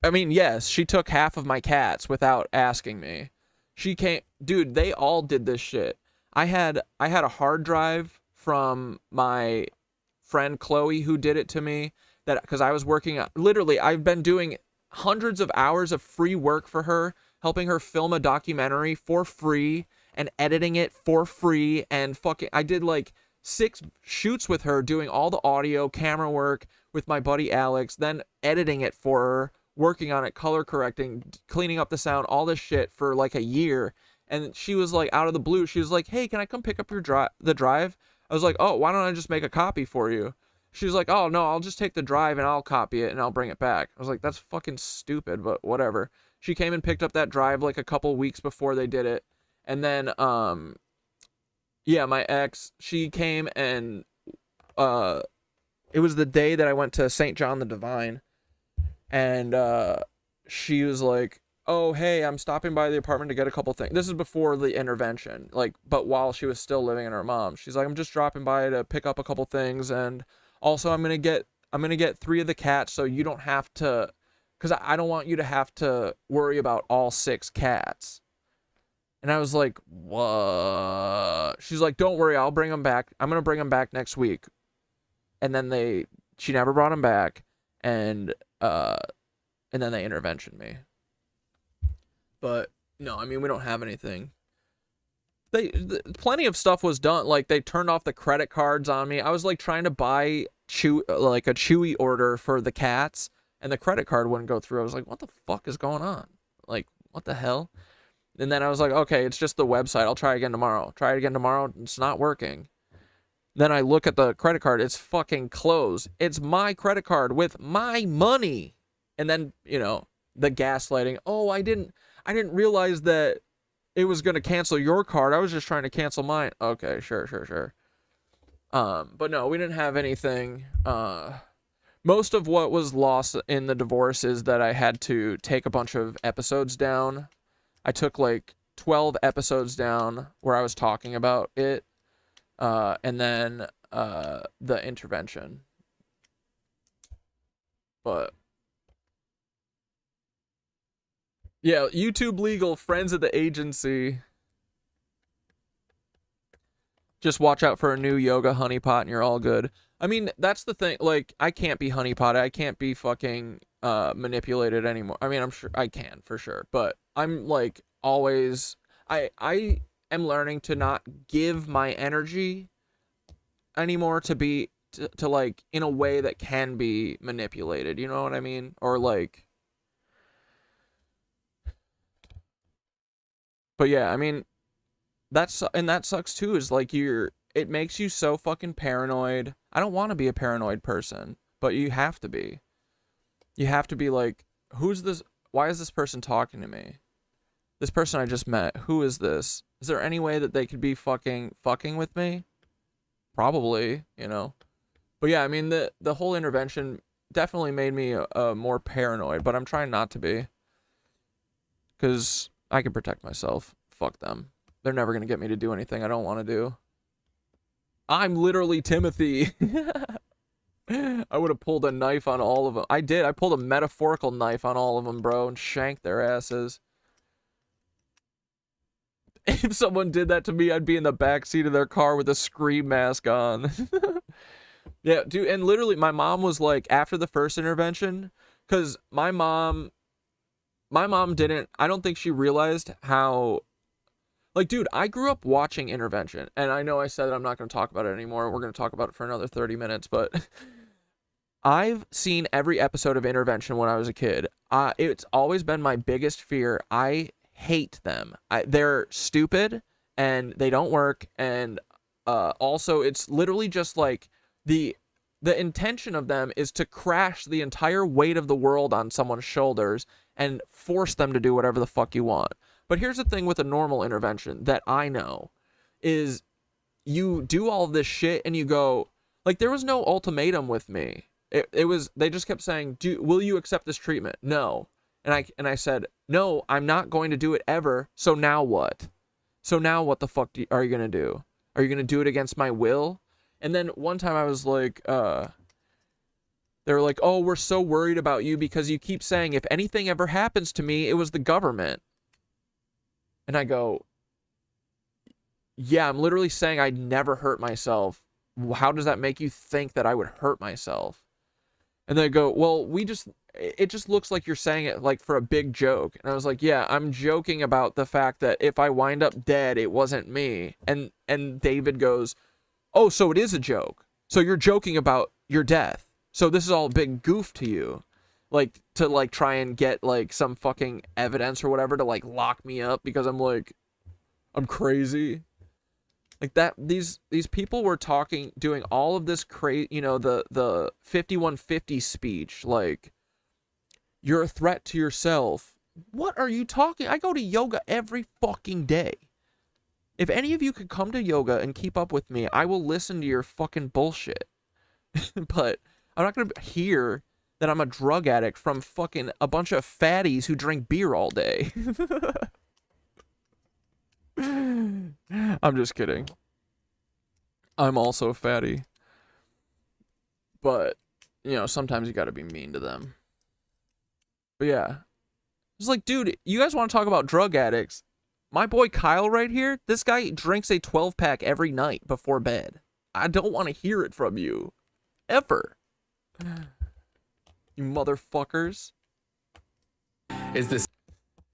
I mean, yes, she took half of my cats without asking me. She came, dude, they all did this shit. I had a hard drive from my friend Chloe who did it to me, that because I was working, literally, I've been doing hundreds of hours of free work for her, helping her film a documentary for free and editing it for free, and fucking, I did like 6 shoots with her, doing all the audio, camera work with my buddy Alex, then editing it for her, working on it, color correcting, cleaning up the sound, all this shit for like a year. And she was like, out of the blue, she was like, hey, can I come pick up your the drive? I was like, oh, why don't I just make a copy for you? She was like, oh, no, I'll just take the drive and I'll copy it and I'll bring it back. I was like, that's fucking stupid, but whatever. She came and picked up that drive like a couple weeks before they did it. And then, yeah, my ex, she came and it was the day that I went to St. John the Divine. And she was like, oh, hey, I'm stopping by the apartment to get a couple things. This is before the intervention, like, but while she was still living in her mom. She's like, I'm just dropping by to pick up a couple things, and also I'm gonna get 3 of the cats, so you don't have to, because I don't want you to have to worry about all 6 cats. And I was like, what? She's like, don't worry, I'll bring them back. I'm gonna bring them back next week. And then she never brought them back, and then they interventioned me. But no, I mean, we don't have anything. Plenty of stuff was done. Like, they turned off the credit cards on me. I was like trying to buy a Chewy order for the cats, and the credit card wouldn't go through. I was like, what the fuck is going on? Like, what the hell? And then I was like, okay, it's just the website. I'll try again tomorrow. Try it again tomorrow. It's not working. Then I look at the credit card. It's fucking closed. It's my credit card with my money. And then, you know, the gaslighting. Oh, I didn't realize that it was going to cancel your card. I was just trying to cancel mine. Okay, sure. But no, we didn't have anything. Most of what was lost in the divorce is that I had to take a bunch of episodes down. I took like 12 episodes down where I was talking about it. And then the intervention. But Yeah, YouTube legal, friends at the agency. Just watch out for a new yoga honeypot and you're all good. I mean, that's the thing. Like, I can't be honeypotted. I can't be fucking manipulated anymore. I mean, I'm sure I can for sure. But I'm like always... I am learning to not give my energy anymore to be... To like, in a way that can be manipulated. You know what I mean? Or like... But yeah, I mean... that sucks too, is like it makes you so fucking paranoid. I don't want to be a paranoid person, but you have to be. You have to be like, who's this? Why is this person talking to me? This person I just met, who is this? Is there any way that they could be fucking with me? Probably, you know. But yeah, I mean, the whole intervention definitely made me more paranoid, but I'm trying not to be. Because I can protect myself. Fuck them. They're never going to get me to do anything I don't want to do. I'm literally Timothy. I would have pulled a knife on all of them. I did. I pulled a metaphorical knife on all of them, bro, and shanked their asses. If someone did that to me, I'd be in the backseat of their car with a Scream mask on. Yeah, dude, and literally my mom was like, after the first intervention, because my mom didn't, I don't think she realized how... Like, dude, I grew up watching Intervention, and I know I said that I'm not going to talk about it anymore. We're going to talk about it for another 30 minutes, but I've seen every episode of Intervention when I was a kid. It's always been my biggest fear. I hate them. They're stupid, and they don't work, and also it's literally just like the intention of them is to crash the entire weight of the world on someone's shoulders and force them to do whatever the fuck you want. But here's the thing with a normal intervention that I know is you do all this shit and you go, like, there was no ultimatum with me. It was, they just kept saying, will you accept this treatment? No. And I said, no, I'm not going to do it ever. So now what? So now what the fuck are you going to do? Are you going to do it against my will? And then one time I was like, they were like, oh, we're so worried about you because you keep saying if anything ever happens to me, it was the government. And I go, yeah, I'm literally saying I'd never hurt myself. How does that make you think that I would hurt myself? And they go, well, it just looks like you're saying it like for a big joke. And I was like, yeah, I'm joking about the fact that if I wind up dead, it wasn't me. And David goes, oh, so it is a joke. So you're joking about your death. So this is all a big goof to you. Like, to, like, try and get, like, some fucking evidence or whatever to, like, lock me up because I'm, like, I'm crazy. Like, that, these people were doing all of this you know, the 5150 speech, like, you're a threat to yourself. What are you talking? I go to yoga every fucking day. If any of you could come to yoga and keep up with me, I will listen to your fucking bullshit. But I'm not going to hear that I'm a drug addict from fucking a bunch of fatties who drink beer all day. I'm just kidding. I'm also a fatty. But, you know, sometimes you gotta be mean to them. But yeah. It's like, dude, you guys want to talk about drug addicts? My boy Kyle right here, this guy drinks a 12-pack every night before bed. I don't want to hear it from you. Ever. You motherfuckers.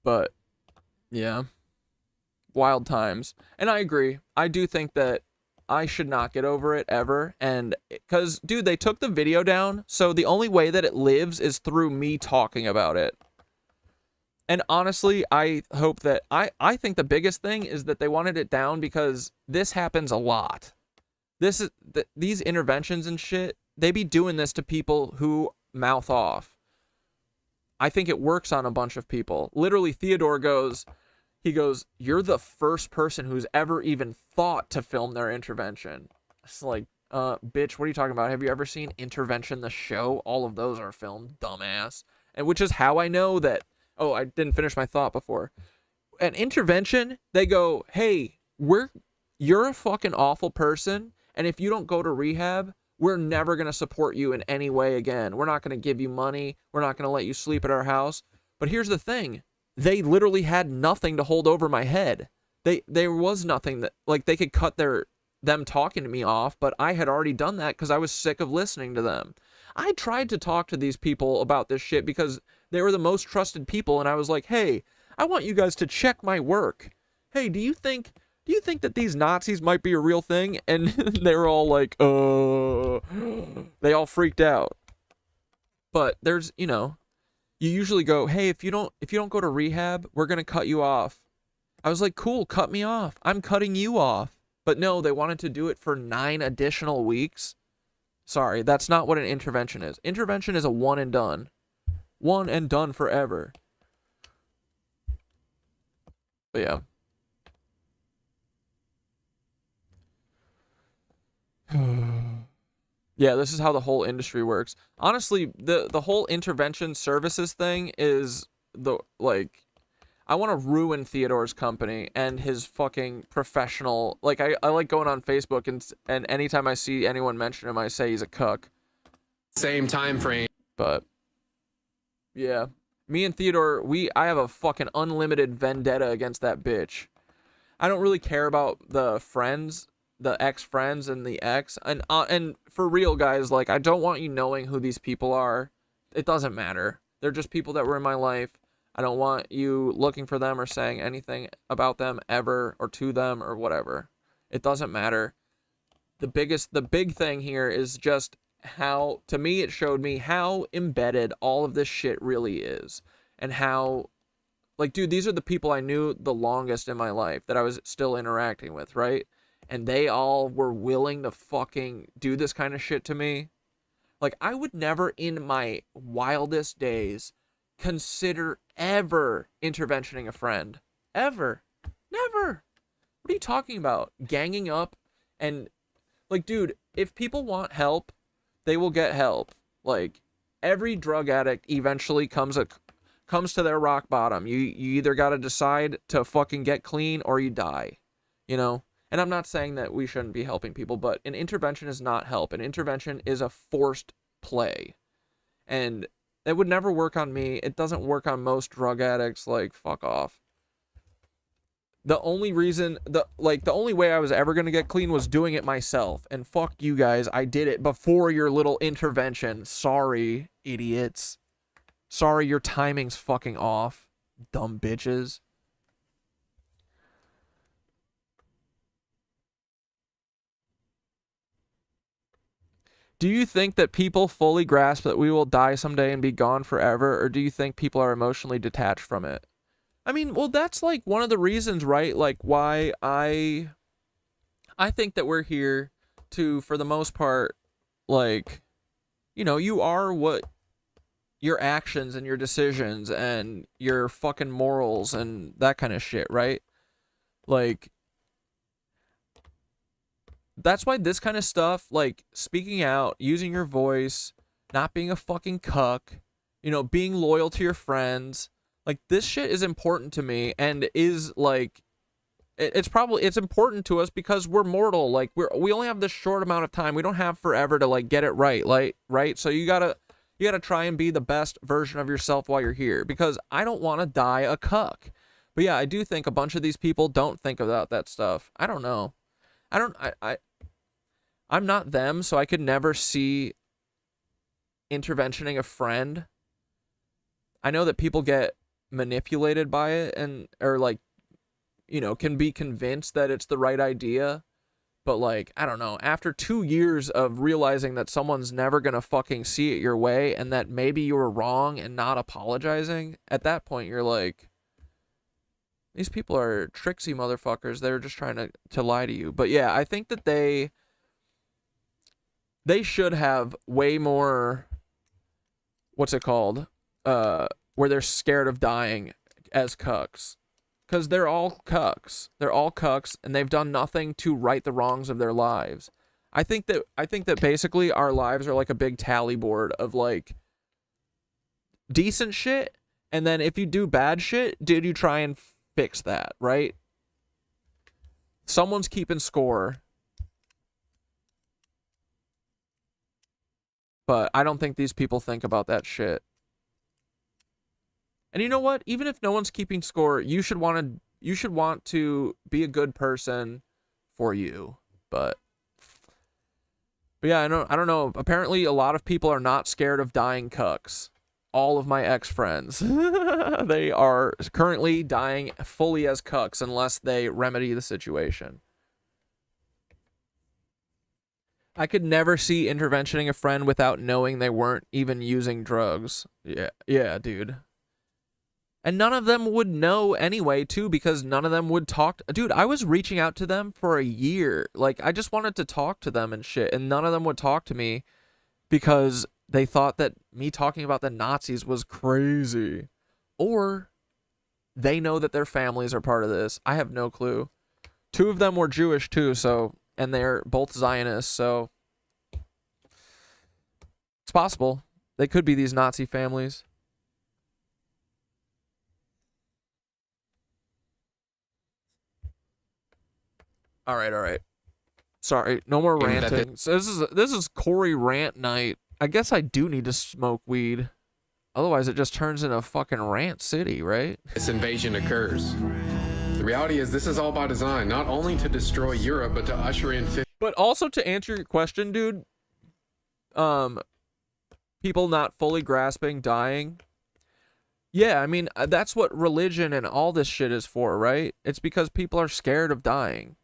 But yeah, wild times. And I agree. I do think that I should not get over it ever. And because, dude, they took the video down, so the only way that it lives is through me talking about it. And honestly, I hope that I think the biggest thing is that they wanted it down because this happens a lot. These interventions and shit, they be doing this to people who mouth off. I think it works on a bunch of people. Literally, Theodore goes, you're the first person who's ever even thought to film their intervention. It's like, bitch, what are you talking about? Have you ever seen Intervention the show? All of those are filmed, dumbass. And which is how I know that, oh, I didn't finish my thought before. An intervention, they go, hey, you're a fucking awful person, and if you don't go to rehab, we're never going to support you in any way again. We're not going to give you money. We're not going to let you sleep at our house. But here's the thing. they literally had nothing to hold over my head. There was nothing that, like, they could cut them talking to me off, but I had already done that because I was sick of listening to them. I tried to talk to these people about this shit because they were the most trusted people, and I was like, hey, I want you guys to check my work. Hey, do you think that these Nazis might be a real thing? And they were all like, they all freaked out. But there's, you know, you usually go, hey, if you don't go to rehab, we're going to cut you off. I was like, cool, cut me off. I'm cutting you off. But no, they wanted to do it for 9 additional weeks. Sorry, that's not what an intervention is. Intervention is a one and done. One and done forever. But yeah. Yeah, this is how the whole industry works. Honestly, the whole intervention services thing is I want to ruin Theodore's company and his fucking professional. Like, I like going on Facebook and anytime I see anyone mention him, I say he's a cuck. Same time frame. But yeah, me and Theodore, I have a fucking unlimited vendetta against that bitch. I don't really care about the friends, the ex-friends and the ex. And for real, guys, like, I don't want you knowing who these people are. It doesn't matter. They're just people that were in my life. I don't want you looking for them or saying anything about them ever or to them or whatever. It doesn't matter. The big thing here is just how, to me, it showed me how embedded all of this shit really is. And how, like, dude, these are the people I knew the longest in my life that I was still interacting with, right? And they all were willing to fucking do this kind of shit to me. Like, I would never in my wildest days consider ever interventioning a friend. Ever. Never. What are you talking about? Ganging up and, like, dude, if people want help, they will get help. Like, every drug addict eventually comes to their rock bottom. You either got to decide to fucking get clean or you die. You know? And I'm not saying that we shouldn't be helping people, but an intervention is not help. An intervention is a forced play. And it would never work on me. It doesn't work on most drug addicts. Like, fuck off. The only reason, the only way I was ever going to get clean was doing it myself. And fuck you guys, I did it before your little intervention. Sorry, idiots. Sorry, your timing's fucking off. Dumb bitches. Do you think that people fully grasp that we will die someday and be gone forever, or do you think people are emotionally detached from it? I mean, well, that's like one of the reasons, right? Like, why I think that we're here to, for the most part, like, you know, you are what your actions and your decisions and your fucking morals and that kind of shit, right? Like, that's why this kind of stuff, like speaking out, using your voice, not being a fucking cuck, you know, being loyal to your friends, like, this shit is important to me and is like, it's important to us because we're mortal. Like, we only have this short amount of time. We don't have forever to, like, get it right, like, right? So you gotta try and be the best version of yourself while you're here, because I don't want to die a cuck. But yeah, I do think a bunch of these people don't think about that stuff. I don't know. I'm not them, so I could never see interventioning a friend. I know that people get manipulated by it or like, you know, can be convinced that it's the right idea. But like, I don't know, after 2 years of realizing that someone's never gonna fucking see it your way and that maybe you were wrong and not apologizing, at that point you're like, these people are tricksy motherfuckers. They're just trying to lie to you. But yeah, I think that they should have way more, what's it called? Where they're scared of dying as cucks. Because they're all cucks. They're all cucks, and they've done nothing to right the wrongs of their lives. I think that basically our lives are like a big tally board of like decent shit, and then if you do bad shit, did you try and fix that, right? Someone's keeping score. But I don't think these people think about that shit. And you know what? Even if no one's keeping score, you should want to be a good person for you. But yeah, I don't know. Apparently a lot of people are not scared of dying cucks. All of my ex-friends. They are currently dying fully as cucks unless they remedy the situation. I could never see interventioning a friend without knowing they weren't even using drugs. Yeah, dude. And none of them would know anyway, too, because none of them would talk. Dude, I was reaching out to them for a year. Like, I just wanted to talk to them and shit, and none of them would talk to me because they thought that me talking about the Nazis was crazy. Or they know that their families are part of this. I have no clue. 2 of them were Jewish, too, so, and they're both Zionists, so it's possible. They could be these Nazi families. All right. Sorry, no more ranting. So this is Corey rant night. I guess I do need to smoke weed. Otherwise, it just turns into fucking rant city, right? This invasion occurs. The reality is this is all by design, not only to destroy Europe, but to usher in... But also to answer your question, dude, people not fully grasping dying. Yeah, I mean, that's what religion and all this shit is for, right? It's because people are scared of dying.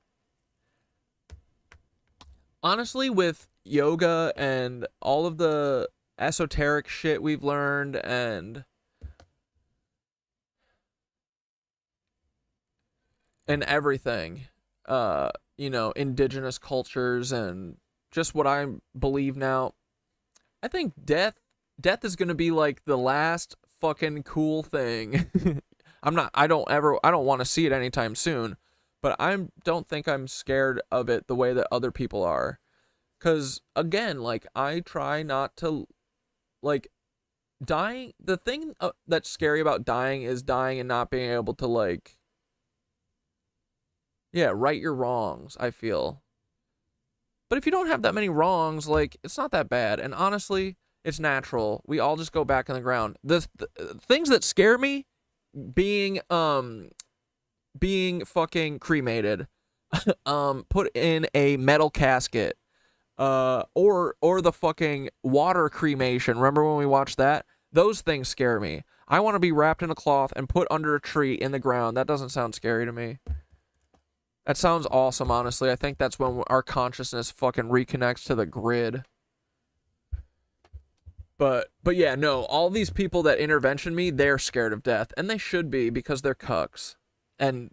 Honestly, with yoga and all of the esoteric shit we've learned and everything, you know, indigenous cultures and just what I believe now, I think death is going to be like the last fucking cool thing. I don't want to see it anytime soon, but I don't think I'm scared of it the way that other people are. Cause again, like, I try not to, like, dying. The thing that's scary about dying is dying and not being able to, like, yeah, right your wrongs, I feel. But if you don't have that many wrongs, like, it's not that bad. And honestly, it's natural. We all just go back in the ground. The things that scare me, being fucking cremated, put in a metal casket, or the fucking water cremation. Remember when we watched that? Those things scare me. I want to be wrapped in a cloth and put under a tree in the ground. That doesn't sound scary to me. That sounds awesome, honestly. I think that's when our consciousness fucking reconnects to the grid. But yeah, no, all these people that intervention me, they're scared of death. And they should be, because they're cucks. And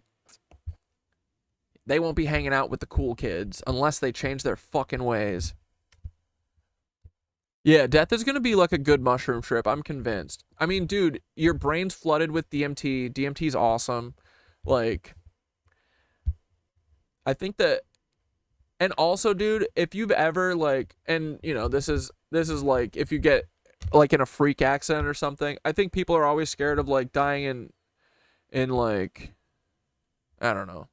they won't be hanging out with the cool kids unless they change their fucking ways. Yeah, death is going to be like a good mushroom trip. I'm convinced. I mean, dude, your brain's flooded with DMT. DMT's awesome. Like, I think that, and also, dude, if you've ever, like, and, you know, this is like, if you get, like, in a freak accident or something, I think people are always scared of, like, dying in like, I don't know.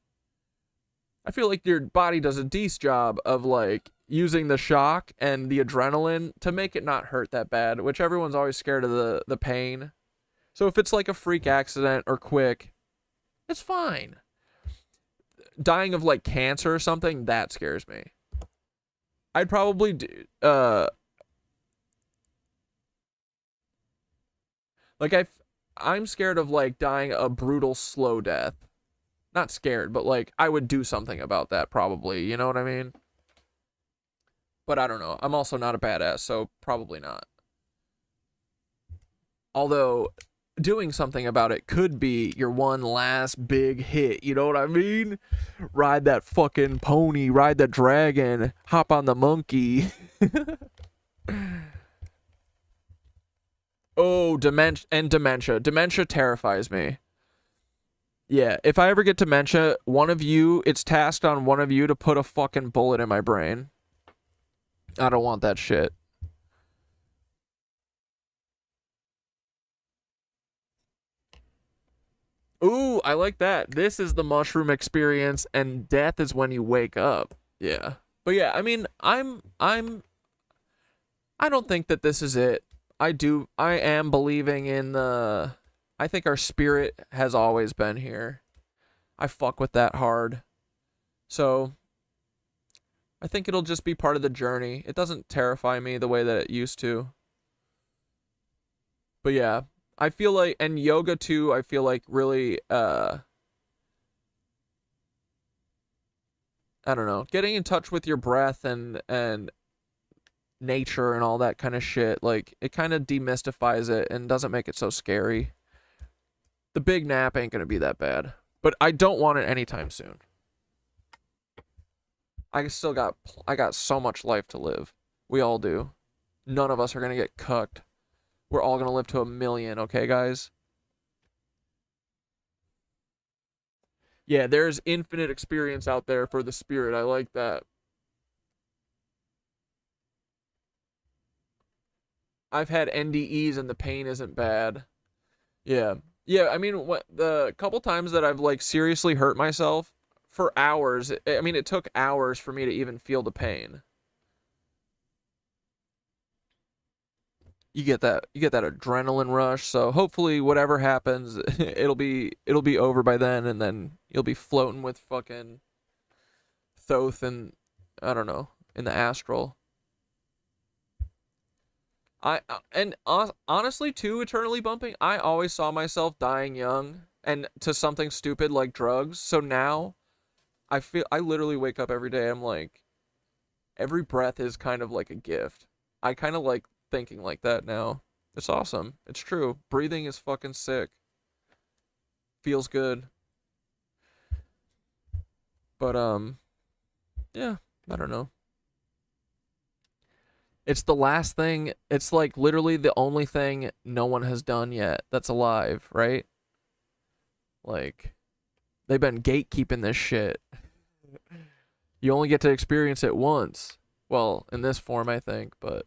I feel like your body does a decent job of, like, using the shock and the adrenaline to make it not hurt that bad, which everyone's always scared of the pain. So if it's like a freak accident or quick, it's fine. Dying of, like, cancer or something, that scares me. I'd probably do, like, I'm scared of, like, dying a brutal slow death. Not scared, but, like, I would do something about that probably, you know what I mean? But I don't know. I'm also not a badass, so probably not. Although, doing something about it could be your one last big hit, you know what I mean? Ride that fucking pony, ride the dragon, hop on the monkey. Oh, dementia. Dementia terrifies me. Yeah, if I ever get dementia, it's tasked on one of you to put a fucking bullet in my brain. I don't want that shit. Ooh, I like that. This is the mushroom experience, and death is when you wake up. Yeah. But yeah, I mean, I don't think that this is it. I am believing in the I think our spirit has always been here. I fuck with that hard. So I think it'll just be part of the journey. It doesn't terrify me the way that it used to. But yeah, I feel like, and yoga too, I feel like really, I don't know, getting in touch with your breath and nature and all that kind of shit, like, it kind of demystifies it and doesn't make it so scary. The big nap ain't gonna be that bad, but I don't want it anytime soon. I got so much life to live. We all do. None of us are gonna get cucked. We're all gonna live to 1,000,000, okay, guys? Yeah, there's infinite experience out there for the spirit. I like that. I've had NDEs and the pain isn't bad. Yeah. Yeah, I mean, the couple times that I've, like, seriously hurt myself for hours, I mean, it took hours for me to even feel the pain. You get that adrenaline rush, so hopefully whatever happens, it'll be over by then, and then you'll be floating with fucking Thoth and, I don't know, in the astral. Honestly too, eternally bumping, I always saw myself dying young and to something stupid like drugs. So now I literally wake up every day, I'm like, every breath is kind of like a gift. I kind of like thinking like that now. It's awesome. It's true. Breathing is fucking sick. Feels good. But yeah, I don't know. It's the last thing, it's like literally the only thing no one has done yet that's alive, right? Like, they've been gatekeeping this shit. You only get to experience it once. Well, in this form, I think, but...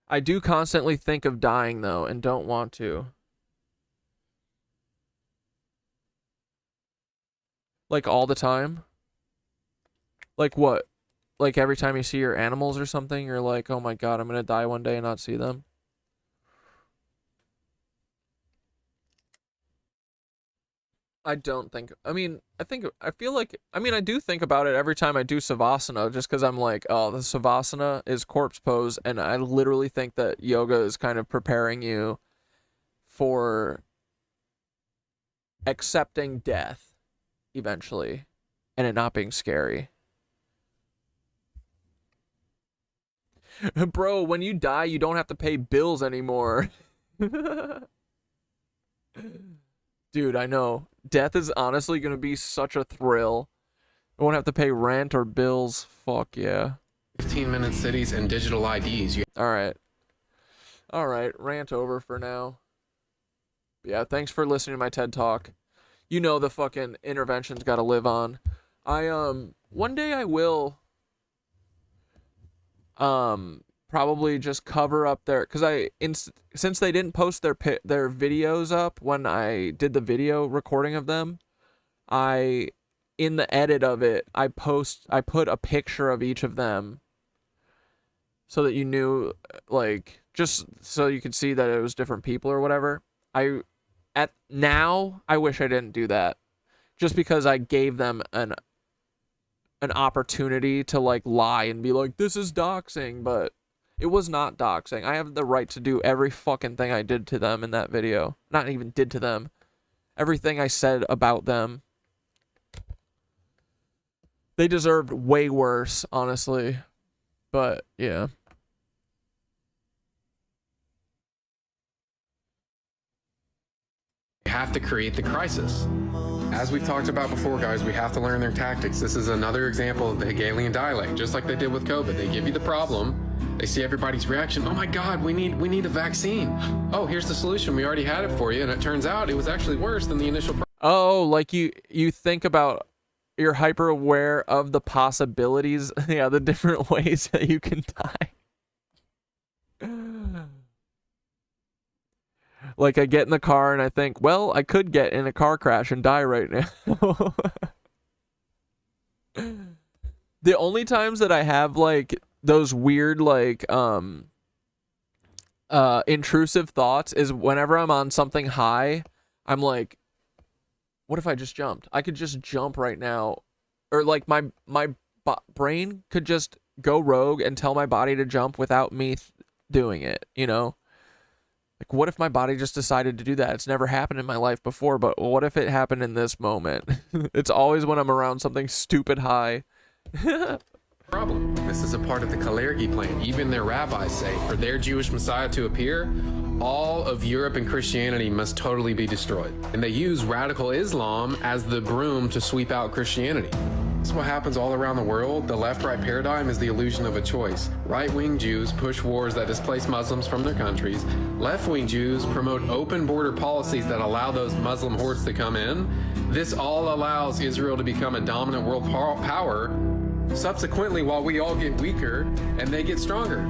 I do constantly think of dying, though, and don't want to. Like, all the time? Like what? Like every time you see your animals or something, you're like, oh my god, I'm gonna die one day and not see them? I don't think, I mean, I feel like, I mean, I do think about it every time I do Savasana, just because I'm like, oh, the Savasana is corpse pose, and I literally think that yoga is kind of preparing you for accepting death eventually, and it not being scary. Bro, when you die, you don't have to pay bills anymore. Dude, I know. Death is honestly going to be such a thrill. I won't have to pay rent or bills. Fuck yeah. 15-minute cities and digital IDs. Alright. Alright, rant over for now. Yeah, thanks for listening to my TED Talk. You know the fucking intervention's got to live on. One day I will... probably just cover up their, because since they didn't post their videos up when I did the video recording of them, in the edit of it, I put a picture of each of them so that you knew, like, just so you could see that it was different people or whatever. Now I wish I didn't do that, just because I gave them an opportunity to, like, lie and be like, this is doxing, but it was not doxing. I have the right to do every fucking thing I did to them in that video. Not even did to them. Everything I said about them. They deserved way worse, honestly. But, yeah. You have to create the crisis. As we've talked about before, guys, we have to learn their tactics. This is another example of the Hegelian dialect, just like they did with COVID. They give you the problem, they see everybody's reaction. Oh my God, we need a vaccine. Oh, here's the solution. We already had it for you, and it turns out it was actually worse than the initial. Oh, like you think about, you're hyper aware of the possibilities, yeah, the different ways that you can die. Like, I get in the car and I think, well, I could get in a car crash and die right now. The only times that I have, like, those weird, like, intrusive thoughts is whenever I'm on something high, I'm like, what if I just jumped? I could just jump right now. Or like my brain could just go rogue and tell my body to jump without me doing it, you know? Like, what if my body just decided to do that? It's never happened in my life before, but what if it happened in this moment? It's always when I'm around something stupid high. Problem. This is a part of the Kalergi plan. Even their rabbis say, for their Jewish Messiah to appear, all of Europe and Christianity must totally be destroyed. And they use radical Islam as the broom to sweep out Christianity. This is what happens all around the world. The left-right paradigm is the illusion of a choice. Right-wing Jews push wars that displace Muslims from their countries. Left-wing Jews promote open border policies that allow those Muslim hordes to come in. This all allows Israel to become a dominant world power. Subsequently, while we all get weaker and they get stronger.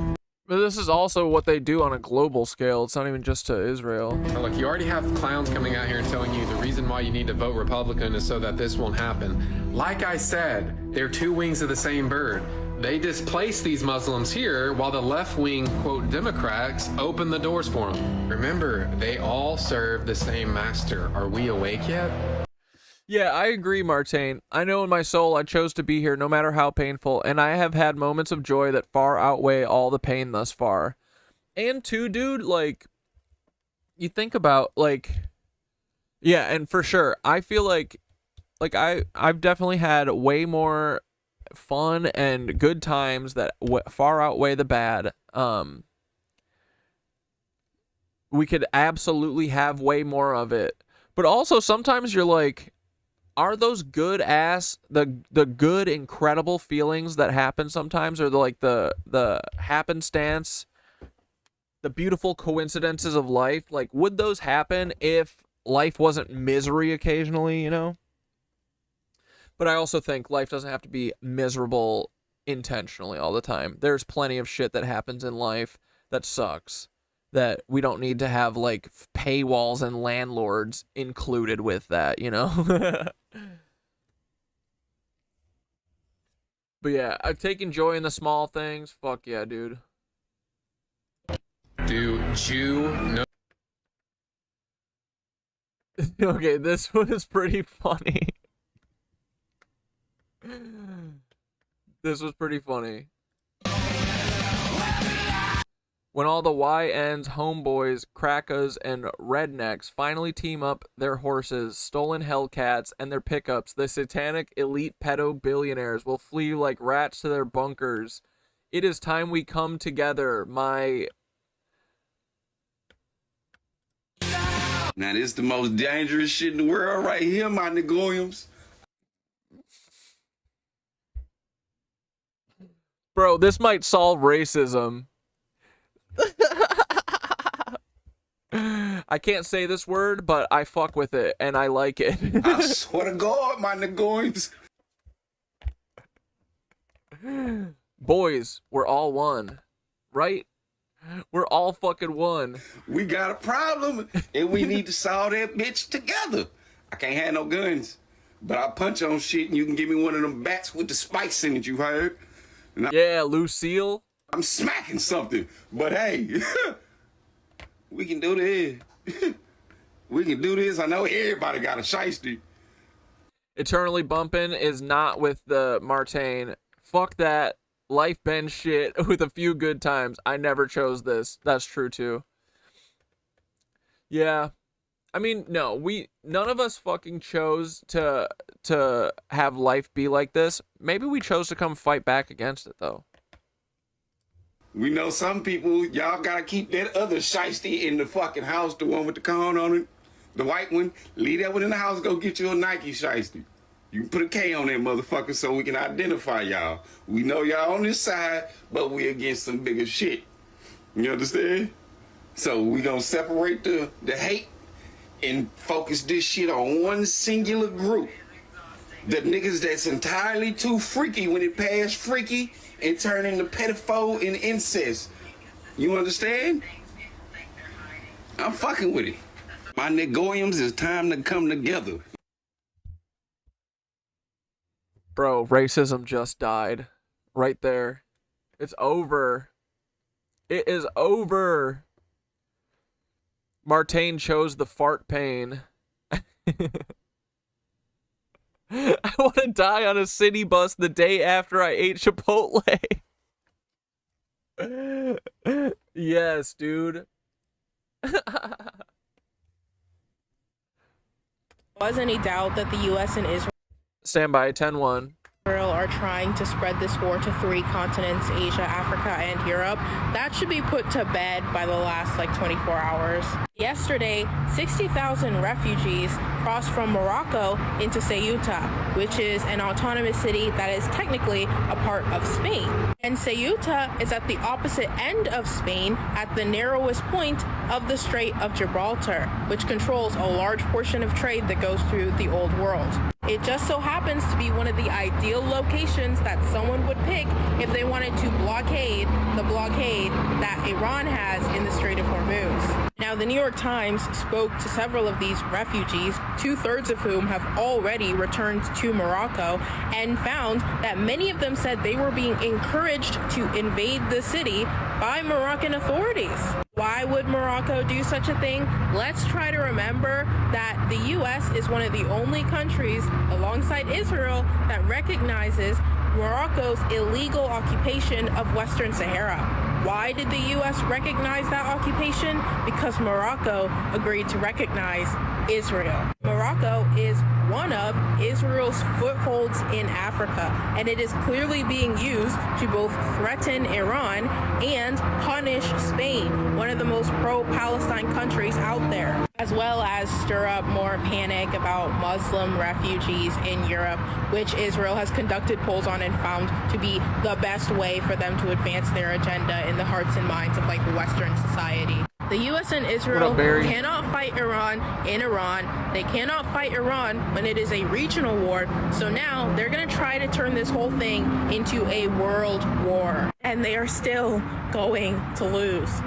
But this is also what they do on a global scale. It's not even just to Israel. Now, look, you already have clowns coming out here and telling you the reason why you need to vote Republican is so that this won't happen. Like I said, they're two wings of the same bird. They displace these Muslims here while the left-wing, quote, Democrats open the doors for them. Remember, they all serve the same master. Are we awake yet? Yeah, I agree, Martain. I know in my soul I chose to be here no matter how painful, and I have had moments of joy that far outweigh all the pain thus far. And too, dude, like, you think about, like, yeah, and for sure, I feel like I've definitely had way more fun and good times that far outweigh the bad. We could absolutely have way more of it. But also, sometimes you're like, are those good the good incredible feelings that happen sometimes, or the happenstance, the beautiful coincidences of life, like, would those happen if life wasn't misery occasionally, you know? But I also think life doesn't have to be miserable intentionally all the time. There's plenty of shit that happens in life that sucks, that we don't need to have, like, paywalls and landlords included with that, you know? But yeah, I've taken joy in the small things. Fuck yeah, dude. Do you know? Okay, this one is pretty funny. This was pretty funny. When all the YNs, homeboys, crackers, and rednecks finally team up their horses, stolen Hellcats, and their pickups, the satanic elite pedo billionaires will flee like rats to their bunkers. It is time we come together, my... Now, this is the most dangerous shit in the world right here, my niggoyums. Bro, this might solve racism. I can't say this word, but I fuck with it, and I like it. I swear to God, my niggoyums. Boys, we're all one, right? We're all fucking one. We got a problem, and we need to solve that bitch together. I can't have no guns, but I'll punch on shit, and you can give me one of them bats with the spikes in it, you heard? Yeah, Lucille. I'm smacking something, but hey, we can do this. We can do this. I know everybody got a shiesty. Eternally bumping is not with the Martain. Fuck that life bend shit with a few good times. I never chose this. That's true too. Yeah. I mean, no, none of us fucking chose to have life be like this. Maybe we chose to come fight back against it though. We know some people, y'all gotta keep that other shiesty in the fucking house, the one with the cone on it, the white one. Leave that one in the house, go get you a Nike shiesty. You can put a K on that motherfucker so we can identify y'all. We know y'all on this side, but we against some bigger shit. You understand? So we gonna separate the hate and focus this shit on one singular group. The niggas that's entirely too freaky when it passed freaky and turn into pedophile and incest. You understand? I'm fucking with it. My niggoyums, it's time to come together. Bro, racism just died. Right there. It's over. It is over. Martain chose the fart pain. I want to die on a city bus the day after I ate Chipotle. Yes, dude. Was any doubt that the U.S. and Israel Stand by, 10-1. are trying to spread this war to 3 continents, Asia, Africa, and Europe, that should be put to bed by the last 24 hours. Yesterday, 60,000 refugees crossed from Morocco into Ceuta, which is an autonomous city that is technically a part of Spain. And Ceuta is at the opposite end of Spain at the narrowest point of the Strait of Gibraltar, which controls a large portion of trade that goes through the old world. It just so happens to be one of the ideal locations that someone would pick if they wanted to blockade the blockade that Iran has in the Strait of Hormuz. Now, the New York Times spoke to several of these refugees, 2/3 of whom have already returned to Morocco, and found that many of them said they were being encouraged to invade the city by Moroccan authorities. Why would Morocco do such a thing? Let's try to remember that the U.S. is one of the only countries, alongside Israel, that recognizes Morocco's illegal occupation of Western Sahara. Why did the U.S. recognize that occupation? Because Morocco agreed to recognize Israel. Morocco is one of Israel's footholds in Africa, and it is clearly being used to both threaten Iran and punish Spain, one of the most pro-Palestine countries out there, as well as stir up more panic about Muslim refugees in Europe, which Israel has conducted polls on and found to be the best way for them to advance their agenda in the hearts and minds of Western society. The U.S. and Israel cannot fight Iran in Iran. They cannot fight Iran when it is a regional war. So now they're going to try to turn this whole thing into a world war. And they are still going to lose.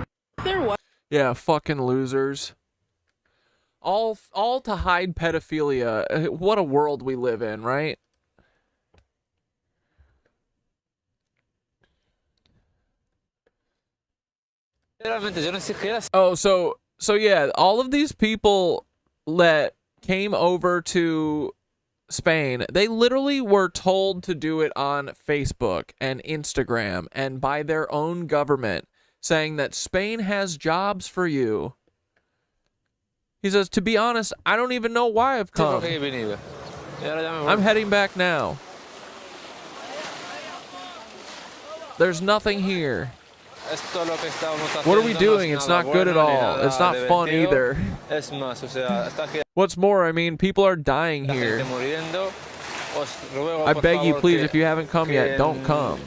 Yeah, fucking losers. All to hide pedophilia. What a world we live in, right? Oh, so yeah, all of these people that came over to Spain, they literally were told to do it on Facebook and Instagram and by their own government, saying that Spain has jobs for you. He says, to be honest, I don't even know why I've come. I'm heading back now. There's nothing here. What are we doing? It's not good at all. It's not fun either. What's more, I mean, people are dying here. I beg you, please, if you haven't come yet, don't come.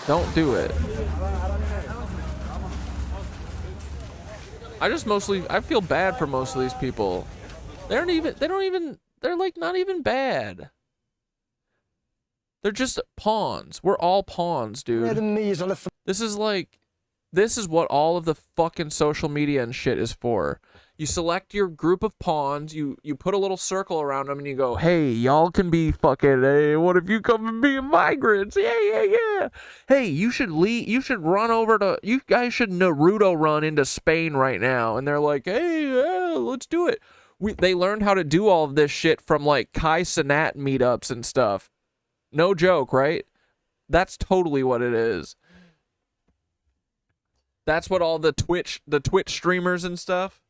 Don't do it. I feel bad for most of these people. They're like not even bad. They're just pawns. We're all pawns, dude. This is what all of the fucking social media and shit is for. You select your group of pawns, you put a little circle around them, and you go, hey, y'all can be fucking, hey, what if you come and be migrants? Yeah. Hey, you should run over to, you guys should Naruto run into Spain right now. And they're like, hey, yeah, let's do it. They learned how to do all of this shit from Kai Cenat meetups and stuff. No joke, right? That's totally what it is. That's what all the Twitch streamers and stuff,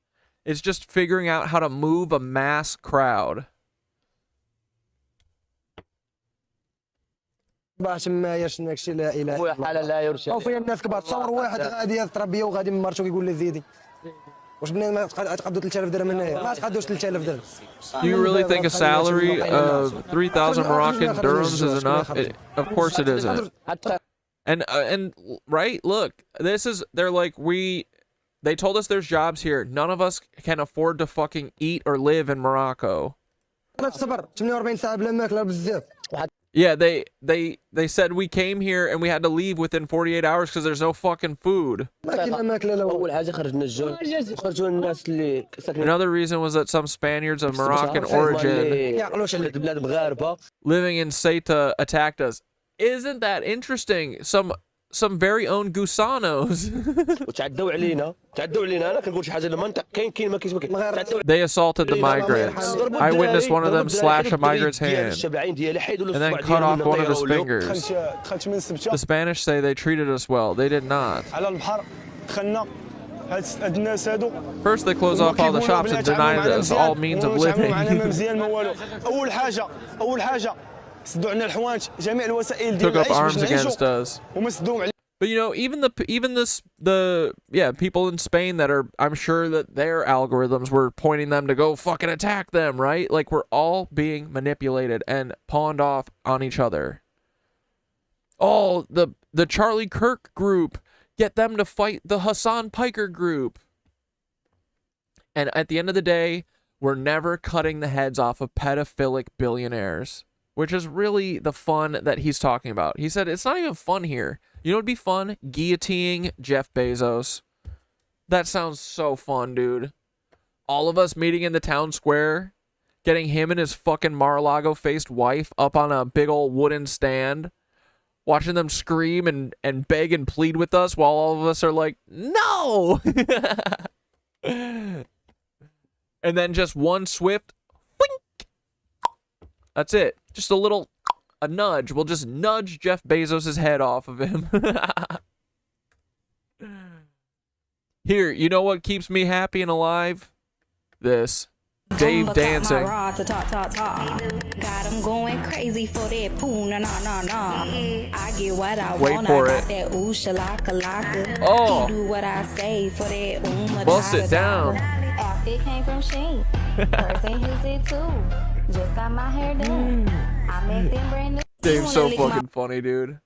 it's just figuring out how to move a mass crowd. You really think a salary of 3,000 Moroccan dirhams is enough? Of course it isn't. And right, look, they're like, they told us there's jobs here. None of us can afford to fucking eat or live in Morocco. Yeah, they said we came here and we had to leave within 48 hours because there's no fucking food. Another reason was that some Spaniards of Moroccan origin living in Ceuta attacked us. Isn't that interesting? Some some very own gusanos. They assaulted the migrants. I witnessed one of them slash a migrant's hand and then cut off one of his fingers. The Spanish say they treated us well. They did not. First, they close off all the shops and denied us all means of living. Took up arms against us. But you know, even the people in Spain that are, I'm sure that their algorithms were pointing them to go fucking attack them, right? Like, we're all being manipulated and pawned off on each other. Oh, the Charlie Kirk group, get them to fight the Hassan Piker group. And at the end of the day, we're never cutting the heads off of pedophilic billionaires, which is really the fun that he's talking about. He said it's not even fun here. You know what would be fun? Guillotining Jeff Bezos. That sounds so fun, dude. All of us meeting in the town square, getting him and his fucking Mar-a-Lago-faced wife up on a big old wooden stand, watching them scream and beg and plead with us while all of us are like, no! And then just one swift, wink. That's it. Just a nudge. We'll just nudge Jeff Bezos' head off of him. Here, you know what keeps me happy and alive? This. Dave dancing. Got him going crazy for that poo, nah. I get what I Wait want. for I it. got that ooh shalaka. Oh. He do what I say for that Bust it down. Outfit came from Shein. Person his it too. Just got my hair done. I make them brand new. Dave's so fucking funny, dude.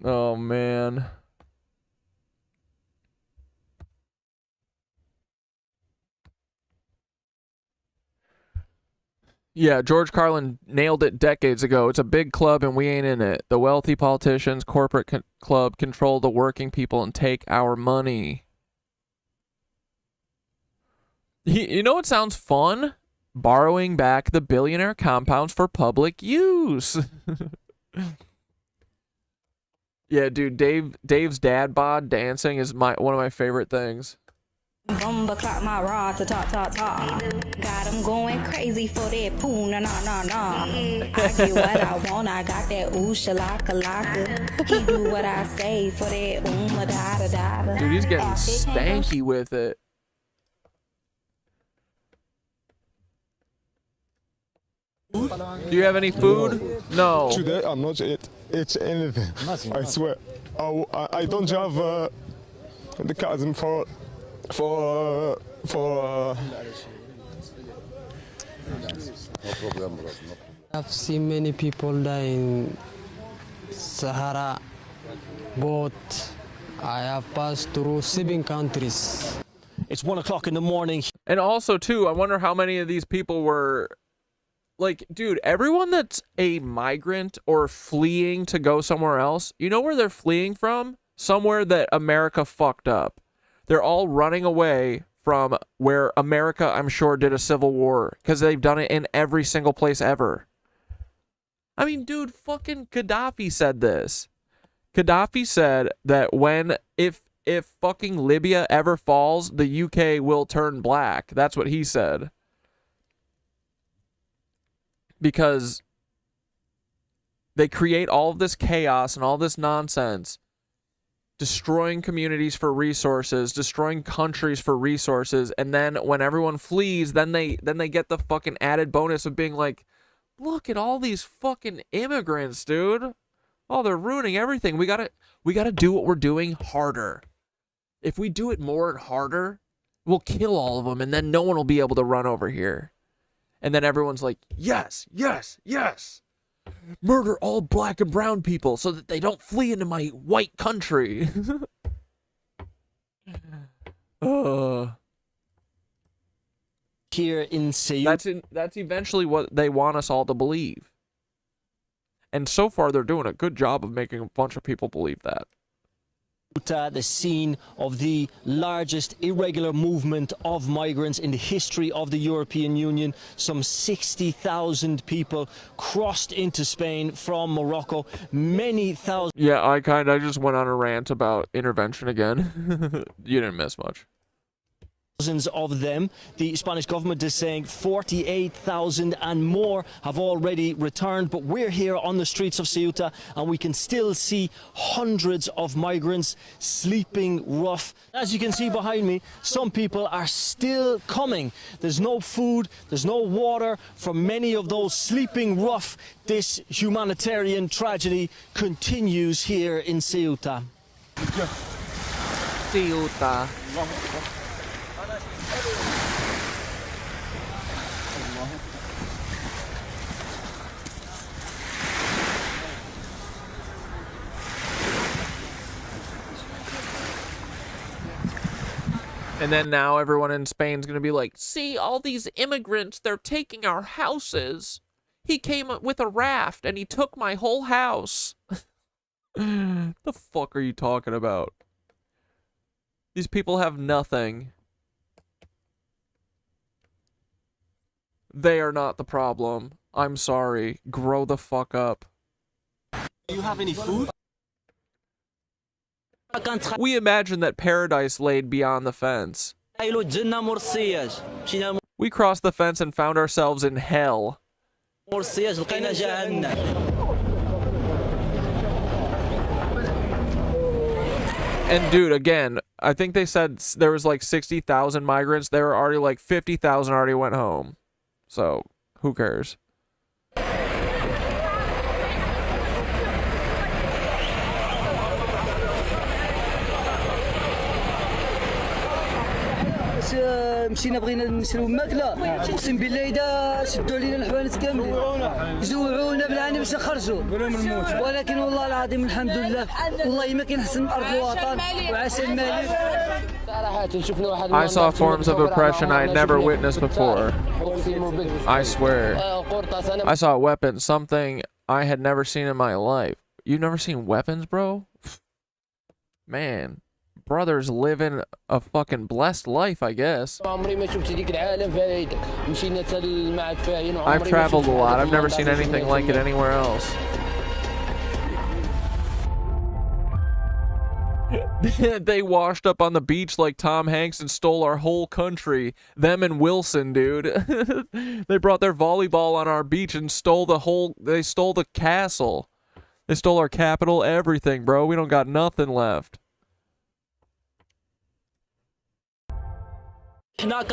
Oh, man. Yeah, George Carlin nailed it decades ago. It's a big club and we ain't in it. The wealthy politicians, corporate club control the working people and take our money. You know what sounds fun? Borrowing back the billionaire compounds for public use. Yeah, dude, Dave's dad bod dancing is one of my favorite things. Bumba clock my rod to talk. Got him going crazy for that poo, nah. I get what I want, I got that ooh shalaka. He do what I say for that da. Dude, he's getting stanky with it. Do you have any food? No. Today I'm not eat anything. I swear. I don't have the cousin for. No problem, bro. I've seen many people die in Sahara, but I have passed through 7 countries. It's 1 o'clock in the morning. And also, too, I wonder how many of these people were... Like, dude, everyone that's a migrant or fleeing to go somewhere else, you know where they're fleeing from? Somewhere that America fucked up. They're all running away from where America, I'm sure, did a civil war. Because they've done it in every single place ever. I mean, dude, fucking Gaddafi said this. Gaddafi said that if fucking Libya ever falls, the UK will turn black. That's what he said. Because they create all of this chaos and all this nonsense, destroying communities for resources, destroying countries for resources, and then when everyone flees, then they get the fucking added bonus of being like, look at all these fucking immigrants, dude. Oh, they're ruining everything. We gotta do what we're doing harder. If we do it more and harder, we'll kill all of them, and then no one will be able to run over here. And then everyone's like, yes, yes, yes. Murder all black and brown people so that they don't flee into my white country. Here in Seoul. That's eventually what they want us all to believe. And so far, they're doing a good job of making a bunch of people believe that. The scene of the largest irregular movement of migrants in the history of the European Union. Some 60,000 people crossed into Spain from Morocco. Many thousands. Yeah, I just went on a rant about intervention again. You didn't miss much. Thousands of them. The Spanish government is saying 48,000 and more have already returned, but we're here on the streets of Ceuta and we can still see hundreds of migrants sleeping rough. As you can see behind me, some people are still coming. There's no food, there's no water for many of those sleeping rough. This humanitarian tragedy continues here in Ceuta. Ceuta. And then now everyone in Spain's going to be like, see, all these immigrants, they're taking our houses. He came with a raft and he took my whole house. The fuck are you talking about? These people have nothing. They are not the problem. I'm sorry. Grow the fuck up. Do you have any food? We imagine that paradise laid beyond the fence. We crossed the fence and found ourselves in hell. And dude, again, I think they said there was like 60,000 migrants. There were already like 50,000 already went home. So, who cares? مشينا بغينا نشرو ماكله اقسم بالله اذا شدوا علينا الحوانت كاملين جوعونا بالعاني باش نخرجوا ولكن والله العظيم الحمد لله والله ما كاين احسن من ارض الوطن وعسى الملك. I saw forms of oppression I had never witnessed before. I swear. I saw weapons, something I had never seen in my life. You've never seen weapons, bro? Man. Brothers living a fucking blessed life, I guess. I've traveled a lot. I've never seen anything like it anywhere else. They washed up on the beach like Tom Hanks and stole our whole country. Them and Wilson, dude. They brought their volleyball on our beach and stole they stole the castle. They stole our capital, everything, bro. We don't got nothing left. What up,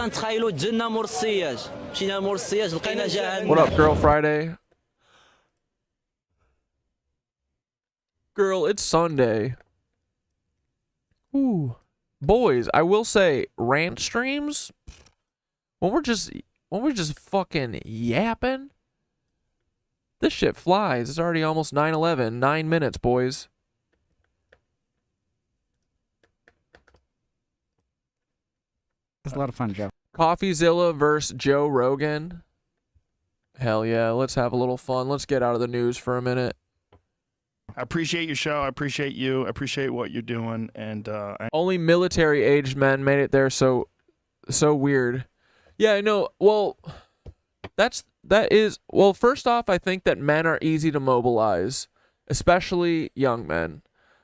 Girl Friday? Girl, it's Sunday. Ooh. Boys, I will say, rant streams, when we're just fucking yapping, this shit flies. It's already almost 9:11. 9 minutes, boys. It's a lot of fun, Joe. CoffeeZilla versus Joe Rogan. Hell yeah, let's have a little fun. Let's get out of the news for a minute. I appreciate your show. I appreciate you. I appreciate what you're doing. And only military-aged men made it there, so weird. Yeah, I know. Well, well, first off, I think that men are easy to mobilize, especially young men.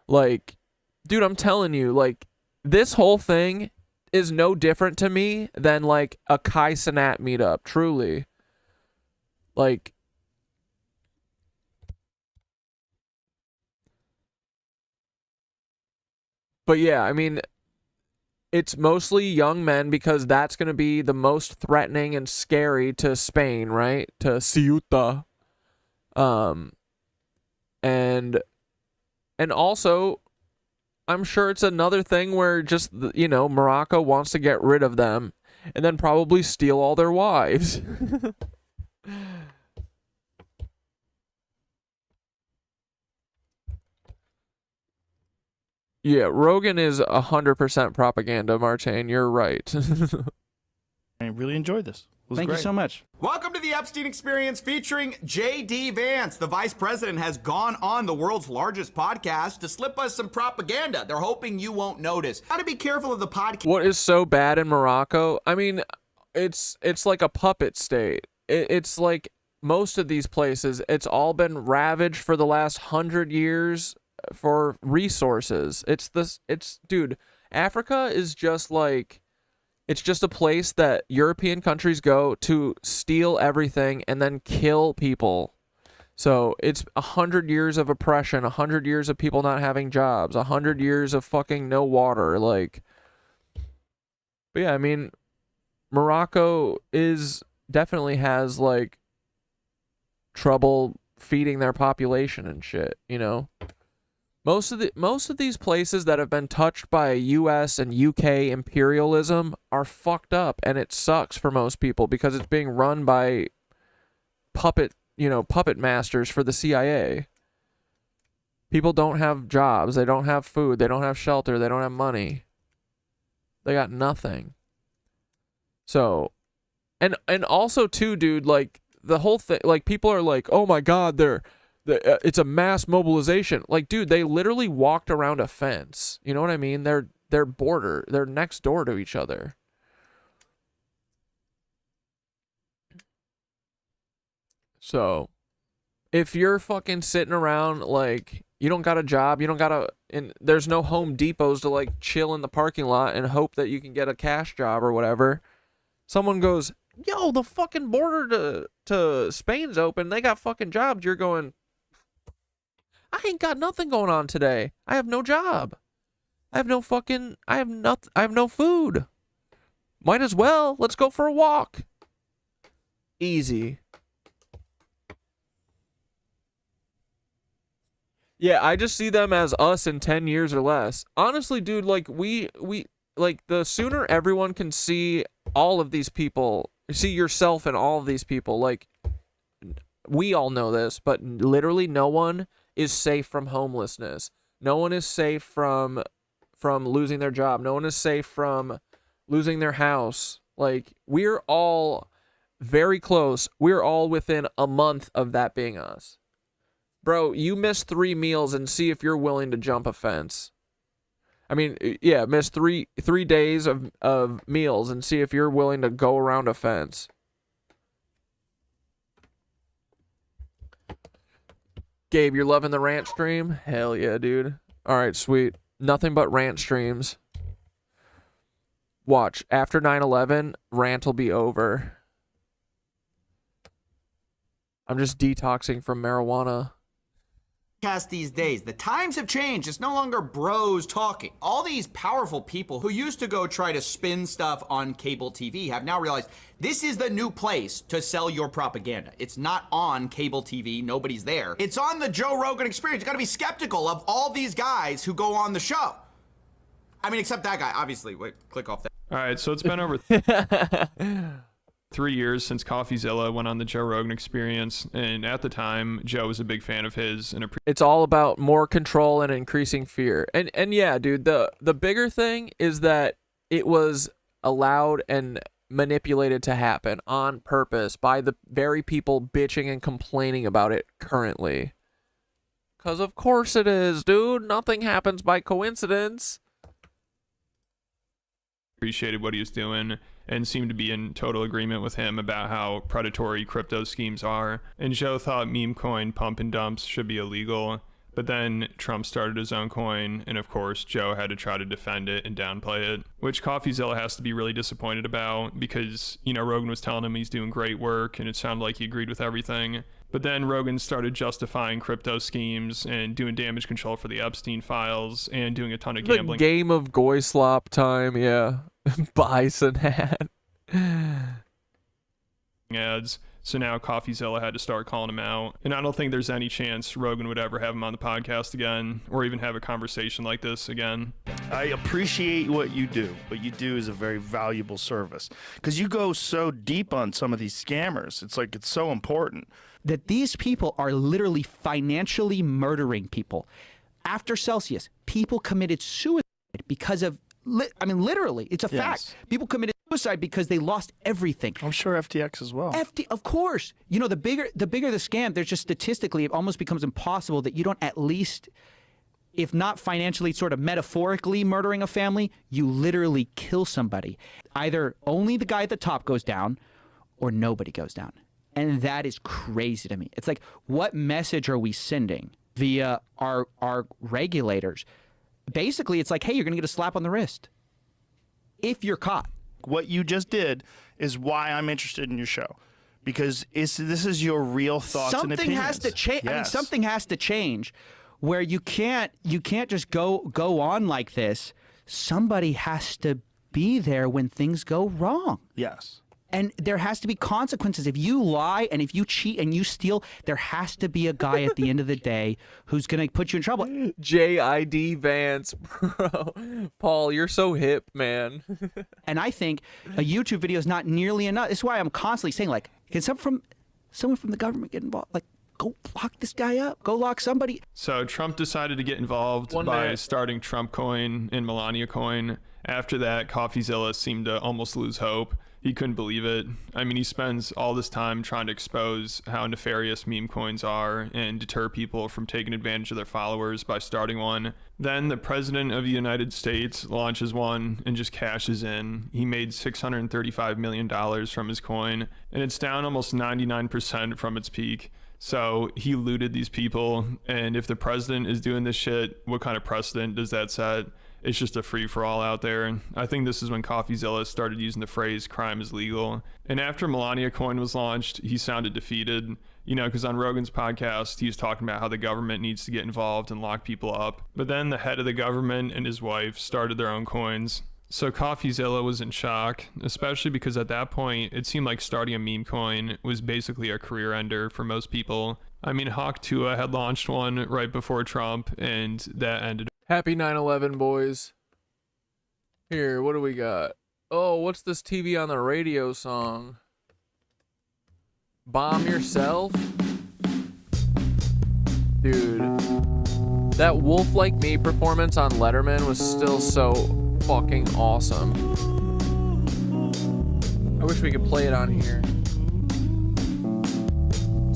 Like, dude, I'm telling you, like, this whole thing is no different to me than like a Kai Cenat meetup, truly. Like, but yeah, I mean, it's mostly young men because that's going to be the most threatening and scary to Spain, right? To Ceuta. And also, I'm sure it's another thing where just, you know, Morocco wants to get rid of them and then probably steal all their wives. Yeah, Rogan is 100% propaganda, Marchain. You're right. I really enjoyed this. Thank you so much. Welcome to the Epstein Experience featuring J.D. Vance. The vice president has gone on the world's largest podcast to slip us some propaganda. They're hoping you won't notice. Got to be careful of the podcast. What is so bad in Morocco? I mean, it's like a puppet state. It's like most of these places, it's all been ravaged for the last 100 years for resources. Dude, Africa is just like, it's just a place that European countries go to steal everything and then kill people. So it's 100 years of oppression, 100 years of people not having jobs, 100 years of fucking no water. Like, but yeah, I mean, Morocco definitely has like trouble feeding their population and shit, you know? Most of these places that have been touched by US and UK imperialism are fucked up, and it sucks for most people because it's being run by puppet masters for the CIA. People don't have jobs, they don't have food, they don't have shelter, they don't have money. They got nothing. So, and also too, dude, like the whole thing, like people are like, "Oh my god, it's a mass mobilization." Like, dude, they literally walked around a fence. You know what I mean? They're next door to each other. So, if you're fucking sitting around like you don't got a job, and there's no Home Depots to like chill in the parking lot and hope that you can get a cash job or whatever. Someone goes, "Yo, the fucking border to Spain's open. They got fucking jobs." You're going, "I ain't got nothing going on today. I have no job. I have no food. Might as well. Let's go for a walk." Easy. Yeah, I just see them as us in 10 years or less. Honestly, dude, like we like the sooner everyone can see all of these people, see yourself in all of these people, like we all know this, but literally no one is safe from homelessness. No one is safe from losing their job. No one is safe from losing their house. Like, we're all very close. We're all within a month of that being us. Bro, you miss 3 meals and see if you're willing to jump a fence. I mean, yeah, miss three days of meals and see if you're willing to go around a fence. Gabe, you're loving the rant stream? Hell yeah, dude. All right, sweet. Nothing but rant streams. Watch. After 9/11, rant will be over. I'm just detoxing from marijuana. These days, the times have changed. It's no longer bros talking. All these powerful people who used to go try to spin stuff on cable TV have now realized this is the new place to sell your propaganda. It's not on cable TV. Nobody's there. It's on the Joe Rogan Experience. You got to be skeptical of all these guys who go on the show. I mean, except that guy, obviously. Wait, click off that. All right, so it's been over 3 years since CoffeeZilla went on the Joe Rogan Experience, and at the time, Joe was a big fan of his. It's all about more control and increasing fear. And yeah, dude, the bigger thing is that it was allowed and manipulated to happen on purpose by the very people bitching and complaining about it currently. 'Cause of course it is, dude. Nothing happens by coincidence. Appreciated what he was doing and seemed to be in total agreement with him about how predatory crypto schemes are. And Joe thought meme coin pump and dumps should be illegal, but then Trump started his own coin, and of course Joe had to try to defend it and downplay it, which CoffeeZilla has to be really disappointed about because, you know, Rogan was telling him he's doing great work and it sounded like he agreed with everything. But then Rogan started justifying crypto schemes and doing damage control for the Epstein files and doing a ton of gambling. The game of goy slop time, yeah. Bison hat. Ads. So now CoffeeZilla had to start calling him out. And I don't think there's any chance Rogan would ever have him on the podcast again or even have a conversation like this again. I appreciate what you do. What you do is a very valuable service because you go so deep on some of these scammers. It's like it's so important. That these people are literally financially murdering people. After Celsius, people committed suicide because of, I mean, literally, it's a fact. People committed suicide suicide because they lost everything. I'm sure FTX as well. Of course. You know, the bigger the scam, there's just statistically, it almost becomes impossible that you don't at least, if not financially, sort of metaphorically murdering a family, you literally kill somebody. Either only the guy at the top goes down or nobody goes down. And that is crazy to me. It's like, what message are we sending via our regulators? Basically, it's like, hey, you're going to get a slap on the wrist if you're caught. What you just did is why I'm interested in your show, because this is your real thoughts and opinions. Something has to change. Yes. I mean, something has to change where you can't just go on like this. Somebody has to be there when things go wrong. Yes. And there has to be consequences. If you lie and if you cheat and you steal, there has to be a guy at the end of the day who's going to put you in trouble. JID Vance, bro. Paul, you're so hip, man. And I think a YouTube video is not nearly enough. This is why I'm constantly saying, like, can someone from the government get involved? Like, go lock this guy up. Go lock somebody. So Trump decided to get involved by starting Trump Coin and Melania Coin. After that, CoffeeZilla seemed to almost lose hope. He couldn't believe it. I mean, he spends all this time trying to expose how nefarious meme coins are and deter people from taking advantage of their followers by starting one. Then the president of the United States launches one and just cashes in. He made $635 million from his coin, and it's down almost 99% from its peak. So he looted these people, and if the president is doing this shit, what kind of precedent does that set? It's just a free-for-all out there. And I think this is when CoffeeZilla started using the phrase crime is legal. And after Melania Coin was launched, he sounded defeated, you know, because on Rogan's podcast, he was talking about how the government needs to get involved and lock people up. But then the head of the government and his wife started their own coins. So CoffeeZilla was in shock, especially because at that point, it seemed like starting a meme coin was basically a career ender for most people. I mean, Hawk Tua had launched one right before Trump, and that ended. Happy 9/11, boys. Here, what do we got? Oh, what's this TV on the radio song? Bomb Yourself? Dude, that Wolf Like Me performance on Letterman was still so fucking awesome. I wish we could play it on here.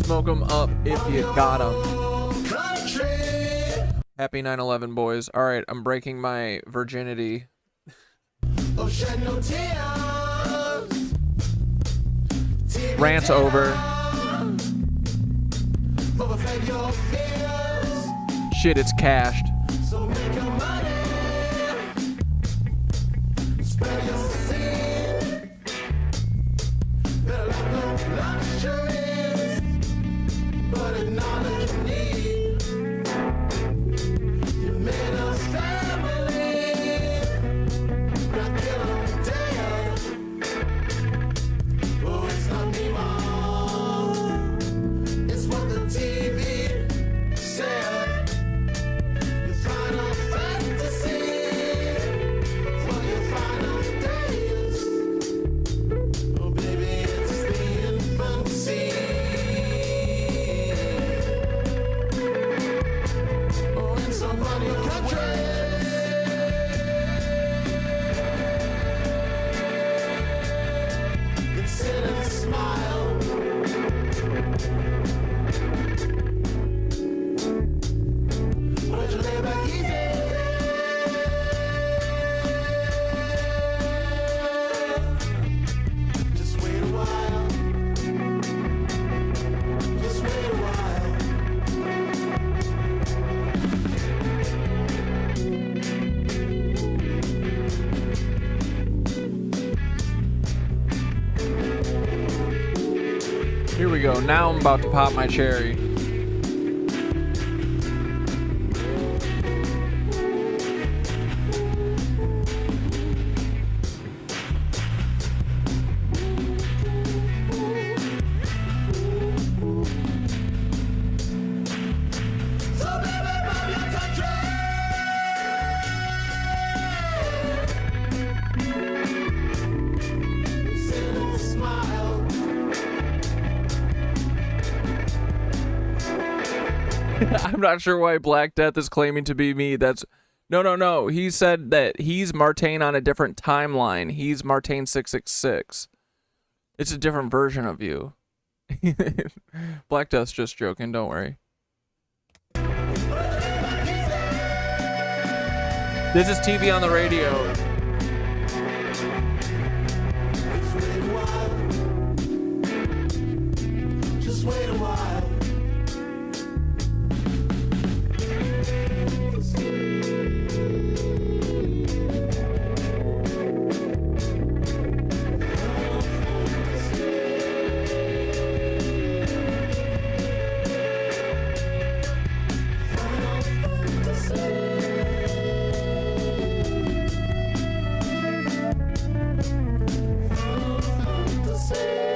Smoke 'em up if you got 'em. Happy 9/11, boys. All right, I'm breaking my virginity. Rant over. Shit, it's cashed. Here we go. Now I'm about to pop my cherry. I'm not sure why Black Death is claiming to be me. That's No. He said that he's Martain on a different timeline. He's Martain 666. It's a different version of you. Black Death's just joking. Don't worry. This is TV on the radio. Just wait a while.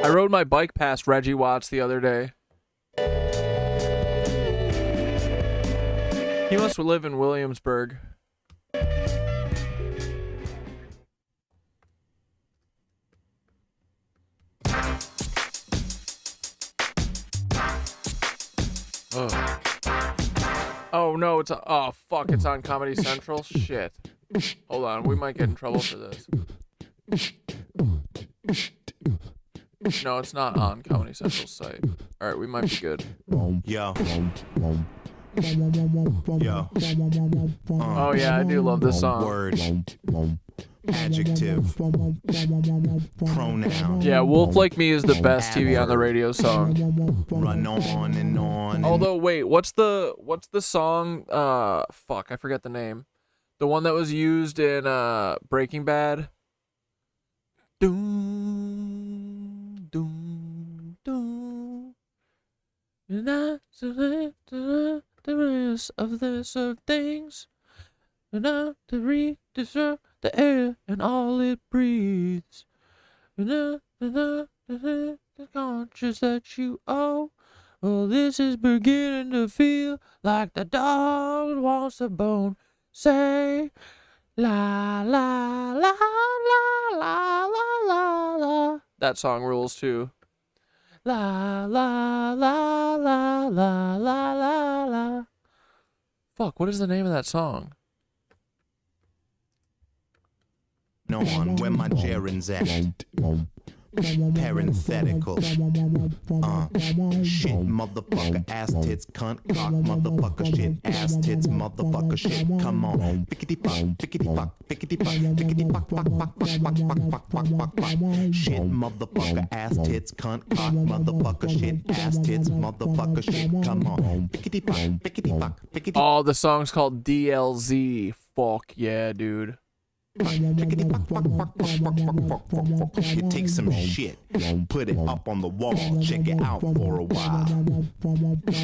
I rode my bike past Reggie Watts the other day. He must live in Williamsburg. Oh. Oh no, oh fuck, it's on Comedy Central? Shit. Hold on, we might get in trouble for this. No, it's not on Comedy Central's site. Alright, we might be good. Yo. Oh yeah, I do love this song. Word. Adjective. Pronoun. Yeah, Wolf Like Me is the best TV on the radio song. Run on and on. Although, wait, what's the song? Fuck, I forget the name. The one that was used in Breaking Bad. Doom, doom, doom. And that's the rest of this of things. And not to redisrupt the air and all it breathes. And the conscience that you owe. Well, this is beginning to feel like the dog wants a bone. Say, la la la la la la la la. That song rules too. La la la la la la la la. Fuck, what is the name of that song? On where my gerunds at. Parenthetical. Shit, motherfucker, ass tits, cunt, cock, motherfucker, shit, ass tits, motherfucker, shit. Come on. Fickety fuck, fickety fuck, fickety fuck, fickety fuck, fuck, fuck, fuck, fuck, fuck, fuck, fuck, fuck, fuck. Shit, motherfucker, ass tits, cunt, cock, motherfucker, shit, ass tits, motherfucker, shit. Come on. Fickety fuck, fickety fuck, fickety. Oh, the song's called DLZ. Fuck yeah, dude. You take some shit, put it up on the wall, check it out for a while.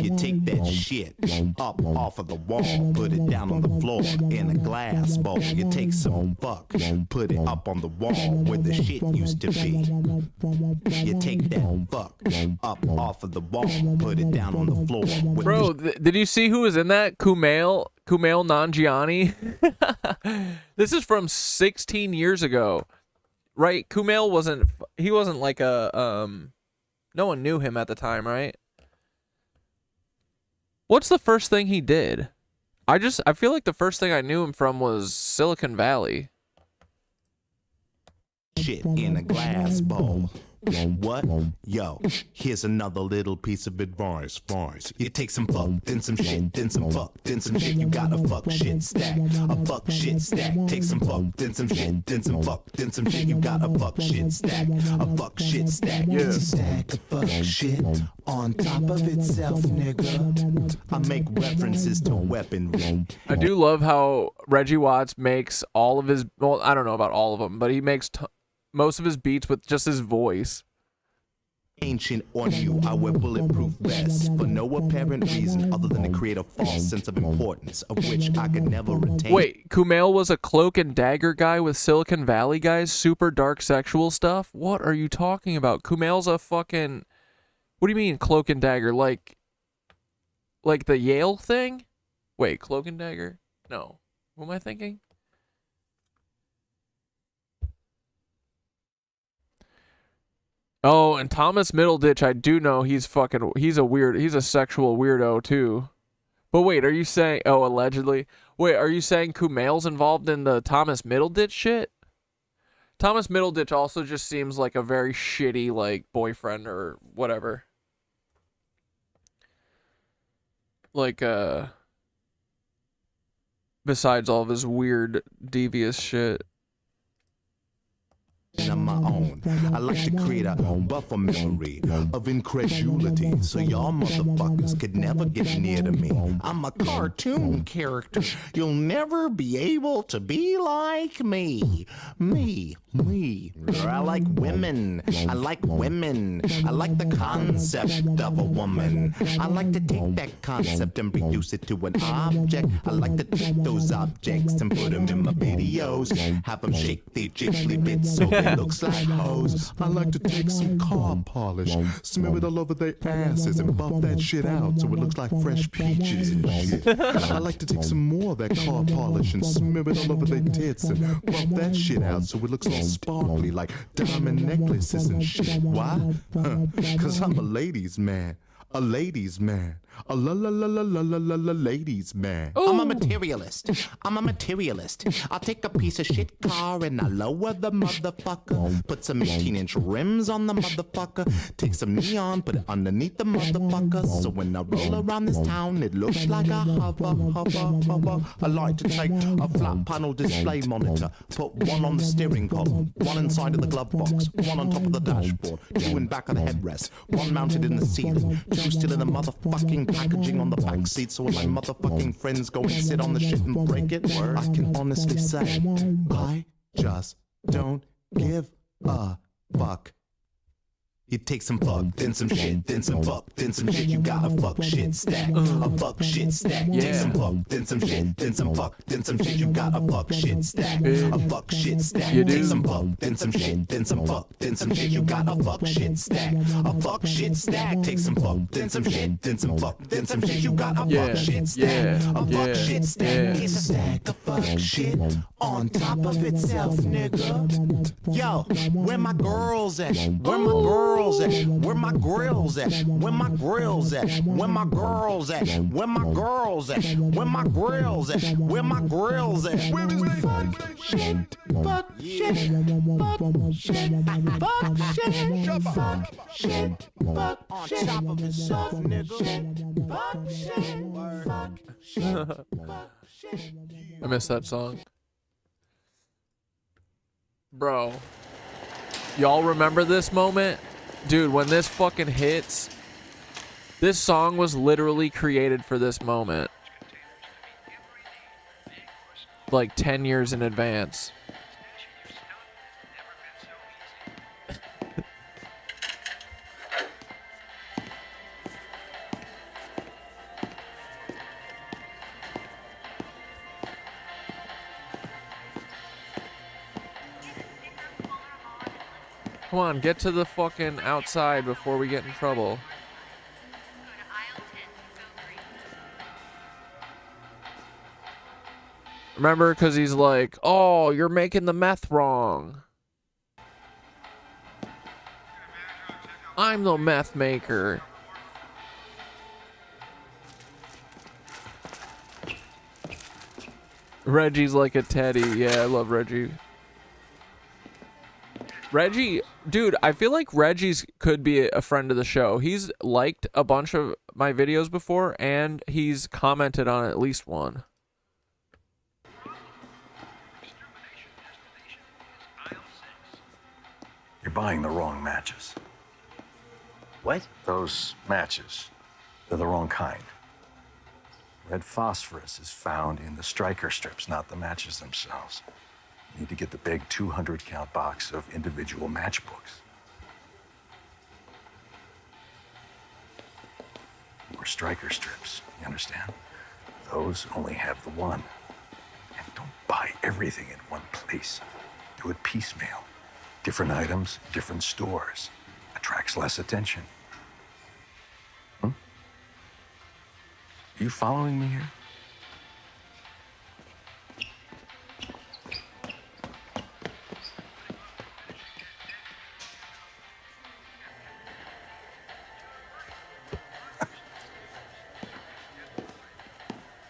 You take that shit up off of the wall, put it down on the floor in a glass bowl. You take some fuck, put it up on the wall where the shit used to be. You take that fuck up off of the wall, put it down on the floor. Bro, did you see who was in that? Kumail Nanjiani. This is from 16 years ago, right? Kumail wasn't like a no one knew him at the time, right? What's the first thing he did? I feel like the first thing I knew him from was Silicon Valley. Shit in a glass bowl. What? Yo, here's another little piece of advice. You take some fuck, then some shit, then some fuck, then some shit. You got a fuck shit stack. A fuck shit stack. Take some fuck, then some shit, then some fuck, then some shit. You got a fuck shit stack. A fuck shit stack. Yeah. It's a stack of fuck shit on top of itself, nigga. I make references to weaponry. I do love how Reggie Watts makes all of his, well, I don't know about all of them, but he makes most of his beats with just his voice. Ancient on you, I wear bulletproof vests for no apparent reason other than to create a false sense of importance, of which I could never retain. Wait, Kumail was a Cloak and Dagger guy with Silicon Valley guys? Super dark sexual stuff? What are you talking about? Kumail's a fucking... What do you mean, Cloak and Dagger? Like the Yale thing? Wait, Cloak and Dagger? No. What am I thinking? Oh, and Thomas Middleditch, I do know he's a sexual weirdo too. But wait, are you saying... Oh, allegedly. Wait, are you saying Kumail's involved in the Thomas Middleditch shit? Thomas Middleditch also just seems like a very shitty, like, boyfriend or whatever. Like, besides all of his weird, devious shit. On my own, I like to create a buffer memory of incredulity, so y'all motherfuckers could never get near to me. I'm a cartoon character. You'll never be able to be like me. Me. I like women. I like women. I like the concept of a woman. I like to take that concept and reduce it to an object. I like to take those objects and put them in my videos. Have them shake their jiggly bits so it looks like hoes. I like to take some car polish, smear it all over their asses and buff that shit out so it looks like fresh peaches and shit. I like to take some more of that car polish and smear it all over their tits and buff that shit out so it looks all sparkly like diamond necklaces and shit. Why? Cause I'm a ladies man. A ladies man. A ladies man. I'm a materialist. I'll take a piece of shit car and I lower the motherfucker. Put some 18-inch rims on the motherfucker. Take some neon, put it underneath the motherfucker. So when I roll around this town, it looks like a hover. I like to take a flat panel display monitor. Put one on the steering column, one inside of the glove box, one on top of the dashboard, two in back of the headrest, one mounted in the ceiling, two still in the motherfucking packaging on the back seat, so when my motherfucking friends go and sit on the shit and break it, I can honestly say, I just don't give a fuck. You take some fuck, then some shit, then some fuck, then some shit, you got a fuck shit stack. A fuck shit stack. Take some fuck, then some shit, then some fuck, then some shit, you got a fuck shit stack. A fuck shit stack. Take some fuck, then some shit, then some fuck, then some shit, you got a fuck shit stack. A fuck shit stack. Take some fuck, then some shit, then some fuck, then some shit, you got a fuck shit stack. A fuck shit stack is a stack of fuck shit on top of itself, nigga. Yo, where my girls at? Where my girls at? Where my grills at? Where my grills at? Where my girls at? Where my girls at? Where my grills at? Where my grills at? Where is my fuck shit? Fuck shit. Fuck shit. Fuck shit. Fuck shit. Fuck on top of itself, nigga. Fuck shit. Fuck shit. Fuck shit. I miss that song. Bro. Y'all remember this moment? Dude, when this fucking hits, this song was literally created for this moment. Like 10 years in advance. Come on, get to the fucking outside before we get in trouble. Remember, because he's like, oh, you're making the meth wrong. I'm the meth maker. Reggie's like a teddy. Yeah, I love Reggie. Reggie, dude, I feel like Reggie's could be a friend of the show. He's liked a bunch of my videos before, and he's commented on at least one. You're buying the wrong matches. What? Those matches, they're the wrong kind. Red phosphorus is found in the striker strips, not the matches themselves. You need to get the big 200-count box of individual matchbooks. Or striker strips, you understand? Those only have the one. And don't buy everything in one place. Do it piecemeal. Different items, different stores. Attracts less attention. Are you following me here?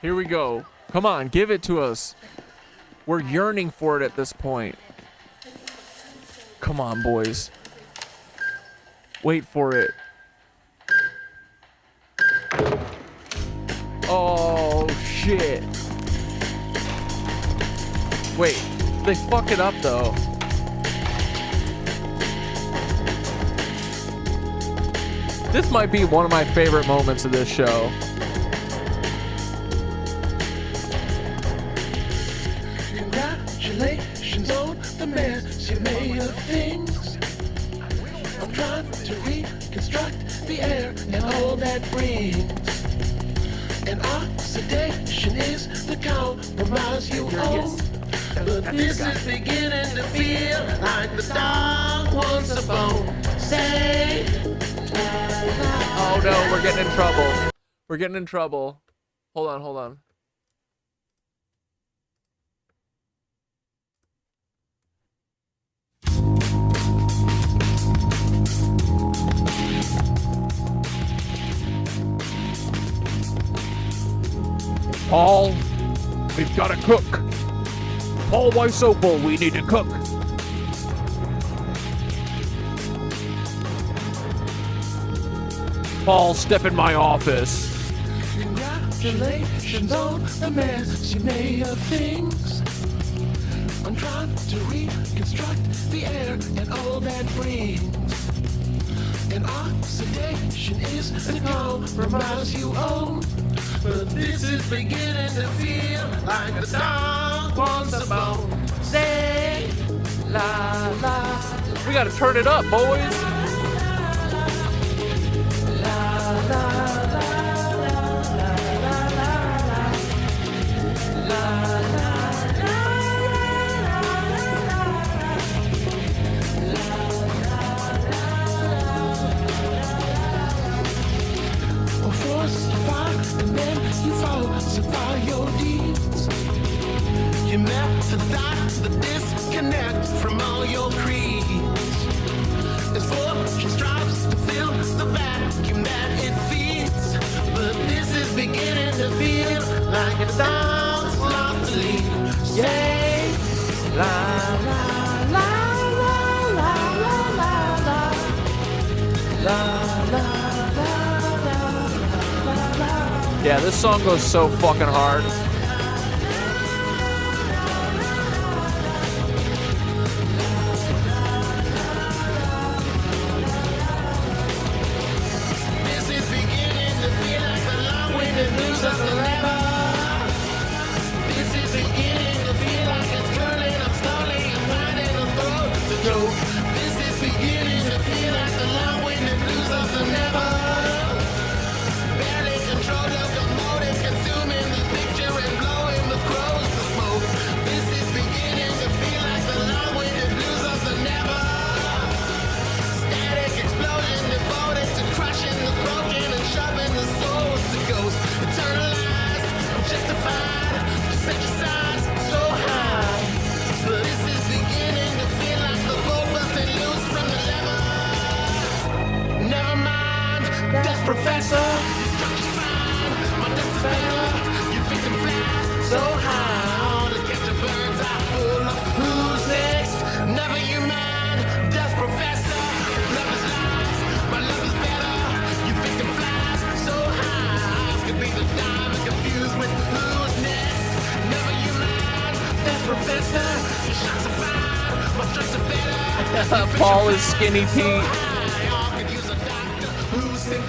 Here we go. Come on, give it to us. We're yearning for it at this point. Come on, boys. Wait for it. Oh, shit. Wait, they fuck it up, though. This might be one of my favorite moments of this show. Congratulations on the mess you made of things. I'm trying to reconstruct the air and all that brings. And oxidation is the compromise you own. But this is beginning to feel like the dog wants a bone. Say, oh no, we're getting in trouble. We're getting in trouble. Hold on, hold on. Paul, we've got to cook. Paul Wysopal, we need to cook. Paul, step in my office. congratulations on the mess you made of things. I'm trying to reconstruct the air and all that brings. And oxidation is the compromise you own. But this is beginning to feel like the dog wants a bone. Say, la la. We gotta turn it up, boys. And then you falsify your deeds. Your methods start the disconnect from all your creeds. As fortune strives to fill the vacuum that it feeds. But this is beginning to feel like a dog's lost a lead. Say, la la la la la la la la la. Yeah, this song goes so fucking hard. This is beginning to feel like the long-winded news of the river. This is beginning to feel like it's curling up slowly and finding a throat to go. This is beginning to feel like the long-winded news of the never. Barely controlled locomotive, consuming the picture and blowing the crows to smoke. This is beginning to feel like the long-winded news of the never. Static explosion devoted to crushing the broken and shoving the souls to ghosts. Eternalized, objectified, set your sights so high. But this is beginning to feel like the boat busting loose from the lever. Never mind, death professor. Structure's fine, my death is better. Your victim flies so high to catch a bird's eye full of who's next. Never you mind, death professor. Love is life, my love is better. Your victim flies so high. Could be the diamond confused with who's next. Never you mind, death professor. Your shots are fine, my strikes are better. Paul is Skinny Pete.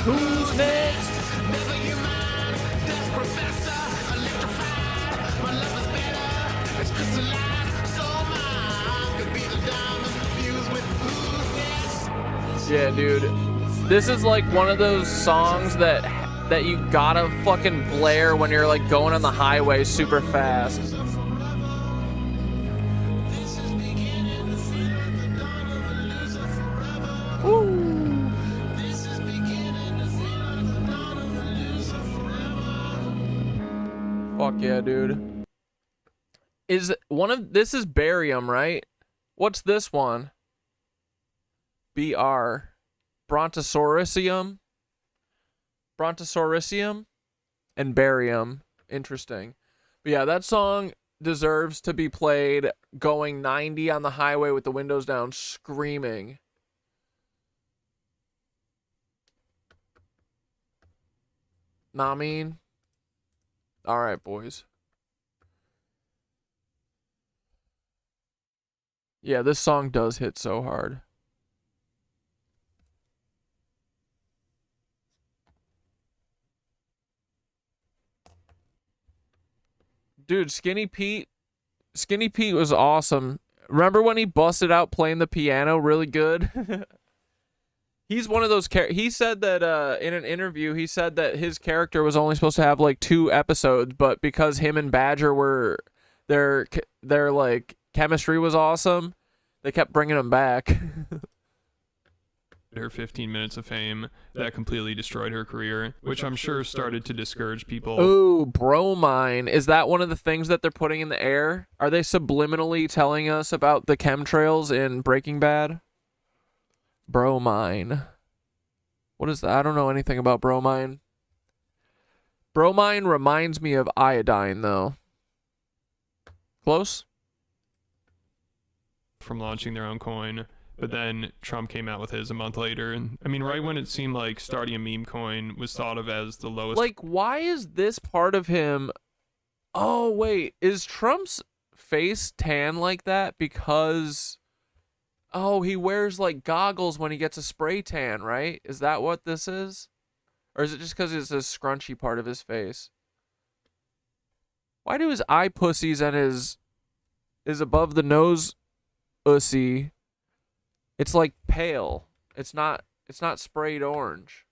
Who's next? Never you mind, death professor. Electrified, my love is better. It's crystallized, so mine could be the diamond fused with who's next. Yeah, dude. This is like one of those songs that you gotta fucking blare when you're like going on the highway super fast. Woo. Fuck yeah, dude. This is barium, right? What's this one? BR. Brontosaurisium and barium interesting. But yeah, that song deserves to be played going 90 on the highway with the windows down, screaming. Nah, I mean, all right, boys. Yeah, this song does hit so hard. Dude, Skinny Pete was awesome. Remember when he busted out playing the piano really good? He's one of those he said that in an interview, he said that his character was only supposed to have like 2 episodes, but because him and Badger were their like chemistry was awesome, they kept bringing him back. Her 15 minutes of fame that completely destroyed her career, which I'm sure started to discourage people. Ooh, bromine. Is that one of the things that they're putting in the air? Are they subliminally telling us about the chemtrails in Breaking Bad? Bromine. What is that? I don't know anything about bromine. Bromine reminds me of iodine, though. Close? From launching their own coin. But then Trump came out with his a month later. And I mean, right when it seemed like starting a meme coin was thought of as the lowest. Like, why is this part of him? Oh, wait. Is Trump's face tan like that because... Oh, he wears like goggles when he gets a spray tan, right? Is that what this is? Or is it just because it's a scrunchy part of his face? Why do his eye pussies and his above the nose ussy? It's like pale. It's not sprayed orange.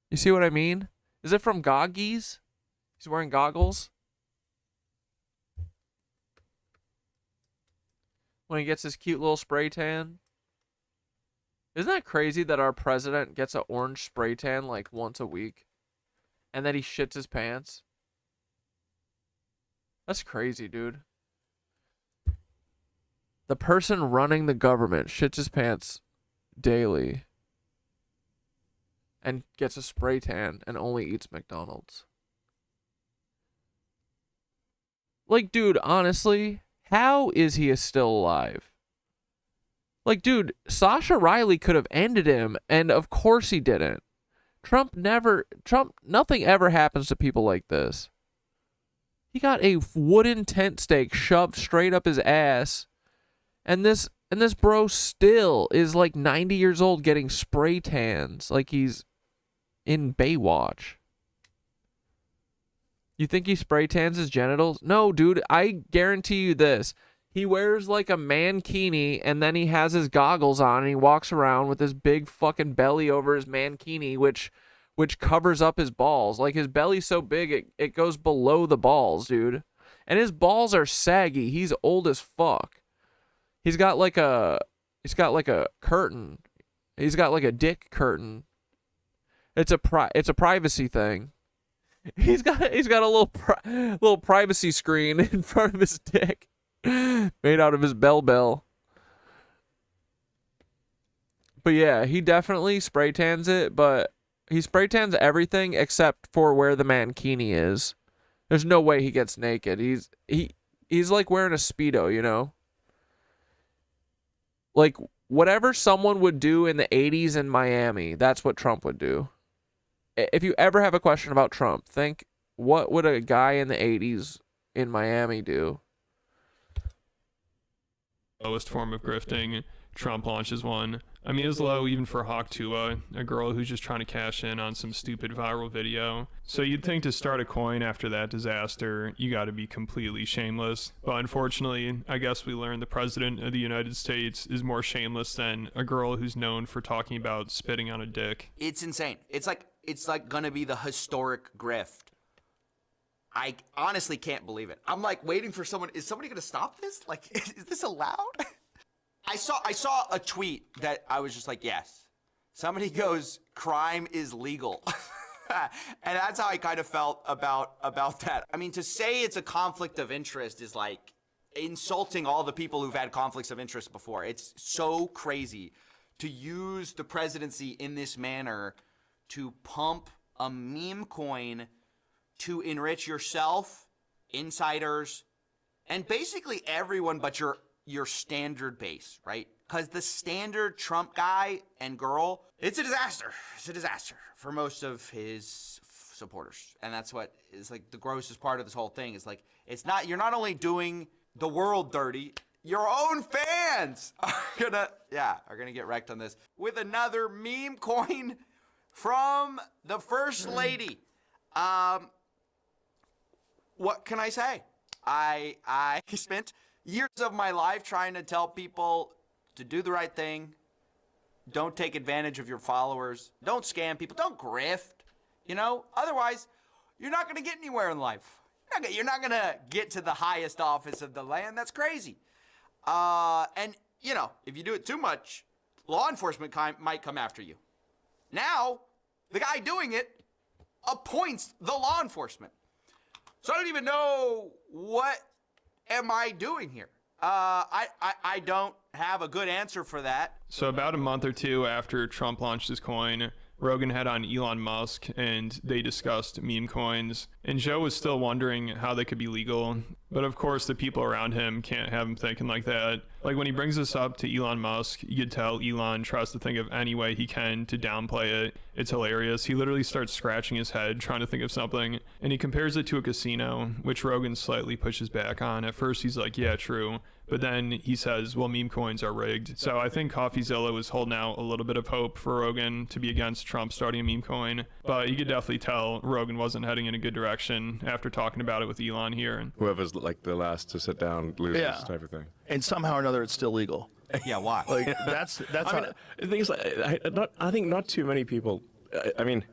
You see what I mean? Is it from Goggies? He's wearing goggles. When he gets his cute little spray tan. Isn't that crazy that our president gets an orange spray tan like once a week? And that he shits his pants? That's crazy, dude. The person running the government shits his pants daily. And gets a spray tan and only eats McDonald's. Like, dude, honestly... How is he still alive? Like, dude, Sasha Riley could have ended him, and of course he didn't. Nothing ever happens to people like this. He got a wooden tent stake shoved straight up his ass, and this bro still is like 90 years old getting spray tans like he's in Baywatch. You think he spray tans his genitals? No, dude, I guarantee you this. He wears like a mankini and then he has his goggles on and he walks around with his big fucking belly over his mankini, which covers up his balls. Like his belly's so big it goes below the balls, dude. And his balls are saggy. He's old as fuck. He's got like a curtain. He's got like a dick curtain. It's a privacy thing. He's got a little privacy screen in front of his dick, made out of his bell. But yeah, he definitely spray tans it, but he spray tans everything except for where the mankini is. There's no way he gets naked. He's like wearing a Speedo, you know? Like whatever someone would do in the 80s in Miami, that's what Trump would do. If you ever have a question about Trump, think, what would a guy in the 80s in Miami do? Lowest form of grifting. Trump launches one. I mean, it's low even for Hawk Tuah, a girl who's just trying to cash in on some stupid viral video. So you'd think to start a coin after that disaster, you got to be completely shameless. But unfortunately, I guess we learned the president of the United States is more shameless than a girl who's known for talking about spitting on a dick. It's insane. It's like gonna be the historic grift. I honestly can't believe it. I'm like waiting for someone. Is somebody gonna stop this? Like, is this allowed? I saw a tweet that I was just like, yes. Somebody goes, crime is legal. And that's how I kind of felt about that. I mean, to say it's a conflict of interest is like insulting all the people who've had conflicts of interest before. It's so crazy to use the presidency in this manner to pump a meme coin to enrich yourself, insiders, and basically everyone but your standard base, right? Because the standard Trump guy and girl, it's a disaster. It's a disaster for most of his supporters. And that's what is like the grossest part of this whole thing is like, you're not only doing the world dirty, your own fans are gonna get wrecked on this with another meme coin from the First Lady. What can I say? I spent years of my life trying to tell people to do the right thing. Don't take advantage of your followers. Don't scam people. Don't grift. You know, otherwise, you're not going to get anywhere in life. You're not going to get to the highest office of the land. That's crazy. And, you know, if you do it too much, law enforcement might come after you. Now, the guy doing it appoints the law enforcement. So I don't even know what am I doing here. I don't have a good answer for that. So about a month or two after Trump launched his coin, Rogan had on Elon Musk and they discussed meme coins. And Joe was still wondering how they could be legal. But of course, the people around him can't have him thinking like that. Like when he brings this up to Elon Musk, you could tell Elon tries to think of any way he can to downplay it. It's hilarious. He literally starts scratching his head trying to think of something. And he compares it to a casino, which Rogan slightly pushes back on. At first, he's like, yeah, true. But then he says, well, meme coins are rigged. So I think CoffeeZilla was holding out a little bit of hope for Rogan to be against Trump starting a meme coin. But you could definitely tell Rogan wasn't heading in a good direction after talking about it with Elon here. Whoever's like the last to sit down loses type of thing. And somehow or another, it's still legal. Yeah, why? Like that's I mean, the thing is, I think not too many people. I mean,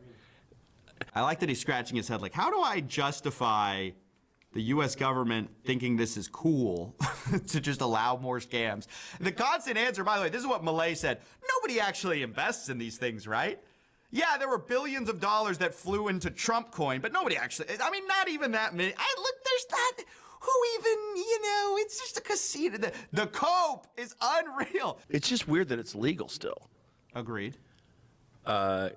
I like that he's scratching his head. Like, how do I justify the U.S. government thinking this is cool to just allow more scams? The constant answer, by the way, this is what Malay said. Nobody actually invests in these things, right? Yeah, there were billions of dollars that flew into Trump coin, but nobody actually, I mean, not even that many. There's not, who even, you know, it's just a casino. The cope is unreal. It's just weird that it's legal still. Agreed. I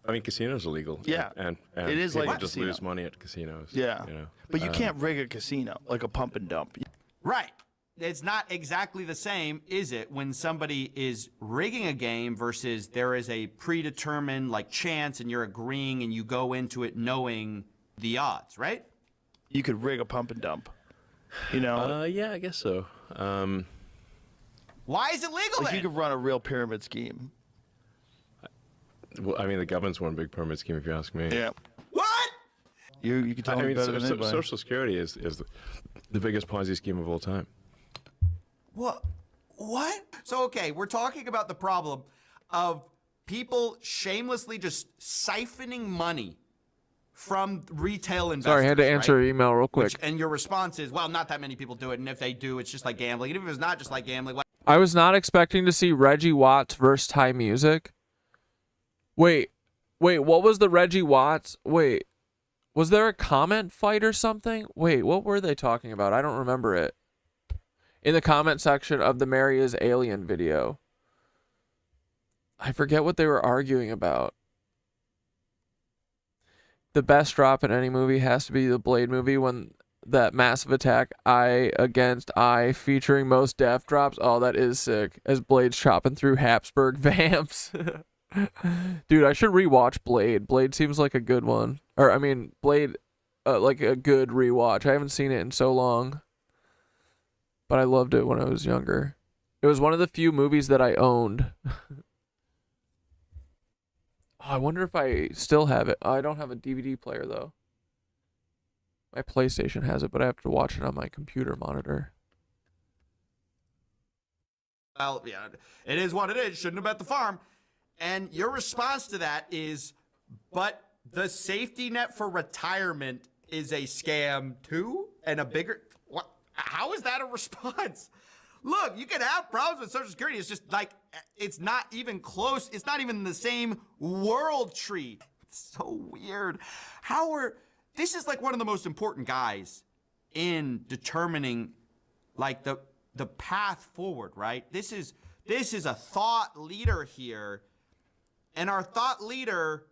mean, casinos are legal. Yeah, and it is people like a just casino. lose money at casinos. Yeah, you know? But you can't rig a casino like a pump and dump. Right. It's not exactly the same, is it, when somebody is rigging a game versus there is a predetermined like chance and you're agreeing and you go into it knowing the odds, right? You could rig a pump and dump. You know? Yeah, I guess so. Why is it legal like then? You could run a real pyramid scheme. Well, I mean, the government's one big pyramid scheme, if you ask me. Yeah. What? You can tell me better than anybody. Social Security is the biggest Ponzi scheme of all time. What? So, okay, we're talking about the problem of people shamelessly just siphoning money from retail investors. Sorry, I had to answer right? your email real quick. And your response is, well, not that many people do it, and if they do, it's just like gambling. And if it's not just like gambling, what? I was not expecting to see Reggie Watts versus Thai Music. Wait, what was the Reggie Watts? Wait, was there a comment fight or something? Wait, what were they talking about? I don't remember it. In the comment section of the Mary is Alien video. I forget what they were arguing about. The best drop in any movie has to be the Blade movie when that massive attack eye against eye featuring most death drops. Oh, that is sick. As Blade's chopping through Habsburg vamps. Dude, I should rewatch Blade. Blade seems like a good one. Or, I mean, Blade, like a good rewatch. I haven't seen it in so long. But I loved it when I was younger. It was one of the few movies that I owned. I wonder if I still have it. I don't have a DVD player, though. My PlayStation has it, but I have to watch it on my computer monitor. Well, yeah, it is what it is. Shouldn't have bet the farm. And your response to that is, but the safety net for retirement is a scam too? And a bigger... What? How is that a response? Look, you can have problems with Social Security. It's just like, it's not even close. It's not even the same world tree. It's so weird. This is like one of the most important guys in determining like the path forward, right? This is a thought leader here. And our thought leader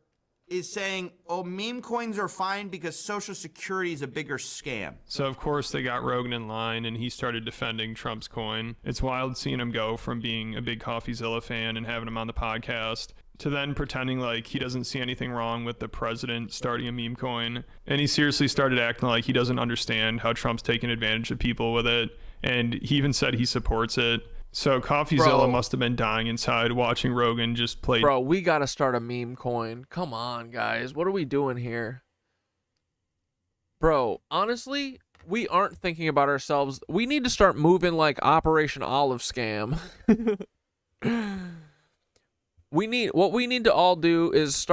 is saying, oh, meme coins are fine because Social Security is a bigger scam. So, of course, they got Rogan in line, and he started defending Trump's coin. It's wild seeing him go from being a big CoffeeZilla fan and having him on the podcast to then pretending like he doesn't see anything wrong with the president starting a meme coin. And he seriously started acting like he doesn't understand how Trump's taking advantage of people with it. And he even said he supports it. So CoffeeZilla must have been dying inside watching Rogan just play. Bro, we got to start a meme coin. Come on, guys. What are we doing here? Bro, honestly, we aren't thinking about ourselves. We need to start moving like Operation Olive Scam. What we need to all do is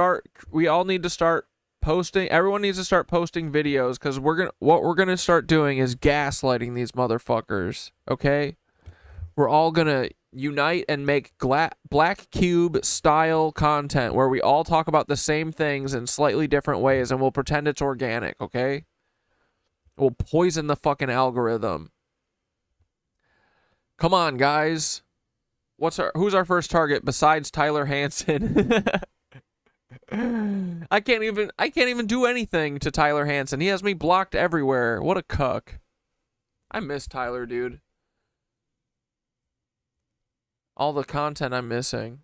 we all need to start posting. Everyone needs to start posting videos because what we're going to start doing is gaslighting these motherfuckers. Okay? We're all going to unite and make Black Cube style content where we all talk about the same things in slightly different ways and we'll pretend it's organic, okay? We'll poison the fucking algorithm. Come on, guys. Who's our first target besides Tyler Hansen? I can't even do anything to Tyler Hansen. He has me blocked everywhere. What a cuck. I miss Tyler, dude. All the content I'm missing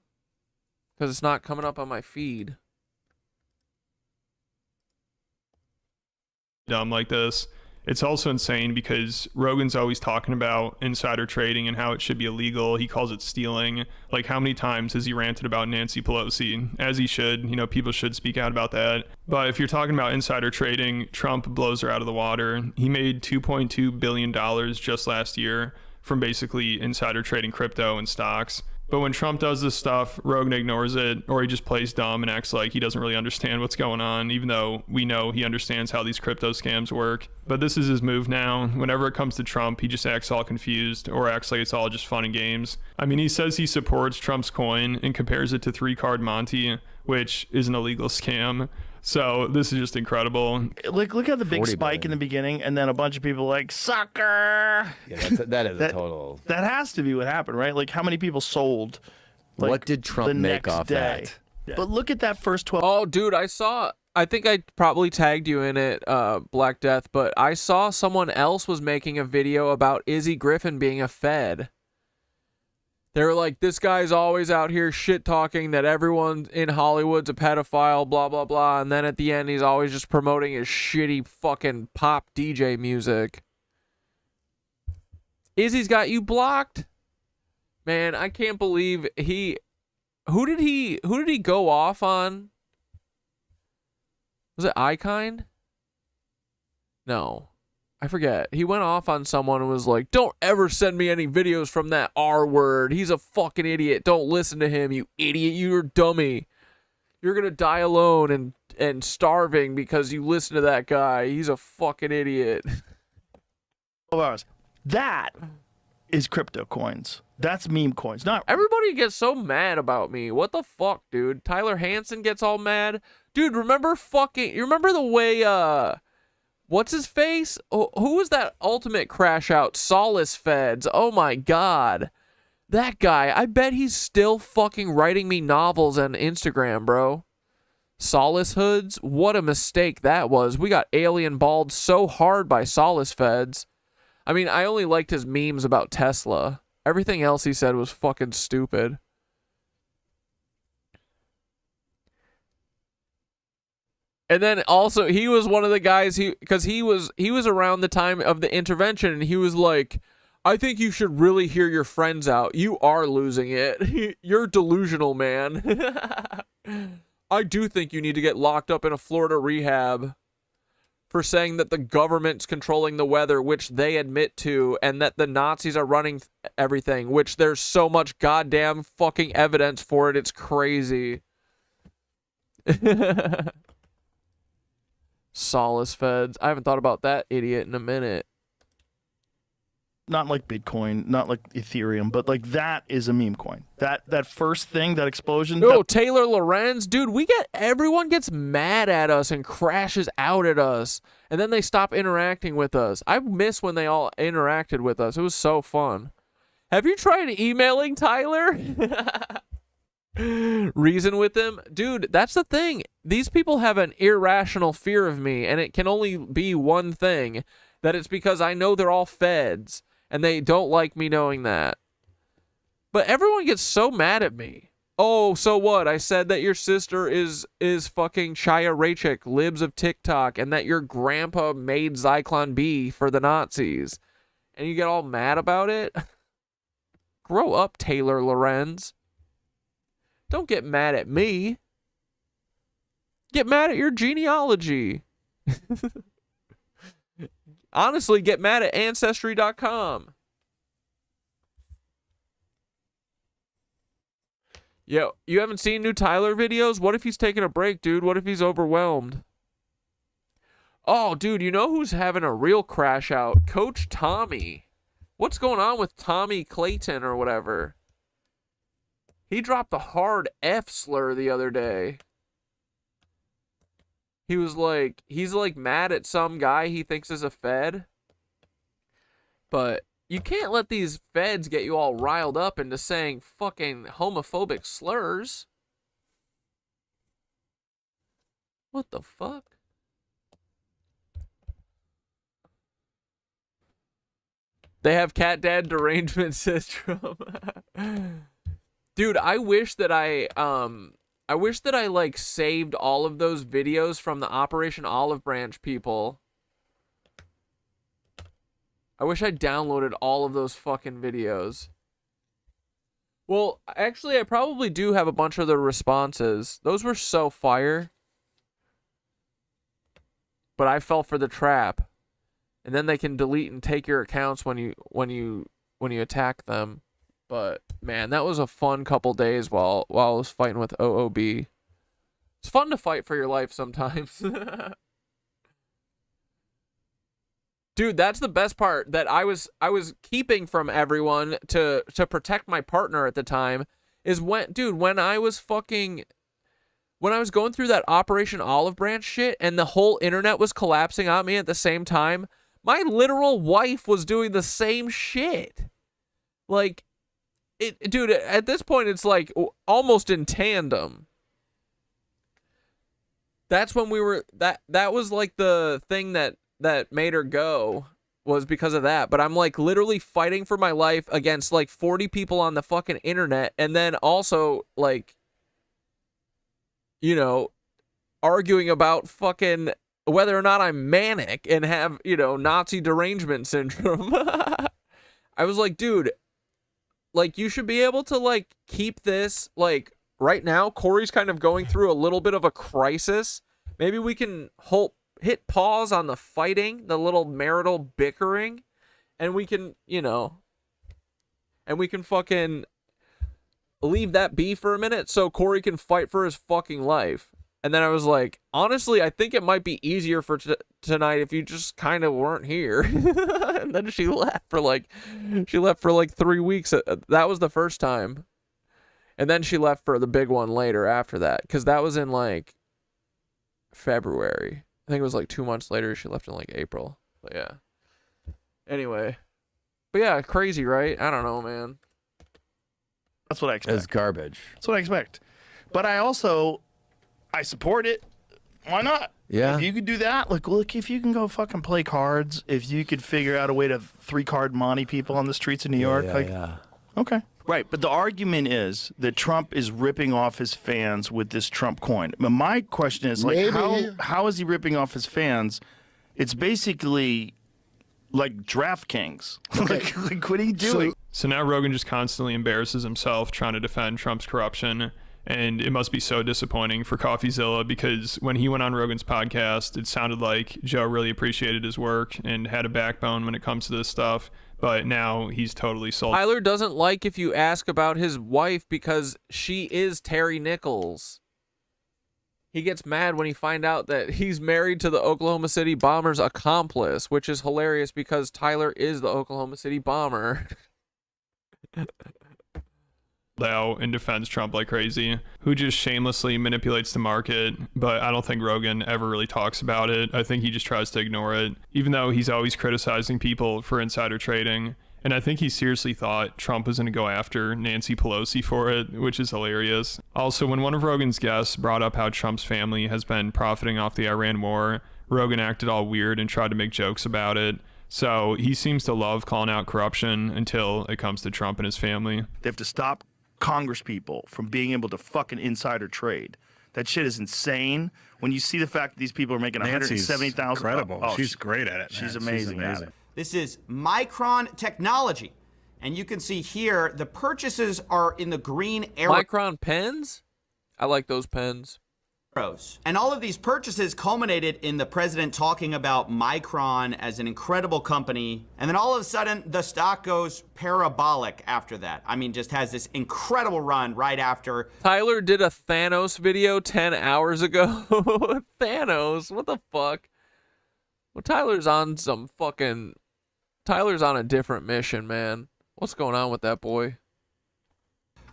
because it's not coming up on my feed. Dumb like this. It's also insane because Rogan's always talking about insider trading and how it should be illegal. He calls it stealing. Like, how many times has he ranted about Nancy Pelosi? As he should. You know, people should speak out about that. But if you're talking about insider trading, Trump blows her out of the water. He made $2.2 billion just last year from basically insider trading crypto and stocks. But when Trump does this stuff, Rogan ignores it, or he just plays dumb and acts like he doesn't really understand what's going on, even though we know he understands how these crypto scams work. But this is his move now. Whenever it comes to Trump, he just acts all confused or acts like it's all just fun and games. I mean, he says he supports Trump's coin and compares it to 3-card Monty, which is an illegal scam. So this is just incredible. Look at the big spike in the beginning, and then a bunch of people like, sucker. Yeah, that is a total. That has to be what happened, right? Like, how many people sold? Like, what did Trump make off that? Yeah. But look at that first 12. Oh, dude, I think I probably tagged you in it, Black Death, but I saw someone else was making a video about Izzy Griffin being a Fed. They were like, this guy's always out here shit-talking that everyone in Hollywood's a pedophile, blah, blah, blah. And then at the end, he's always just promoting his shitty fucking pop DJ music. Izzy's got you blocked? Man, I can't believe Who did he go off on? Was it iKind? No. I forget. He went off on someone and was like, don't ever send me any videos from that R word. He's a fucking idiot. Don't listen to him, you idiot. You're a dummy. You're going to die alone and starving because you listen to that guy. He's a fucking idiot. That is crypto coins. That's meme coins. Not everybody gets so mad about me. What the fuck, dude? Tyler Hansen gets all mad. Dude, you remember the way what's his face? Oh, who was that ultimate crash out? Solace Feds. Oh my god. That guy, I bet he's still fucking writing me novels on Instagram, bro. Solace Hoods? What a mistake that was. We got alien balled so hard by Solace Feds. I mean, I only liked his memes about Tesla. Everything else he said was fucking stupid. And then also he was one of the guys because he was around the time of the intervention and he was like, I think you should really hear your friends out. You are losing it. You're delusional, man. I do think you need to get locked up in a Florida rehab for saying that the government's controlling the weather, which they admit to, and that the Nazis are running everything, which there's so much goddamn fucking evidence for it. It's crazy. Solace Feds. I haven't thought about that idiot in a minute. Not like Bitcoin, not like Ethereum, but like that is a meme coin. That first thing, that explosion. No, Taylor Lorenz, dude, everyone gets mad at us and crashes out at us, and then they stop interacting with us. I miss when they all interacted with us. It was so fun. Have you tried emailing Tyler? reason with them. Dude, that's the thing. These people have an irrational fear of me, and it can only be one thing, that it's because I know they're all feds, and they don't like me knowing that. But everyone gets so mad at me. Oh, so what? I said that your sister is fucking Chaya Rachik, libs of TikTok, and that your grandpa made Zyklon B for the Nazis. And you get all mad about it? Grow up, Taylor Lorenz. Don't get mad at me. Get mad at your genealogy. Honestly, get mad at Ancestry.com. Yo, you haven't seen new Tyler videos? What if he's taking a break, dude? What if he's overwhelmed? Oh, dude, you know who's having a real crash out? Coach Tommy. What's going on with Tommy Clayton or whatever? He dropped the hard F slur the other day. He was like, he's like mad at some guy he thinks is a Fed. But you can't let these feds get you all riled up into saying fucking homophobic slurs. What the fuck? They have cat dad derangement syndrome. Dude, I wish that I like saved all of those videos from the Operation Olive Branch people. I wish I downloaded all of those fucking videos. Well, actually, I probably do have a bunch of the responses. Those were so fire. But I fell for the trap. And then they can delete and take your accounts when you attack them. But man, that was a fun couple days while I was fighting with OOB. It's fun to fight for your life sometimes. Dude, that's the best part that I was keeping from everyone to protect my partner at the time is when I was going through that Operation Olive Branch shit and the whole internet was collapsing on me at the same time, my literal wife was doing the same shit. Like, dude, at this point it's like almost in tandem. That's when we were that was like the thing that made her go was because of that. But I'm like literally fighting for my life against like 40 people on the fucking internet, and then also like, you know, arguing about fucking whether or not I'm manic and have, you know, Nazi derangement syndrome. I was like, dude, like you should be able to like keep this like right now. Corey's kind of going through a little bit of a crisis. Maybe we can hit pause on the fighting, the little marital bickering, and we can, you know, and we can fucking leave that be for a minute so Corey can fight for his fucking life. And then I was like, honestly, I think it might be easier for tonight if you just kind of weren't here. And then she left for like 3 weeks. That was the first time. And then she left for the big one later after that, because that was in like February. I think it was like 2 months later. She left in like April. But yeah. Anyway. But yeah, crazy, right? I don't know, man. That's what I expect. It's garbage. That's what I expect. But I support it. Why not? Yeah. If you could do that, look, if you can go fucking play cards, if you could figure out a way to 3-card Monty people on the streets of New York, okay. Right, but the argument is that Trump is ripping off his fans with this Trump coin. But my question is, like, how is he ripping off his fans? It's basically like DraftKings. like, what are you doing? So now Rogan just constantly embarrasses himself trying to defend Trump's corruption. And it must be so disappointing for CoffeeZilla, because when he went on Rogan's podcast, it sounded like Joe really appreciated his work and had a backbone when it comes to this stuff. But now he's totally sold. Tyler doesn't like if you ask about his wife because she is Terry Nichols. He gets mad when he finds out that he's married to the Oklahoma City Bomber's accomplice, which is hilarious because Tyler is the Oklahoma City Bomber. Out and defends Trump like crazy, who just shamelessly manipulates the market. But I don't think Rogan ever really talks about it. I think he just tries to ignore it, even though he's always criticizing people for insider trading. And I think he seriously thought Trump was going to go after Nancy Pelosi for it, which is hilarious. Also, when one of Rogan's guests brought up how Trump's family has been profiting off the Iran war, Rogan acted all weird and tried to make jokes about it. So he seems to love calling out corruption until it comes to Trump and his family. They have to stop Congress people from being able to fucking insider trade. That shit is insane. When you see the fact that these people are making $170,000. Incredible. She's great at it. She's amazing at it. This is Micron Technology. And you can see here, the purchases are in the green arrow. Micron pens? I like those pens. And all of these purchases culminated in the president talking about Micron as an incredible company. And then all of a sudden, the stock goes parabolic after that. I mean, just has this incredible run right after. Tyler did a Thanos video 10 hours ago. Thanos? What the fuck? Well, Tyler's on a different mission, man. What's going on with that boy?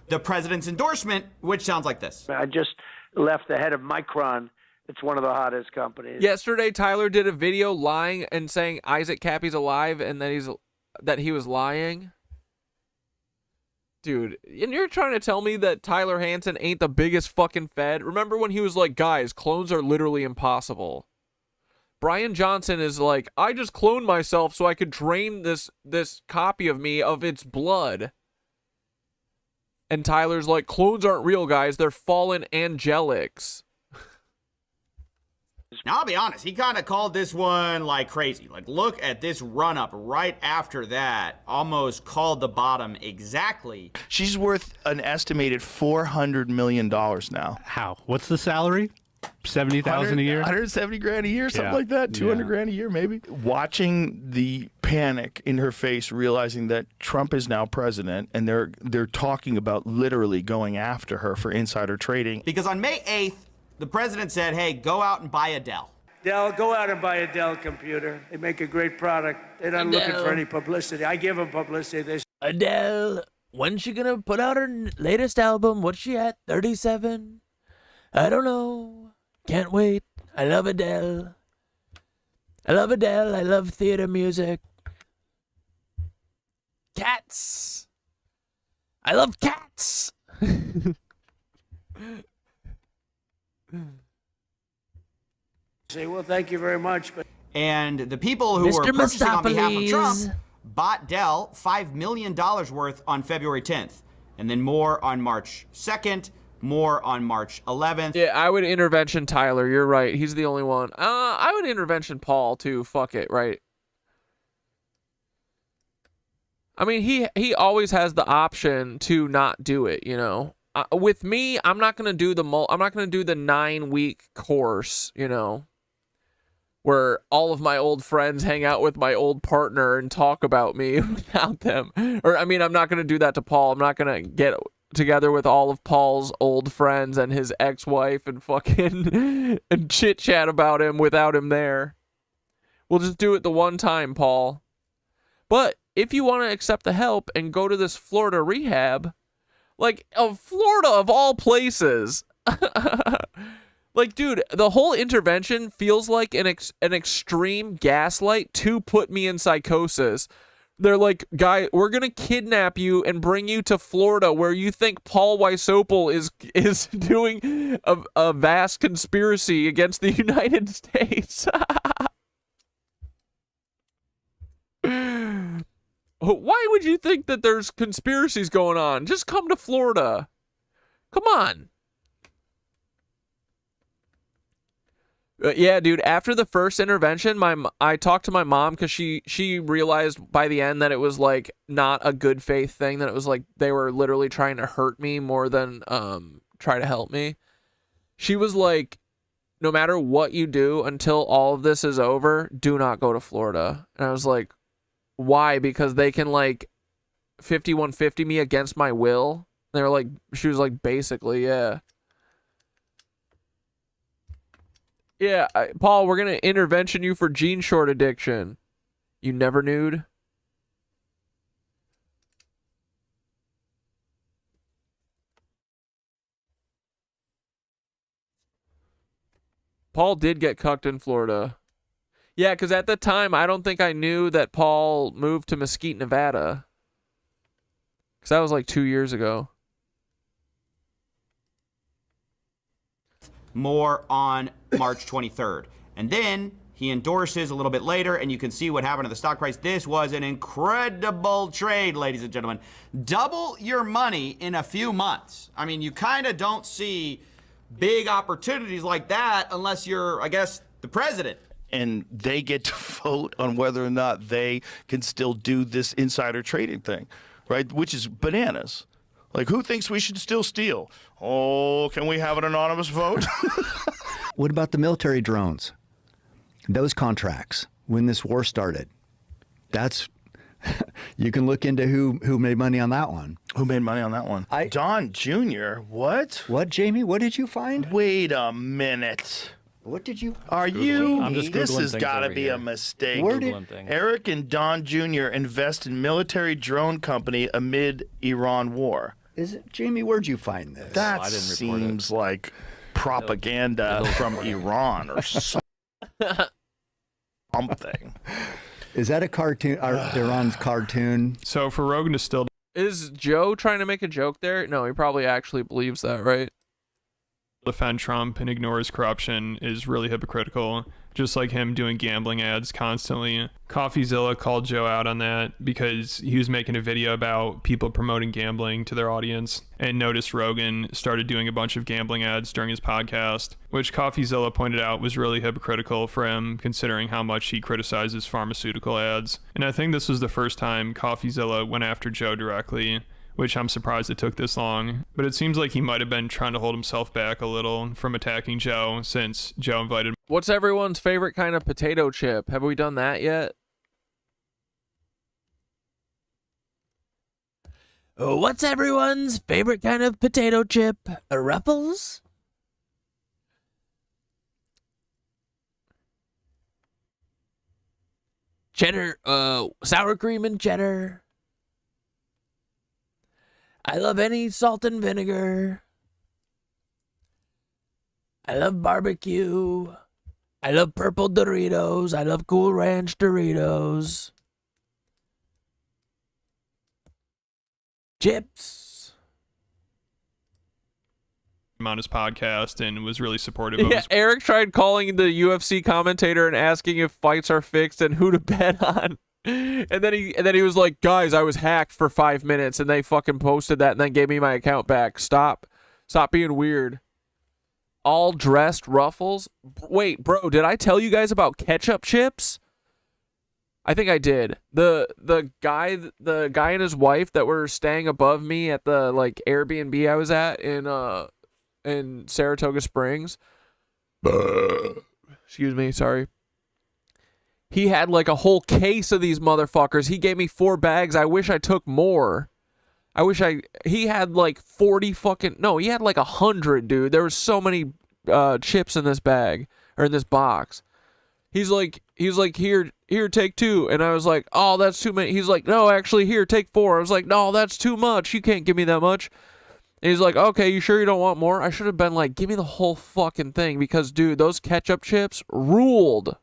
The president's endorsement, which sounds like this. I just left the head of Micron. It's one of the hottest companies. Yesterday, Tyler did a video lying and saying Isaac Cappy's alive and that he was lying. Dude, and you're trying to tell me that Tyler Hansen ain't the biggest fucking Fed? Remember when he was like, guys, clones are literally impossible. Brian Johnson is like, I just cloned myself so I could drain this copy of me of its blood. And Tyler's like, clones aren't real, guys. They're fallen angelics. Now, I'll be honest. He kind of called this one like crazy. Like, look at this run up right after that. Almost called the bottom exactly. She's worth an estimated $400 million now. How? What's the salary? 70,000 a year? 170 grand a year, something Yeah. like that. 200 Yeah. grand a year, maybe. Watching the panic in her face, realizing that Trump is now president, and they're talking about literally going after her for insider trading. Because on May 8th, the president said, hey, go out and buy a Dell. Dell, go out and buy a Dell computer. They make a great product. They're not looking for any publicity. I give them publicity. They Adele, when's she gonna put out her latest album? What's she at? 37? I don't know. Can't wait. I love Adele. I love Adele. I love theater music. Cats. I love cats. say, well, thank you very much. But And the people who Mr. were purchasing on behalf of Trump Mistopheles. bought Dell $5 million worth on February 10th. And then more on March 2nd, more on March 11th. Yeah, I would intervention Tyler. You're right. He's the only one. I would intervention Paul too. Fuck it, right? I mean, he always has the option to not do it, you know. With me, I'm not gonna do the 9-week course, you know, where all of my old friends hang out with my old partner and talk about me without them. Or I mean, I'm not gonna do that to Paul. I'm not gonna get together with all of Paul's old friends and his ex-wife and fucking and chit chat about him without him there. We'll just do it the one time, Paul. But if you want to accept the help and go to this Florida rehab, like, Florida of all places, like, dude, the whole intervention feels like an extreme gaslight to put me in psychosis. They're like, guy, we're going to kidnap you and bring you to Florida where you think Paul Weisopel is doing a vast conspiracy against the United States. Why would you think that there's conspiracies going on? Just come to Florida. Come on. Yeah, dude, after the first intervention, I talked to my mom because she realized by the end that it was like not a good faith thing, that it was like they were literally trying to hurt me more than try to help me. She was like, no matter what you do until all of this is over, do not go to Florida. And I was like, why? Because they can like 5150 me against my will. They were like, she was like, basically, yeah. Yeah, Paul, we're going to intervention you for gene short addiction. You never nude? Paul did get cucked in Florida. Yeah, because at the time, I don't think I knew that Paul moved to Mesquite, Nevada. Because that was like 2 years ago. More on March 23rd. And then he endorses a little bit later, and you can see what happened to the stock price. This was an incredible trade, ladies and gentlemen. Double your money in a few months. I mean, you kind of don't see big opportunities like that unless you're, I guess, the president. And they get to vote on whether or not they can still do this insider trading thing, right? Which is bananas. Like, who thinks we should still steal? Oh, can we have an anonymous vote? What about the military drones? Those contracts, when this war started, that's, you can look into who made money on that one. Who made money on that one? Don Jr., what? What, Jamie? What did you find? Wait a minute. What did you? Are you? I'm just This Googling has things got to over be here. a mistake. Where did- Googling things. Eric and Don Jr. invest in military drone company amid Iran war. Is it Jamie? Where'd you find this? That I didn't report seems like propaganda from Iran or something. Is that a cartoon? Iran's cartoon? So for Rogan to still Is Joe trying to make a joke there? No, he probably actually believes that, right? defend Trump and ignore his corruption is really hypocritical, just like him doing gambling ads constantly. CoffeeZilla called Joe out on that because he was making a video about people promoting gambling to their audience and noticed Rogan started doing a bunch of gambling ads during his podcast, which CoffeeZilla pointed out was really hypocritical for him considering how much he criticizes pharmaceutical ads. And I think this was the first time CoffeeZilla went after Joe directly, which I'm surprised it took this long. But it seems like he might have been trying to hold himself back a little from attacking Joe since Joe invited him. What's everyone's favorite kind of potato chip? Have we done that yet? What's everyone's favorite kind of potato chip? Ruffles? Cheddar, sour cream and cheddar. I love any salt and vinegar. I love barbecue. I love purple Doritos. I love Cool Ranch Doritos. Chips. On his podcast and was really supportive of Yeah, his. Eric tried calling the UFC commentator and asking if fights are fixed and who to bet on. And then he was like, guys, I was hacked for 5 minutes and they fucking posted that and then gave me my account back. Stop being weird. All dressed Ruffles. Wait, bro, did I tell you guys about ketchup chips? I think I did. The guy and his wife that were staying above me at the like Airbnb I was at in Saratoga Springs. Excuse me, sorry. He had like a whole case of these motherfuckers. He gave me 4 bags. I wish I took more. He had like 40 fucking, no, he had like 100, dude. There was so many chips in this bag, or in this box. He's like, here, take 2. And I was like, oh, that's too many. He's like, no, actually, here, take 4. I was like, no, that's too much. You can't give me that much. And he's like, okay, you sure you don't want more? I should have been like, give me the whole fucking thing because, dude, those ketchup chips ruled.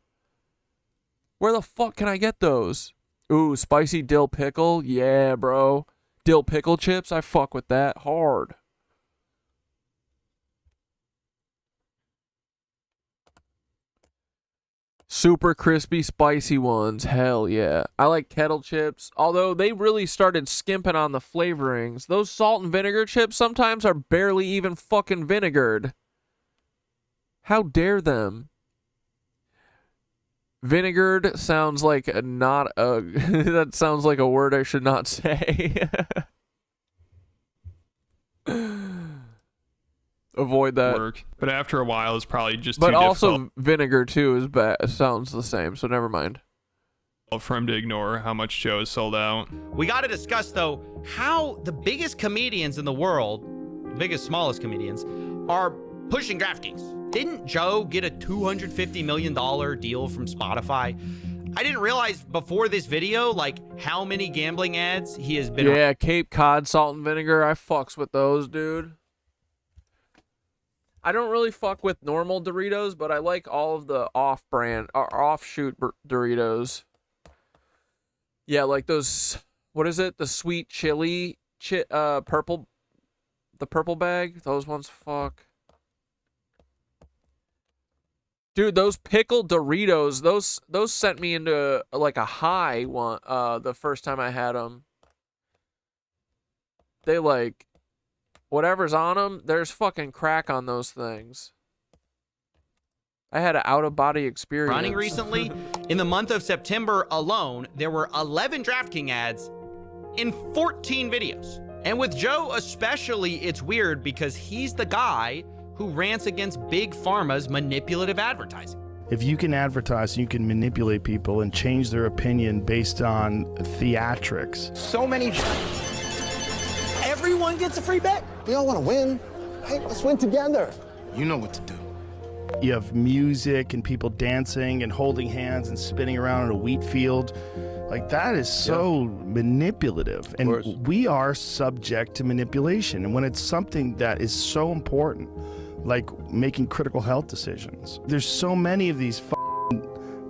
Where the fuck can I get those? Ooh, spicy dill pickle. Yeah, bro. Dill pickle chips. I fuck with that hard. Super crispy, spicy ones. Hell yeah. I like kettle chips. Although they really started skimping on the flavorings. Those salt and vinegar chips sometimes are barely even fucking vinegared. How dare them? Vinegared sounds like not a that sounds like a word I should not say. Avoid that. Work. But after a while, it's probably just But too also difficult vinegar too is bad. Sounds the same, so never mind. for him to ignore how much Joe has sold out. We got to discuss, though, how the biggest comedians in the world, biggest, smallest comedians, are pushing DraftKings. Didn't Joe get a $250 million deal from Spotify? I didn't realize before this video, like, how many gambling ads he has been on. Yeah, Cape Cod salt and vinegar. I fucks with those, dude. I don't really fuck with normal Doritos, but I like all of the off-brand or offshoot Doritos. Yeah, like those. What is it? The sweet chili, purple. The purple bag. Those ones, fuck. Dude, those pickled Doritos. Those sent me into like a high one. The first time I had them. They like. Whatever's on them, there's fucking crack on those things. I had an out-of-body experience. Running recently, in the month of September alone, there were 11 DraftKings ads in 14 videos. And with Joe especially, it's weird because he's the guy who rants against big pharma's manipulative advertising. If you can advertise, you can manipulate people and change their opinion based on theatrics. So many. Everyone gets a free bet. We all want to win. Hey, let's win together. You know what to do. You have music and people dancing and holding hands and spinning around in a wheat field. Like, that is so manipulative. And we are subject to manipulation. And when it's something that is so important, like making critical health decisions, there's so many of these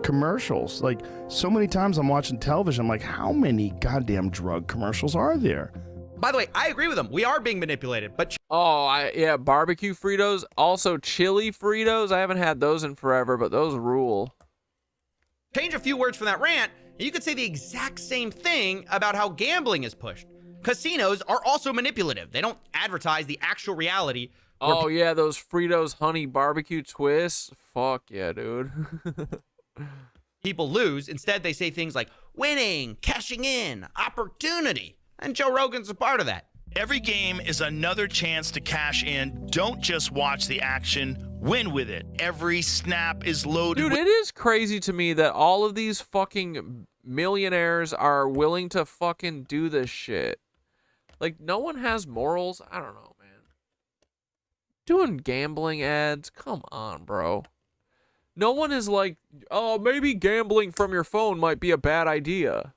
commercials. Like, so many times I'm watching television, I'm like, how many goddamn drug commercials are there? By the way, I agree with him. We are being manipulated, but yeah, barbecue Fritos, also chili Fritos. I haven't had those in forever, but those rule. change a few words from that rant, and you could say the exact same thing about how gambling is pushed. Casinos are also manipulative. They don't advertise the actual reality. Oh yeah, those Fritos honey barbecue twists. Fuck yeah, dude. People lose. Instead, they say things like winning, cashing in, opportunity. And Joe Rogan's a part of that. Every game is another chance to cash in. Don't just watch the action, win with it. Every snap is loaded. Dude, it is crazy to me that all of these fucking millionaires are willing to fucking do this shit. Like, no one has morals. I don't know, man. Doing gambling ads? Come on, bro. No one is like, oh, maybe gambling from your phone might be a bad idea.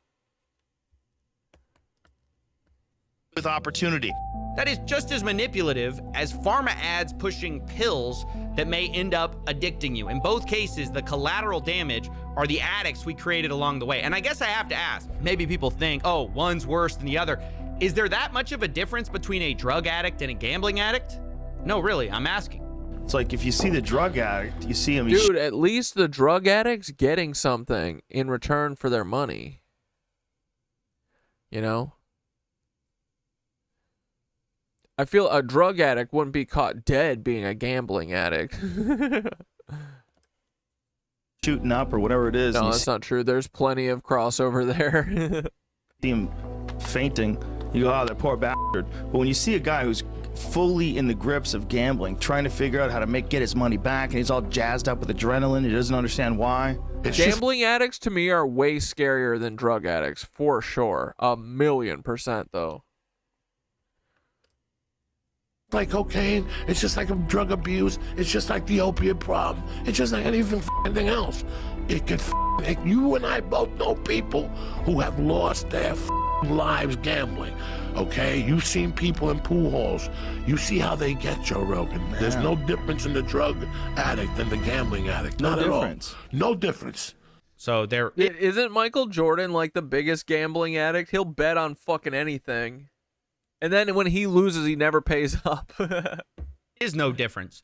With opportunity. That is just as manipulative as pharma ads pushing pills that may end up addicting you. In both cases, the collateral damage are the addicts we created along the way. And I guess I have to ask, maybe people think, oh, one's worse than the other. Is there that much of a difference between a drug addict and a gambling addict? No, really, I'm asking. It's like if you see the drug addict, you see him. Dude, at least the drug addict's getting something in return for their money. You know? I feel a drug addict wouldn't be caught dead being a gambling addict. Shooting up or whatever it is. No, that's not true. There's plenty of crossover there. See him fainting. You go, oh, that poor bastard. But when you see a guy who's fully in the grips of gambling, trying to figure out how to get his money back, and he's all jazzed up with adrenaline, he doesn't understand why. Gambling addicts to me are way scarier than drug addicts, for sure. 1,000,000% though. Like cocaine, it's just like drug abuse, it's just like the opiate problem, it's just like anything else. It could you and I both know people who have lost their lives gambling. Okay, you've seen people in pool halls. You see how they get, Joe Rogan. There's no difference in the drug addict and the gambling addict. Not at all. No difference. So there isn't Michael Jordan like the biggest gambling addict? He'll bet on fucking anything. And then when he loses, he never pays up. Is no difference.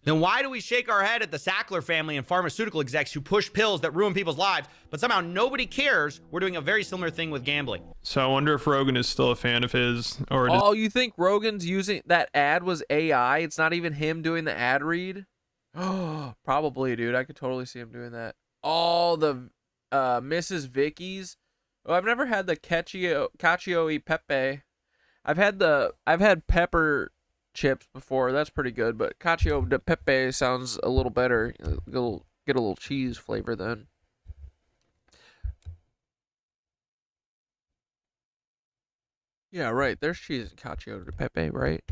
Then why do we shake our head at the Sackler family and pharmaceutical execs who push pills that ruin people's lives, but somehow nobody cares we're doing a very similar thing with gambling? So I wonder if Rogan is still a fan of his, or oh, you think Rogan's using that ad was AI? It's not even him doing the ad read? Oh, probably, dude. I could totally see him doing that. Oh, the Mrs. Vicky's. Oh, I've never had the cacio e pepe. I've had pepper chips before. That's pretty good, but cacio de pepe sounds a little better. Get a little cheese flavor then. Yeah, right. There's cheese in cacio de pepe, right?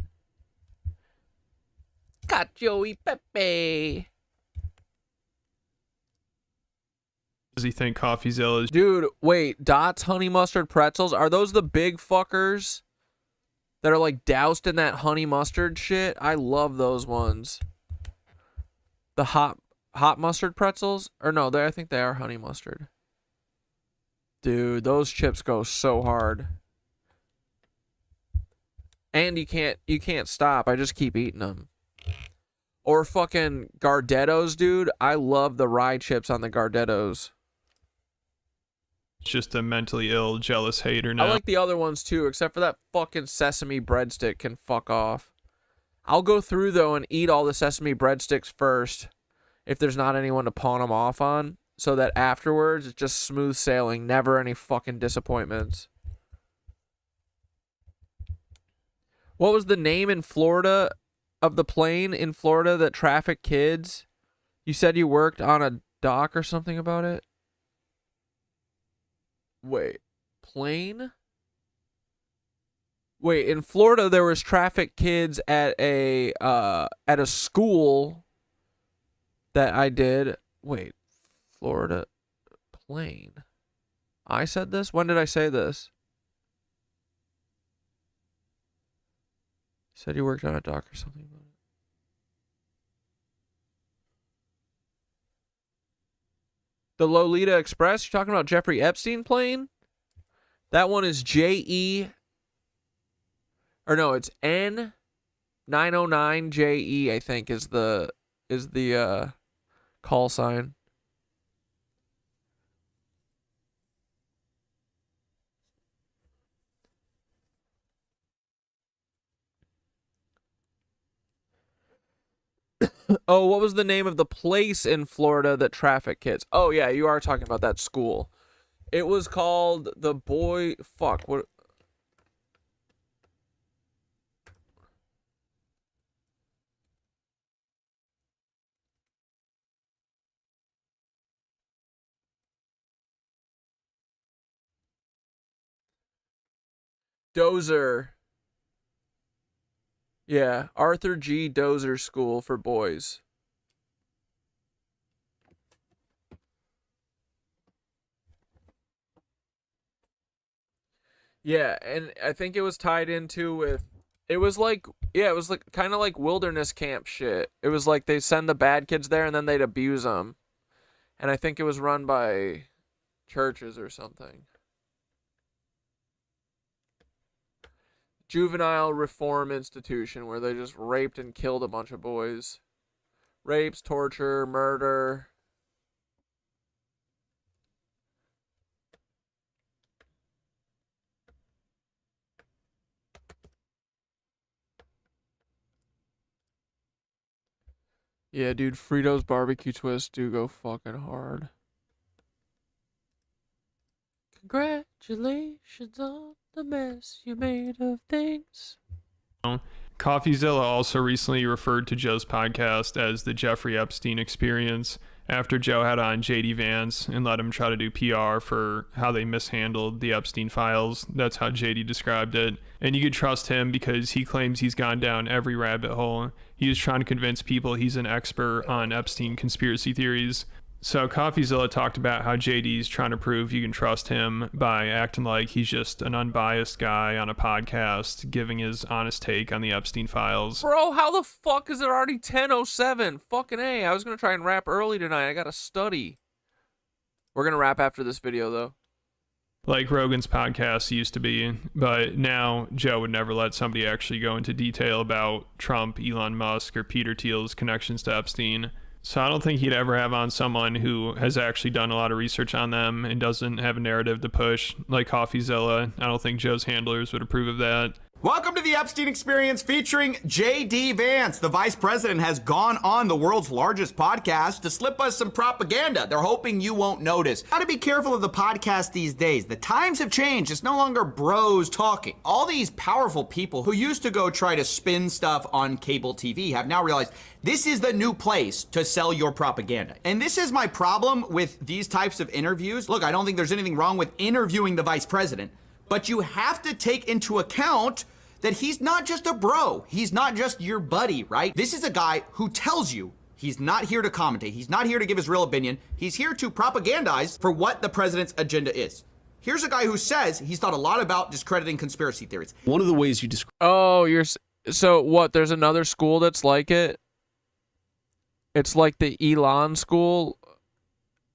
Cacio e pepe. Does he think CoffeeZilla is? Dude, wait. Dot's honey mustard pretzels, are those the big fuckers that are like doused in that honey mustard shit? I love those ones. The hot mustard pretzels? Or no, I think they are honey mustard. Dude, those chips go so hard. And you can't stop. I just keep eating them. Or fucking Gardettos, dude. I love the rye chips on the Gardettos. Just a mentally ill, jealous hater now. I like the other ones too, except for that fucking sesame breadstick can fuck off. I'll go through though and eat all the sesame breadsticks first if there's not anyone to pawn them off on, so that afterwards it's just smooth sailing, never any fucking disappointments. What was the name in Florida of the plane in Florida that trafficked kids? You said you worked on a doc or something about it? Wait, plane? Wait, in Florida there was trafficked kids at a school that I did. Wait, Florida plane. I said this? When did I say this? Said you worked on a doc or something about it. The Lolita Express? You're talking about Jeffrey Epstein plane? That one is JE. Or no, it's N909JE, I think, is the call sign. Oh, what was the name of the place in Florida that trafficked kids? Oh, yeah, you are talking about that school. It was called the Boy... Fuck, what... Dozer. Yeah, Arthur G. Dozer School for Boys. Yeah, and I think it was tied into with... It was like... Yeah, it was like kind of like wilderness camp shit. It was like they send the bad kids there and then they'd abuse them. And I think it was run by churches or something. Juvenile Reform Institution, where they just raped and killed a bunch of boys. Rapes, torture, murder. Yeah, dude, Fritos barbecue twists do go fucking hard. Congratulations on the mess you made of things. CoffeeZilla also recently referred to Joe's podcast as the Jeffrey Epstein experience after Joe had on JD Vance and let him try to do PR for how they mishandled the Epstein files. That's how JD described it. And you could trust him because he claims he's gone down every rabbit hole. He was trying to convince people he's an expert on Epstein conspiracy theories. So CoffeeZilla talked about how JD's trying to prove you can trust him by acting like he's just an unbiased guy on a podcast, giving his honest take on the Epstein files. Bro, how the fuck is it already 10:07? Fucking A. I was going to try and rap early tonight. I got to study. We're going to rap after this video, though. Like Rogan's podcast used to be, but now Joe would never let somebody actually go into detail about Trump, Elon Musk, or Peter Thiel's connections to Epstein. So I don't think he'd ever have on someone who has actually done a lot of research on them and doesn't have a narrative to push, like CoffeeZilla. I don't think Joe's handlers would approve of that. Welcome to the Epstein Experience featuring JD Vance. The vice president has gone on the world's largest podcast to slip us some propaganda. They're hoping you won't notice. Gotta be careful of the podcast these days. The times have changed. It's no longer bros talking. All these powerful people who used to go try to spin stuff on cable TV have now realized this is the new place to sell your propaganda. And this is my problem with these types of interviews. Look, I don't think there's anything wrong with interviewing the vice president, but you have to take into account that he's not just a bro. He's not just your buddy, right? This is a guy who tells you he's not here to commentate. He's not here to give his real opinion. He's here to propagandize for what the president's agenda is. Here's a guy who says he's thought a lot about discrediting conspiracy theories. One of the ways you describe... Oh, so what? There's another school that's like it? It's like the Elon school.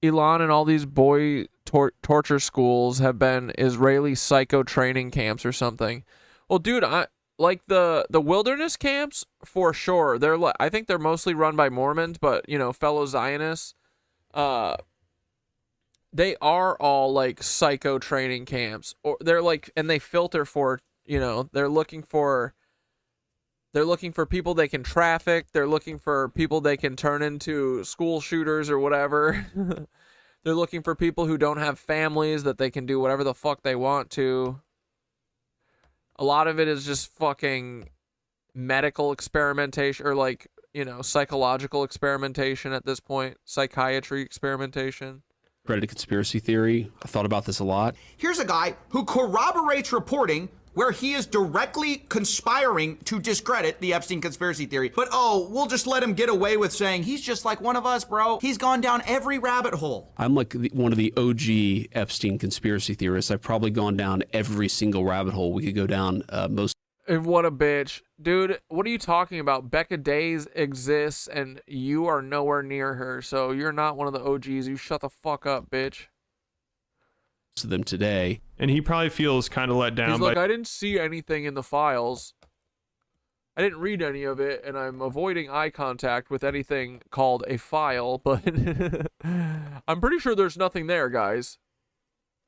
Elon and all these boy torture schools have been Israeli psycho training camps or something. Well, dude, I like the wilderness camps for sure. I think they're mostly run by Mormons, but you know, fellow Zionists. They are all like psycho training camps, or they're like, and they filter for, you know, they're looking for people they can traffic. They're looking for people they can turn into school shooters or whatever. They're looking for people who don't have families that they can do whatever the fuck they want to. A lot of it is just fucking medical experimentation, or like, you know, psychological experimentation at this point. Psychiatry experimentation. Credit conspiracy theory. I thought about this a lot. Here's a guy who corroborates reporting where he is directly conspiring to discredit the Epstein conspiracy theory. But oh, we'll just let him get away with saying he's just like one of us, bro. He's gone down every rabbit hole. I'm like one of the OG Epstein conspiracy theorists. I've probably gone down every single rabbit hole we could go down. And what a bitch. Dude, what are you talking about? Becca Days exists and you are nowhere near her, so you're not one of the OGs. You shut the fuck up, bitch. To them today. And he probably feels kind of let down. He's like, I didn't see anything in the files. I didn't read any of it, and I'm avoiding eye contact with anything called a file, but I'm pretty sure there's nothing there, guys.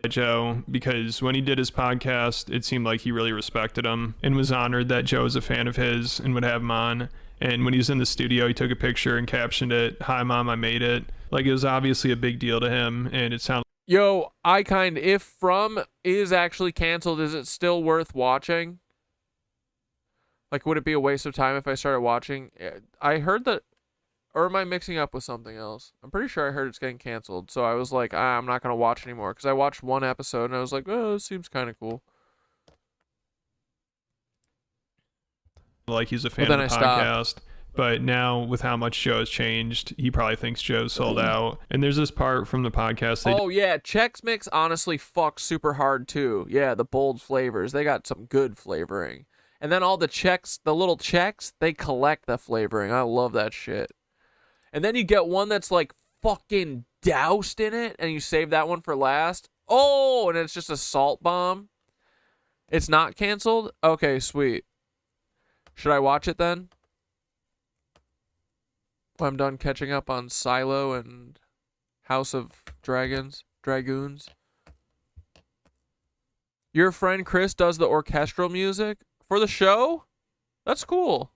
Joe, because when he did his podcast, it seemed like he really respected him and was honored that Joe was a fan of his and would have him on. And when he was in the studio, he took a picture and captioned it, "Hi Mom, I made it." Like, it was obviously a big deal to him, and it sounded. Yo, if From is actually canceled, is it still worth watching? Like, would it be a waste of time if I started watching? I heard that, or am I mixing up with something else? I'm pretty sure I heard it's getting canceled, so I was like, I'm not going to watch anymore, because I watched one episode, and I was like, oh, this seems kind of cool. Like he's a fan of the podcast. But now, with how much Joe has changed, he probably thinks Joe's sold out. And there's this part from the podcast. Yeah, Chex Mix honestly fucks super hard too. Yeah, the bold flavors. They got some good flavoring. And then all the little Chex, they collect the flavoring. I love that shit. And then you get one that's like fucking doused in it, and you save that one for last. Oh, and it's just a salt bomb. It's not canceled? Okay, sweet. Should I watch it then? When I'm done catching up on Silo and House of Dragoons. Your friend Chris does the orchestral music for the show? That's cool.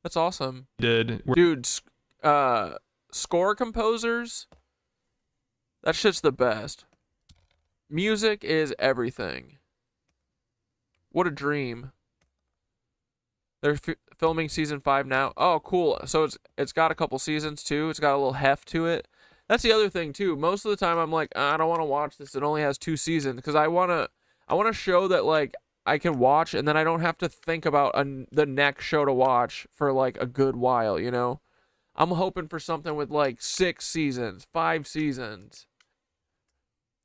That's awesome. Dude, score composers, that shit's the best. Music is everything. What a dream. They're filming season 5 now. Oh, cool. So it's got a couple seasons too. It's got a little heft to it. That's the other thing too. Most of the time I'm like, I don't want to watch this. It only has 2 seasons, because I want to show that like I can watch, and then I don't have to think about the next show to watch for like a good while, you know? I'm hoping for something with like 6 seasons, 5 seasons.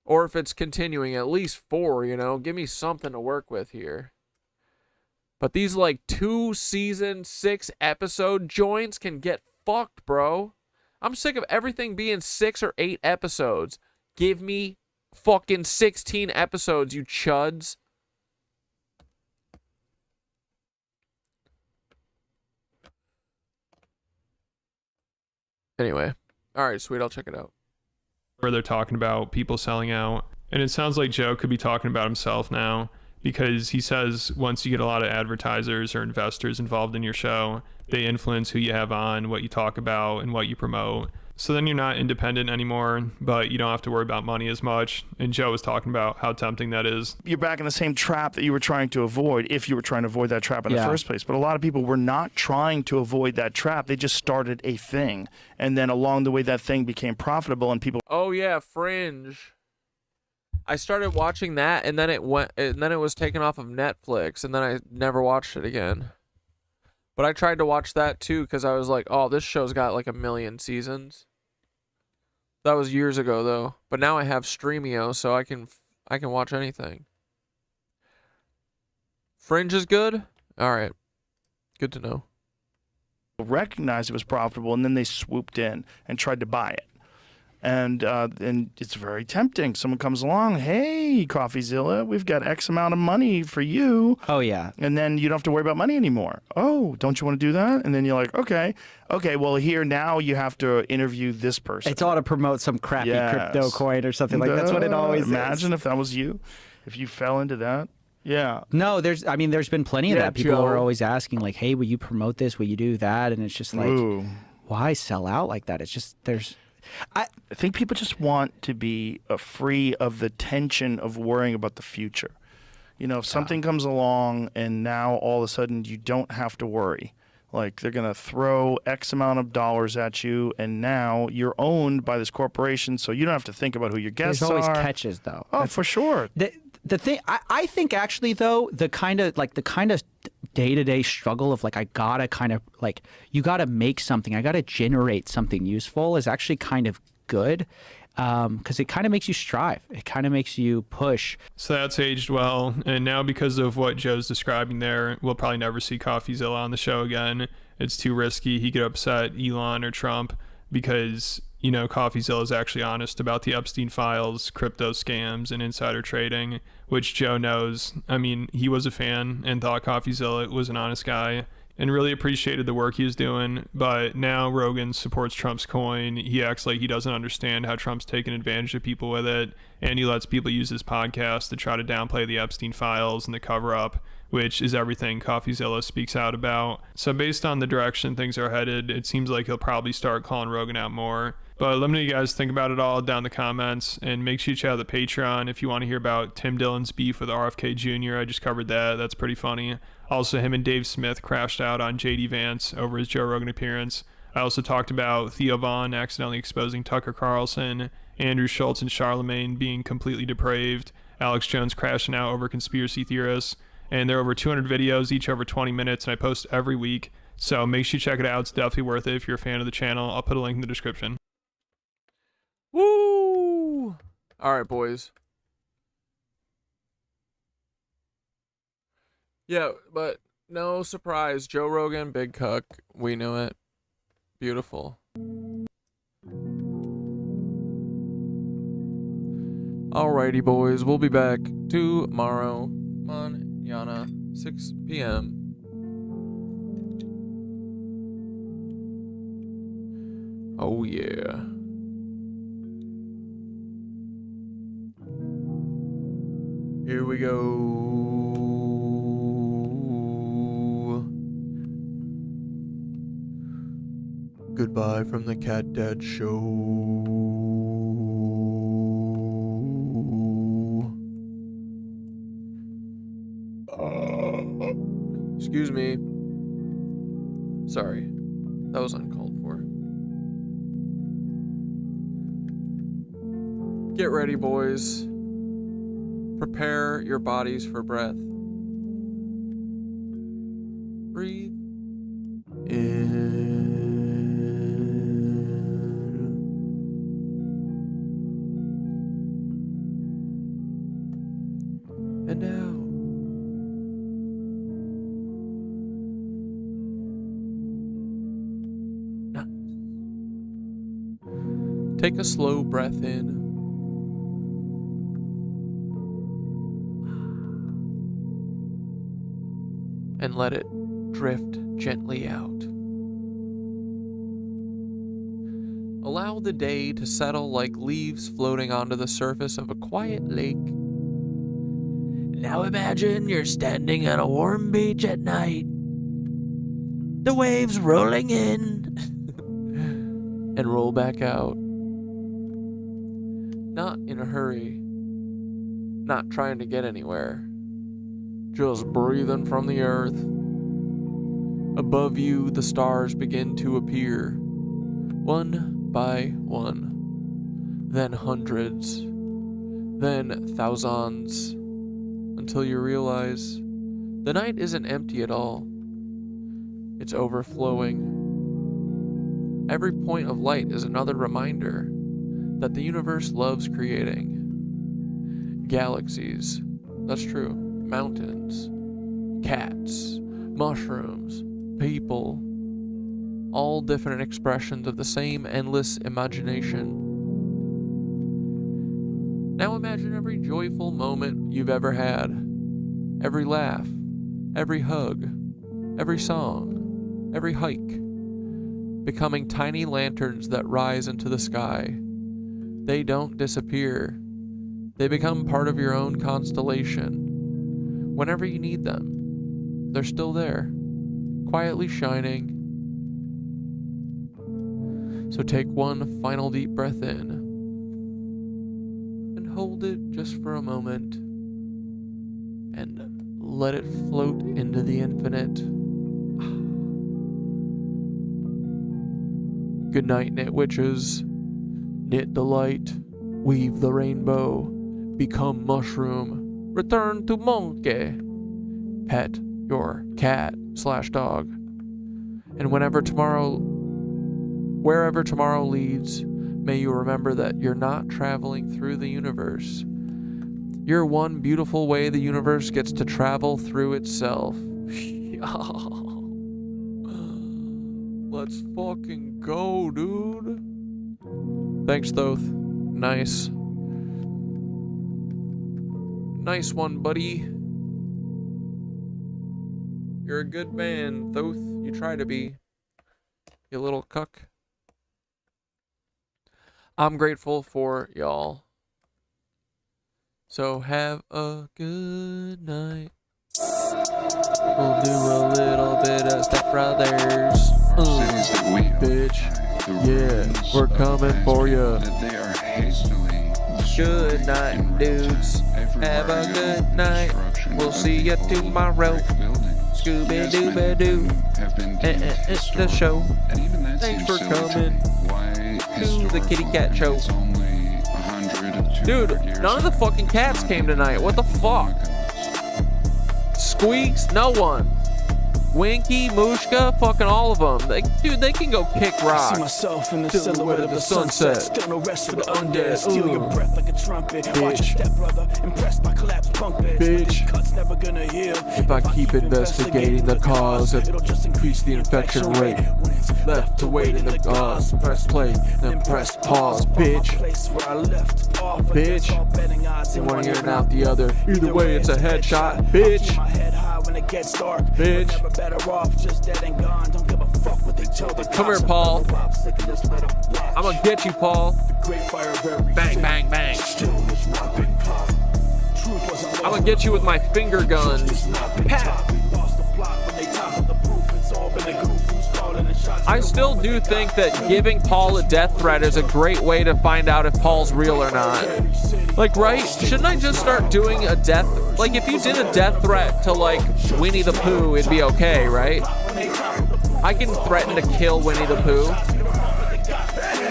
Or if it's continuing, at least 4, you know? Give me something to work with here. But these like 2 season, 6 episode joints can get fucked, bro. I'm sick of everything being 6 or 8 episodes. Give me fucking 16 episodes, you chuds. Anyway. Alright, sweet. I'll check it out. Where they're talking about people selling out. And it sounds like Joe could be talking about himself now, because he says once you get a lot of advertisers or investors involved in your show, they influence who you have on, what you talk about, and what you promote. So then you're not independent anymore, but you don't have to worry about money as much. And Joe was talking about how tempting that is. You're back in the same trap that you were trying to avoid, if you were trying to avoid that trap in the first place. But a lot of people were not trying to avoid that trap. They just started a thing. And then along the way, that thing became profitable, and people... Oh, yeah, Fringe. I started watching that, and then it was taken off of Netflix, and then I never watched it again. But I tried to watch that too, because I was like, oh, this show's got like 1 million seasons. That was years ago though. But now I have Streamio, so I can watch anything. Fringe is good? Alright. Good to know. recognized it was profitable, and then they swooped in and tried to buy it. And it's very tempting. Someone comes along, hey, CoffeeZilla, we've got X amount of money for you. Oh, yeah. And then you don't have to worry about money anymore. Oh, don't you want to do that? And then you're like, okay, well, here now you have to interview this person. It's all to promote some crappy crypto coin or something like that. That's what it always Imagine if that was you, if you fell into that. Yeah. No, there's been plenty of that. People Joe. are always asking, like, hey, will you promote this? Will you do that? And it's just like, why sell out like that? It's just, I think people just want to be free of the tension of worrying about the future. You know, if something comes along and now all of a sudden you don't have to worry. Like, they're going to throw X amount of dollars at you, and now you're owned by this corporation, so you don't have to think about who your guests are. There's always catches, though. Oh, for sure. The thing, I think actually, though, the kind of day-to-day struggle of like, I gotta kind of like, you gotta make something, I gotta generate something useful is actually kind of good, because it kind of makes you strive. It kind of makes you push. So that's aged well. And now because of what Joe's describing there, we'll probably never see CoffeeZilla on the show again. It's too risky. He could upset Elon or Trump because, you know, CoffeeZilla is actually honest about the Epstein files, crypto scams, and insider trading, which Joe knows. I mean, he was a fan and thought CoffeeZilla was an honest guy and really appreciated the work he was doing. But now Rogan supports Trump's coin. He acts like he doesn't understand how Trump's taking advantage of people with it. And he lets people use his podcast to try to downplay the Epstein files and the cover up, which is everything CoffeeZilla speaks out about. So based on the direction things are headed, it seems like he'll probably start calling Rogan out more. But let me know you guys think about it all down in the comments, and make sure you check out the Patreon if you want to hear about Tim Dillon's beef with RFK Jr. I just covered that. That's pretty funny. Also, him and Dave Smith crashed out on JD Vance over his Joe Rogan appearance. I also talked about Theo Vaughn accidentally exposing Tucker Carlson, Andrew Schultz and Charlemagne being completely depraved, Alex Jones crashing out over conspiracy theorists, and there are over 200 videos, each over 20 minutes, and I post every week. So make sure you check it out. It's definitely worth it if you're a fan of the channel. I'll put a link in the description. Woo! All right, boys. Yeah, but no surprise. Joe Rogan, big cuck. We knew it. Beautiful. Alrighty, boys. We'll be back tomorrow. Mañana, 6 p.m. Oh, yeah. Here we go. Goodbye from the Cat Dad Show. Excuse me. Sorry. That was uncalled for. Get ready, boys. Prepare your bodies for breath. Breathe in and out. Nice. Take a slow breath in. And let it drift gently out. Allow the day to settle like leaves floating onto the surface of a quiet lake. Now imagine you're standing on a warm beach at night. The waves rolling in. And roll back out. Not in a hurry. Not trying to get anywhere. Just breathing from the earth. Above you, the stars begin to appear, one by one, then hundreds, then thousands, until you realize the night isn't empty at all. It's overflowing. Every point of light is another reminder that the universe loves creating. Galaxies, that's true. Mountains, cats, mushrooms, people, all different expressions of the same endless imagination. Now imagine every joyful moment you've ever had, every laugh, every hug, every song, every hike, becoming tiny lanterns that rise into the sky. They don't disappear. They become part of your own constellation. Whenever you need them, they're still there, quietly shining. So take one final deep breath in and hold it just for a moment and let it float into the infinite. Good night, knit witches. Knit the light, weave the rainbow, become mushroom, return to monkey, pet your cat/dog. And wherever tomorrow leads, may you remember that you're not traveling through the universe. You're one beautiful way the universe gets to travel through itself. Let's fucking go, dude. Thanks, Thoth. Nice. Nice one, buddy. You're a good man, Thoth. You try to be. You little cuck. I'm grateful for y'all. So have a good night. We'll do a little bit of Step Brothers. Bitch. Yeah, we're coming for you. Good night, dudes. Have a good night. We'll see you tomorrow. Scooby-Dooby-Doo. It's the show. Thanks for coming to the Kitty Cat Show. Dude, none of the fucking cats came tonight. What the fuck? Squeaks? No one. Winky, Mooshka, fucking all of them. Dude, they can go kick rocks. I see myself in the silhouette of the sunset. Still no rest for the undead. Steal your breath like a trumpet. Watch your step brother, impressed by collapsed bunk beds. Bitch. Cut's never gonna heal. If I keep investigating the cause, it'll just increase the infection rate. Left to wait in the press play, then press pause, bitch. Bitch. And one ear and out the other. Either way, it's a headshot, bitch. When it gets dark, bitch. Never better off, just dead and gone. Don't give a fuck what they tell the Come here, Paul. I'm gonna get you, Paul. Bang, bang, bang. I'm gonna get you with my finger guns. Pat. I still do think that giving Paul a death threat is a great way to find out if Paul's real or not. Like, right? Shouldn't I just start doing a death... Like, if you did a death threat to, like, Winnie the Pooh, it'd be okay, right? I can threaten to kill Winnie the Pooh.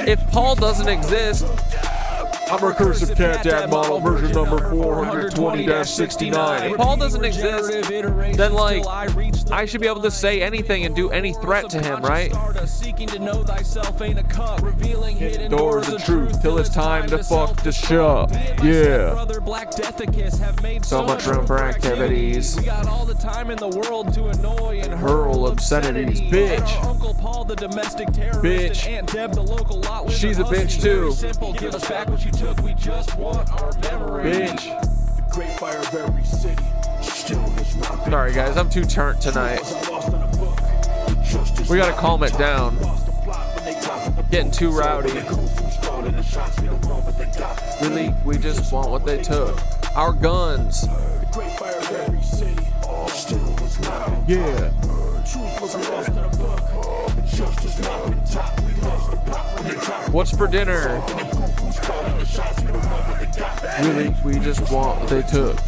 If Paul doesn't exist... I'm Recursive Cat Dad Model version number 420-69. If Paul doesn't exist, then, like, I should be able to say anything and do any threat to him, right? Hit doors of truth till it's time to fuck the shop. Yeah. So much room for activities. Hurl obscenities. Bitch. Bitch. She's a bitch too. We just want our memory. Bitch. The great fire of every city. Sorry guys, I'm too turnt tonight. We gotta calm it down. Getting too rowdy. Really, we just want what they took. Our guns. Yeah. What's for dinner? Really, we just want what they took.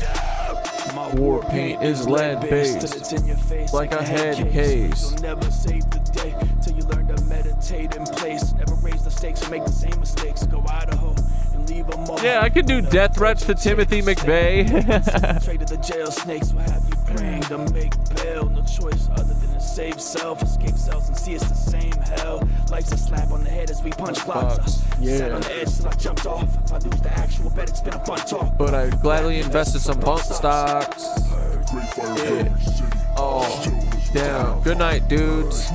War paint is lead-based, like a head case. Never save the day till you learn to meditate in place. Never raise the stakes or make the same mistakes. Go Idaho and leave them all. Yeah, I could do death threats to Timothy McVeigh. Traded the jail snakes. What have you praying to make bail? No choice other than to save self, escape cells and see it's the same hell. Life's a slap on the head as we punch clocks. Sat on the edge till I jumped off. If I lose the actual bet, it's been a fun talk. But I gladly invested some bump stocks. Yeah. Oh, Damn. Good night, dudes.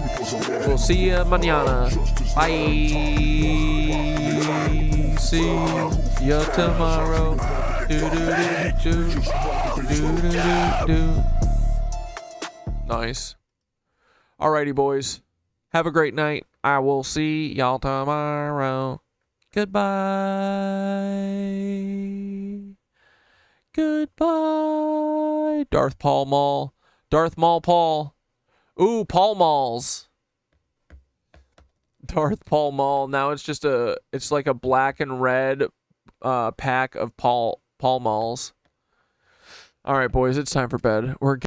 We'll see you mañana. Bye. See you tomorrow. Do. Nice. Alrighty, boys. Have a great night. I will see y'all tomorrow. Goodbye. Goodbye. Darth Paul Mall. Darth Maul Paul. Ooh, Paul Malls. Darth Paul Mall. Now it's just it's like a black and red pack of Paul Malls. All right, boys, it's time for bed. We're